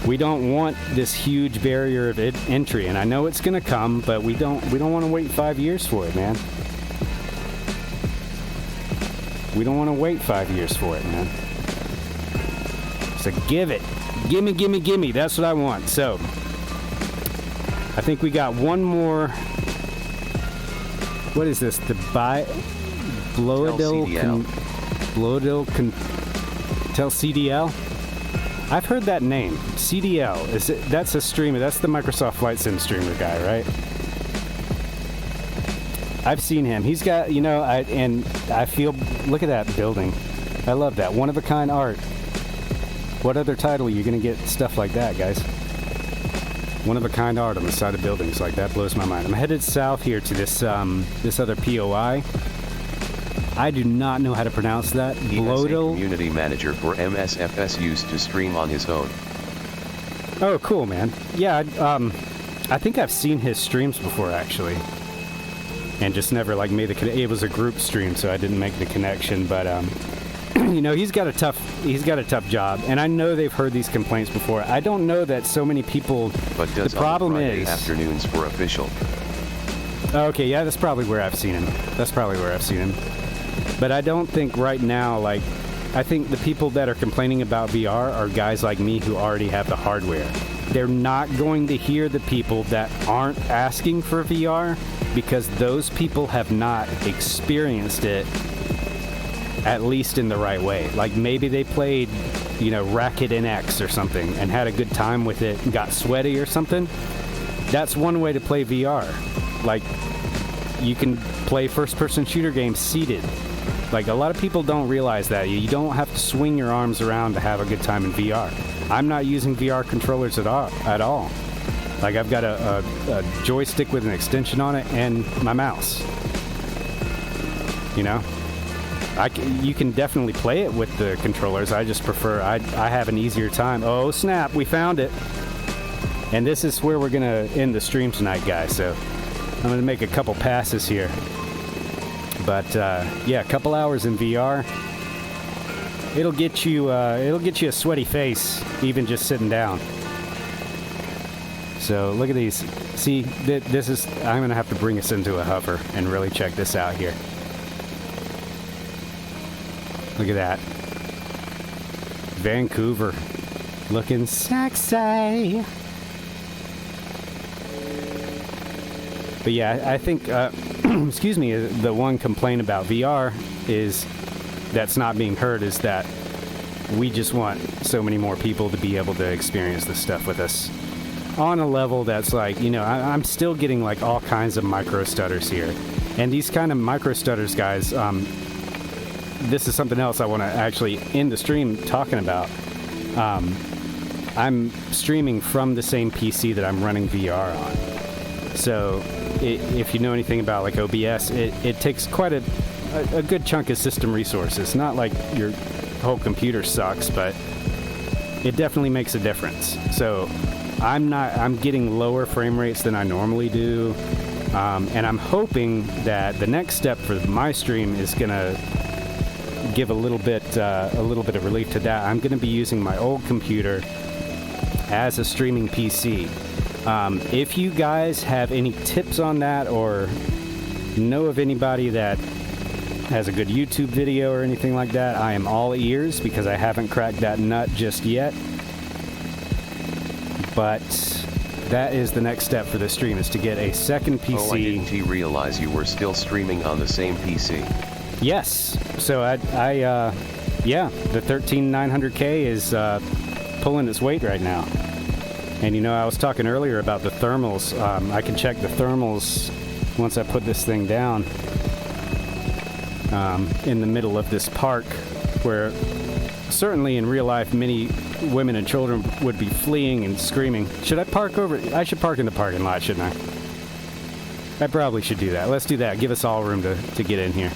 We don't want this huge barrier of entry, and I know it's going to come, but we don't want to wait 5 years for it, man. We don't want to wait 5 years for it, man. So give it. Gimme, gimme, gimme. That's what I want. So I think we got one more. What is this? The Bloedel Tel CDL? I've heard that name. CDL. That's a streamer. That's the Microsoft Flight Sim streamer guy, right? I've seen him. He's got, you know, I feel, look at that building. I love that. One of a kind art. What other title are you going to get stuff like that, guys? One of a kind art on the side of buildings like that blows my mind. I'm headed south here to this other POI. I do not know how to pronounce that. He is a community manager for MSFS used to stream on his own. Oh, cool, man. Yeah, I think I've seen his streams before, actually. And just never, like, made the connection. It was a group stream, so I didn't make the connection. But, you know, he's got a tough job. And I know they've heard these complaints before. I don't know that so many people... But does the problem on Friday is... afternoons for official. Okay, yeah, that's probably where I've seen him. But I don't think right now, like, I think the people that are complaining about VR are guys like me who already have the hardware. They're not going to hear the people that aren't asking for VR because those people have not experienced it, at least in the right way. Like, maybe they played, you know, Racket NX or something and had a good time with it and got sweaty or something. That's one way to play VR. Like, you can play first-person shooter games seated. Like, a lot of people don't realize that. You don't have to swing your arms around to have a good time in VR. I'm not using VR controllers at all. Like, I've got a joystick with an extension on it and my mouse. You know? You can definitely play it with the controllers. I just prefer, I have an easier time. Oh, snap, we found it. And this is where we're going to end the stream tonight, guys. So I'm going to make a couple passes here. But yeah, a couple hours in VR, it'll get you a sweaty face, even just sitting down. So look at these. See, this is, I'm gonna have to bring us into a hover and really check this out here. Look at that. Vancouver. Looking sexy. But yeah, I think, excuse me, the one complaint about VR is that's not being heard is that we just want so many more people to be able to experience this stuff with us on a level that's like, you know, I'm still getting like all kinds of micro stutters here. And these kind of micro stutters, guys, this is something else I want to actually end the stream talking about. I'm streaming from the same PC that I'm running VR on. So if you know anything about like OBS, it takes quite a good chunk of system resources. Not like your whole computer sucks, but it definitely makes a difference. So I'm getting lower frame rates than I normally do. And I'm hoping that the next step for my stream is gonna give a little bit of relief to that. I'm gonna be using my old computer as a streaming PC. If you guys have any tips on that or know of anybody that has a good YouTube video or anything like that, I am all ears because I haven't cracked that nut just yet. But that is the next step for the stream, is to get a second PC. Oh, I didn't realize you were still streaming on the same PC. Yes. So yeah, the 13900K is pulling its weight right now. And you know, I was talking earlier about the thermals. I can check the thermals once I put this thing down in the middle of this park, where certainly in real life many women and children would be fleeing and screaming. Should I park over? I should park in the parking lot, shouldn't I? I probably should do that. Let's do that. Give us all room to get in here.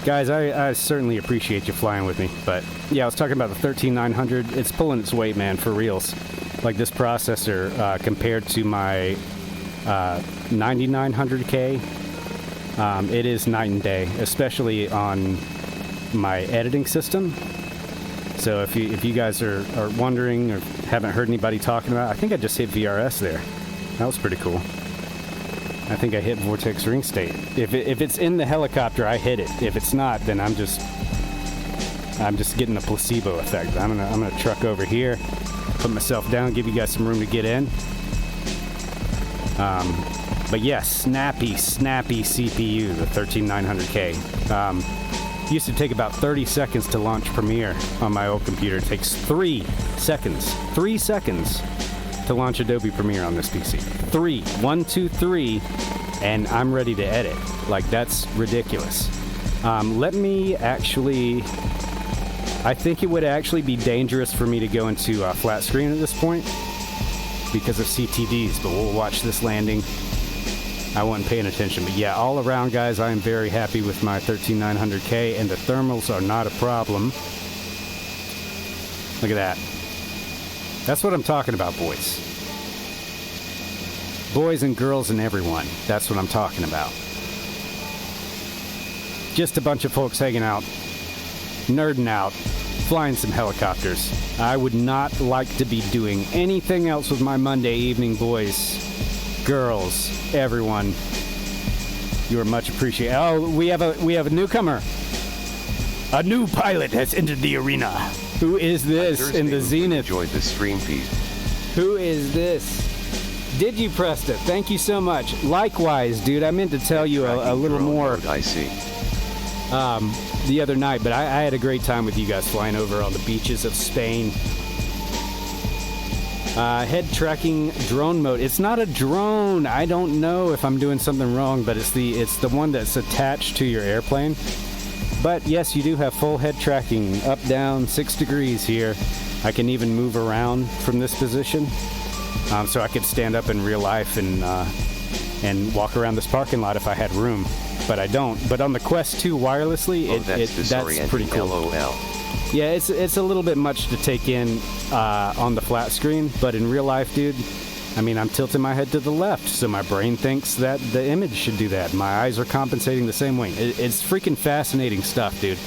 Guys, I certainly appreciate you flying with me. But yeah, I was talking about the 13900. It's pulling its weight, man, for reals. Like this processor compared to my 9900K, it is night and day, especially on my editing system. So if you guys are wondering or haven't heard anybody talking about it, I think I just hit VRS there. That was pretty cool. I think I hit Vortex Ring State. If it's in the helicopter, I hit it. If it's not, then I'm just getting a placebo effect. I'm gonna truck over here, put myself down, give you guys some room to get in. But yes, snappy CPU, the 13900K. Used to take about 30 seconds to launch Premiere on my old computer. It takes 3 seconds to launch Adobe Premiere on this PC. 3, 1, 2, 3, and I'm ready to edit. Like, that's ridiculous. Let me actually, I think it would actually be dangerous for me to go into flat screen at this point because of CTDs, but we'll watch this landing. I wasn't paying attention, but yeah, all around, guys, I am very happy with my 13900K, and the thermals are not a problem. Look at that. That's what I'm talking about, boys. Boys and girls and everyone. That's what I'm talking about. Just a bunch of folks hanging out, nerding out, flying some helicopters. I would not like to be doing anything else with my Monday evening, boys. Girls, everyone, you are much appreciated. Oh, we have a newcomer. A new pilot has entered the arena. Who is this in the zenith? Enjoyed the stream feed. Who is this? Did you, Presta? Thank you so much. Likewise, dude. I meant to tell you a little more. I see. The other night, but I had a great time with you guys flying over on the beaches of Spain. Head tracking drone mode. It's not a drone. I don't know if I'm doing something wrong, but it's the one that's attached to your airplane. But yes, you do have full head tracking, up, down, 6 degrees here. I can even move around from this position, so I could stand up in real life and walk around this parking lot if I had room. But I don't. But on the Quest 2 wirelessly, that's pretty cool. LOL. Yeah, it's a little bit much to take in on the flat screen, but in real life, dude, I mean, I'm tilting my head to the left, so my brain thinks that the image should do that. My eyes are compensating the same way. It's freaking fascinating stuff, dude.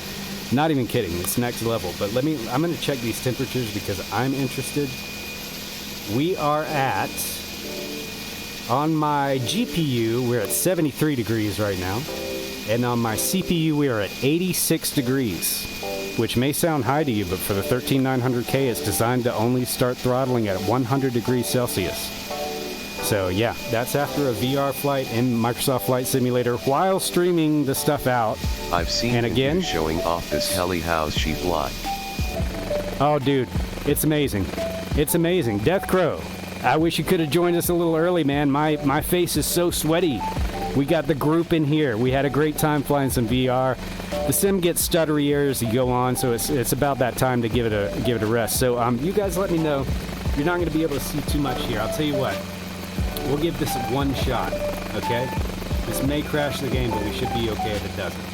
Not even kidding. It's next level. But I'm going to check these temperatures because I'm interested. We are on my GPU, we're at 73 degrees right now. And on my CPU, we are at 86 degrees, which may sound high to you, but for the 13900K, it's designed to only start throttling at 100 degrees Celsius. So yeah, that's after a VR flight in Microsoft Flight Simulator while streaming the stuff out. I've seen and again showing off this heli how she fly. Oh dude, it's amazing. It's amazing. Death Crow, I wish you could have joined us a little early, man. My face is so sweaty. We got the group in here. We had a great time flying some VR. The sim gets stuttery as you go on, so it's about that time to give it a rest. So you guys let me know. You're not going to be able to see too much here. I'll tell you what. We'll give this one shot, okay? This may crash the game, but we should be okay if it doesn't.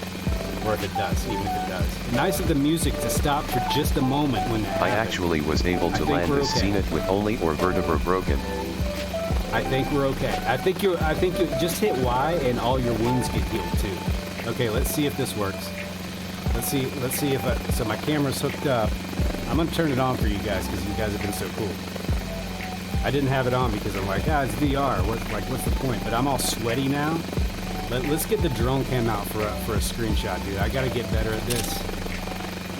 Or if it does, even if it does. Nice of the music to stop for just a moment when that I happens. actually was able to land this Zenith with only or vertebra broken. I think we're okay. I think you just hit Y and all your wounds get healed too. Okay, let's see if this works. Let's see if so my camera's hooked up. I'm gonna turn it on for you guys because you guys have been so cool. I didn't have it on because I'm like, it's VR. What's the point? But I'm all sweaty now. Let's get the drone cam out for a screenshot, dude. I gotta get better at this.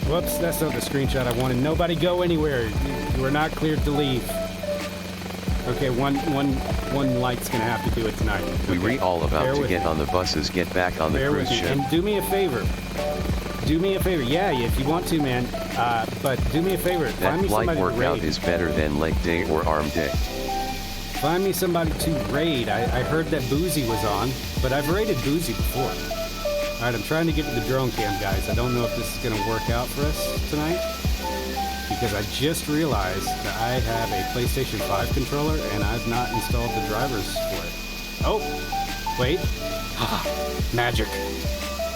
Whoops, that's not the screenshot I wanted. Nobody go anywhere. You are not cleared to leave. Okay, one light's gonna have to do it tonight. We okay. all about to get on the buses, get back on the cruise ship. And do me a favor. Do me a favor. Yeah, if you want to, man. But do me a favor. That flight workout is better than leg day or arm day. Find me somebody to raid. I heard that Boozy was on, but I've raided Boozy before. All right, I'm trying to get to the drone cam, guys. I don't know if this is going to work out for us tonight because I just realized that I have a PlayStation 5 controller and I've not installed the drivers for it. Oh, wait. Magic.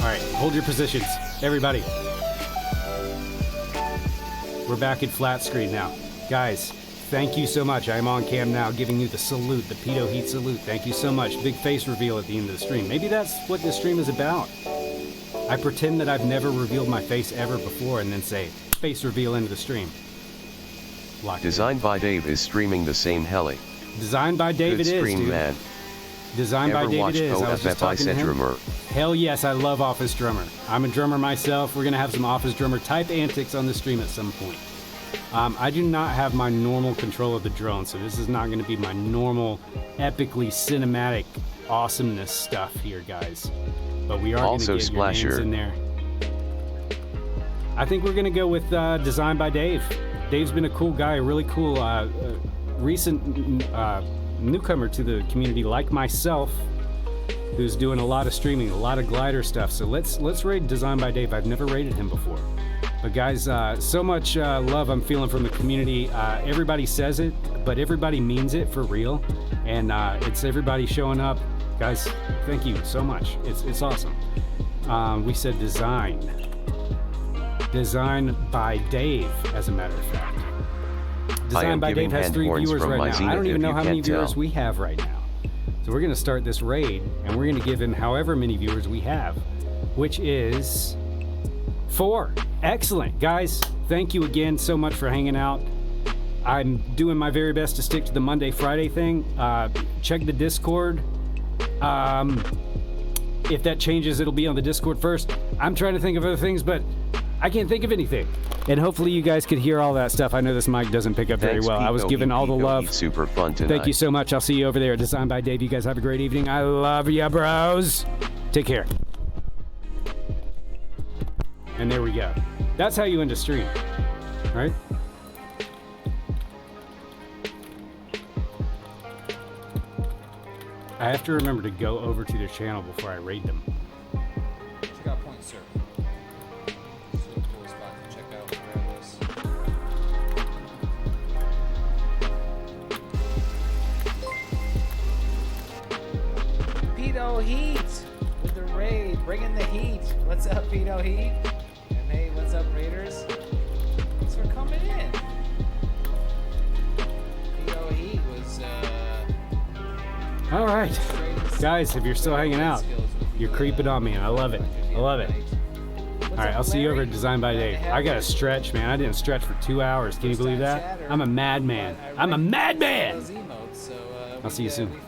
All right, hold your positions, everybody. We're back in flat screen now. Guys, thank you so much. I'm on cam now giving you the salute, the Pedo Heat salute. Thank you so much. Big face reveal at the end of the stream. Maybe that's what this stream is about. I pretend that I've never revealed my face ever before and then say, face reveal into the stream. Designed by Dave is streaming the same heli. Designed by Dave it is, stream, dude. Man. Designed by Dave it is. I was just talking to him. Drummer. Hell yes, I love Office Drummer. I'm a drummer myself. We're going to have some Office Drummer type antics on the stream at some point. I do not have my normal control of the drone, so this is not going to be my normal, epically cinematic awesomeness stuff here, guys. But we are going to get your names in there. I think we're going to go with Designed by Dave. Dave's been a cool guy, a really cool recent newcomer to the community like myself, who's doing a lot of streaming, a lot of glider stuff. So let's raid Designed by Dave. I've never raided him before. But guys, so much love I'm feeling from the community. Everybody says it, but everybody means it for real. And it's everybody showing up. Guys, thank you so much. It's awesome. We said Designed by Dave, as a matter of fact. Designed by Dave has 3 viewers right now. I don't even know how many viewers we have right now. So we're going to start this raid, and we're going to give him however many viewers we have, which is 4. Excellent. Guys, thank you again so much for hanging out. I'm doing my very best to stick to the Monday, Friday thing. Check the Discord. If that changes, it'll be on the Discord first. I'm trying to think of other things, but I can't think of anything. And hopefully you guys could hear all that stuff. I know this mic doesn't pick up very well. I was given all the love. Super fun tonight. Thank you so much. I'll see you over there at Designed by Dave. You guys have a great evening. I love ya, bros. Take care. And there we go. That's how you end a stream, right? I have to remember to go over to their channel before I raid them. Check out Point Surf. It's a cool spot to check out. Pedo Heat with the raid, bringing the heat. What's up, Pedo Heat? And hey, what's up, Raiders? Thanks for coming in. Pedo Heat was all right, guys, if you're still hanging out, you're creeping on me, and I love it. I love it. All right, I'll see you over at Designed by Dave. I got to stretch, man. I didn't stretch for 2 hours. Can you believe that? I'm a madman. I'm a madman. I'll see you soon.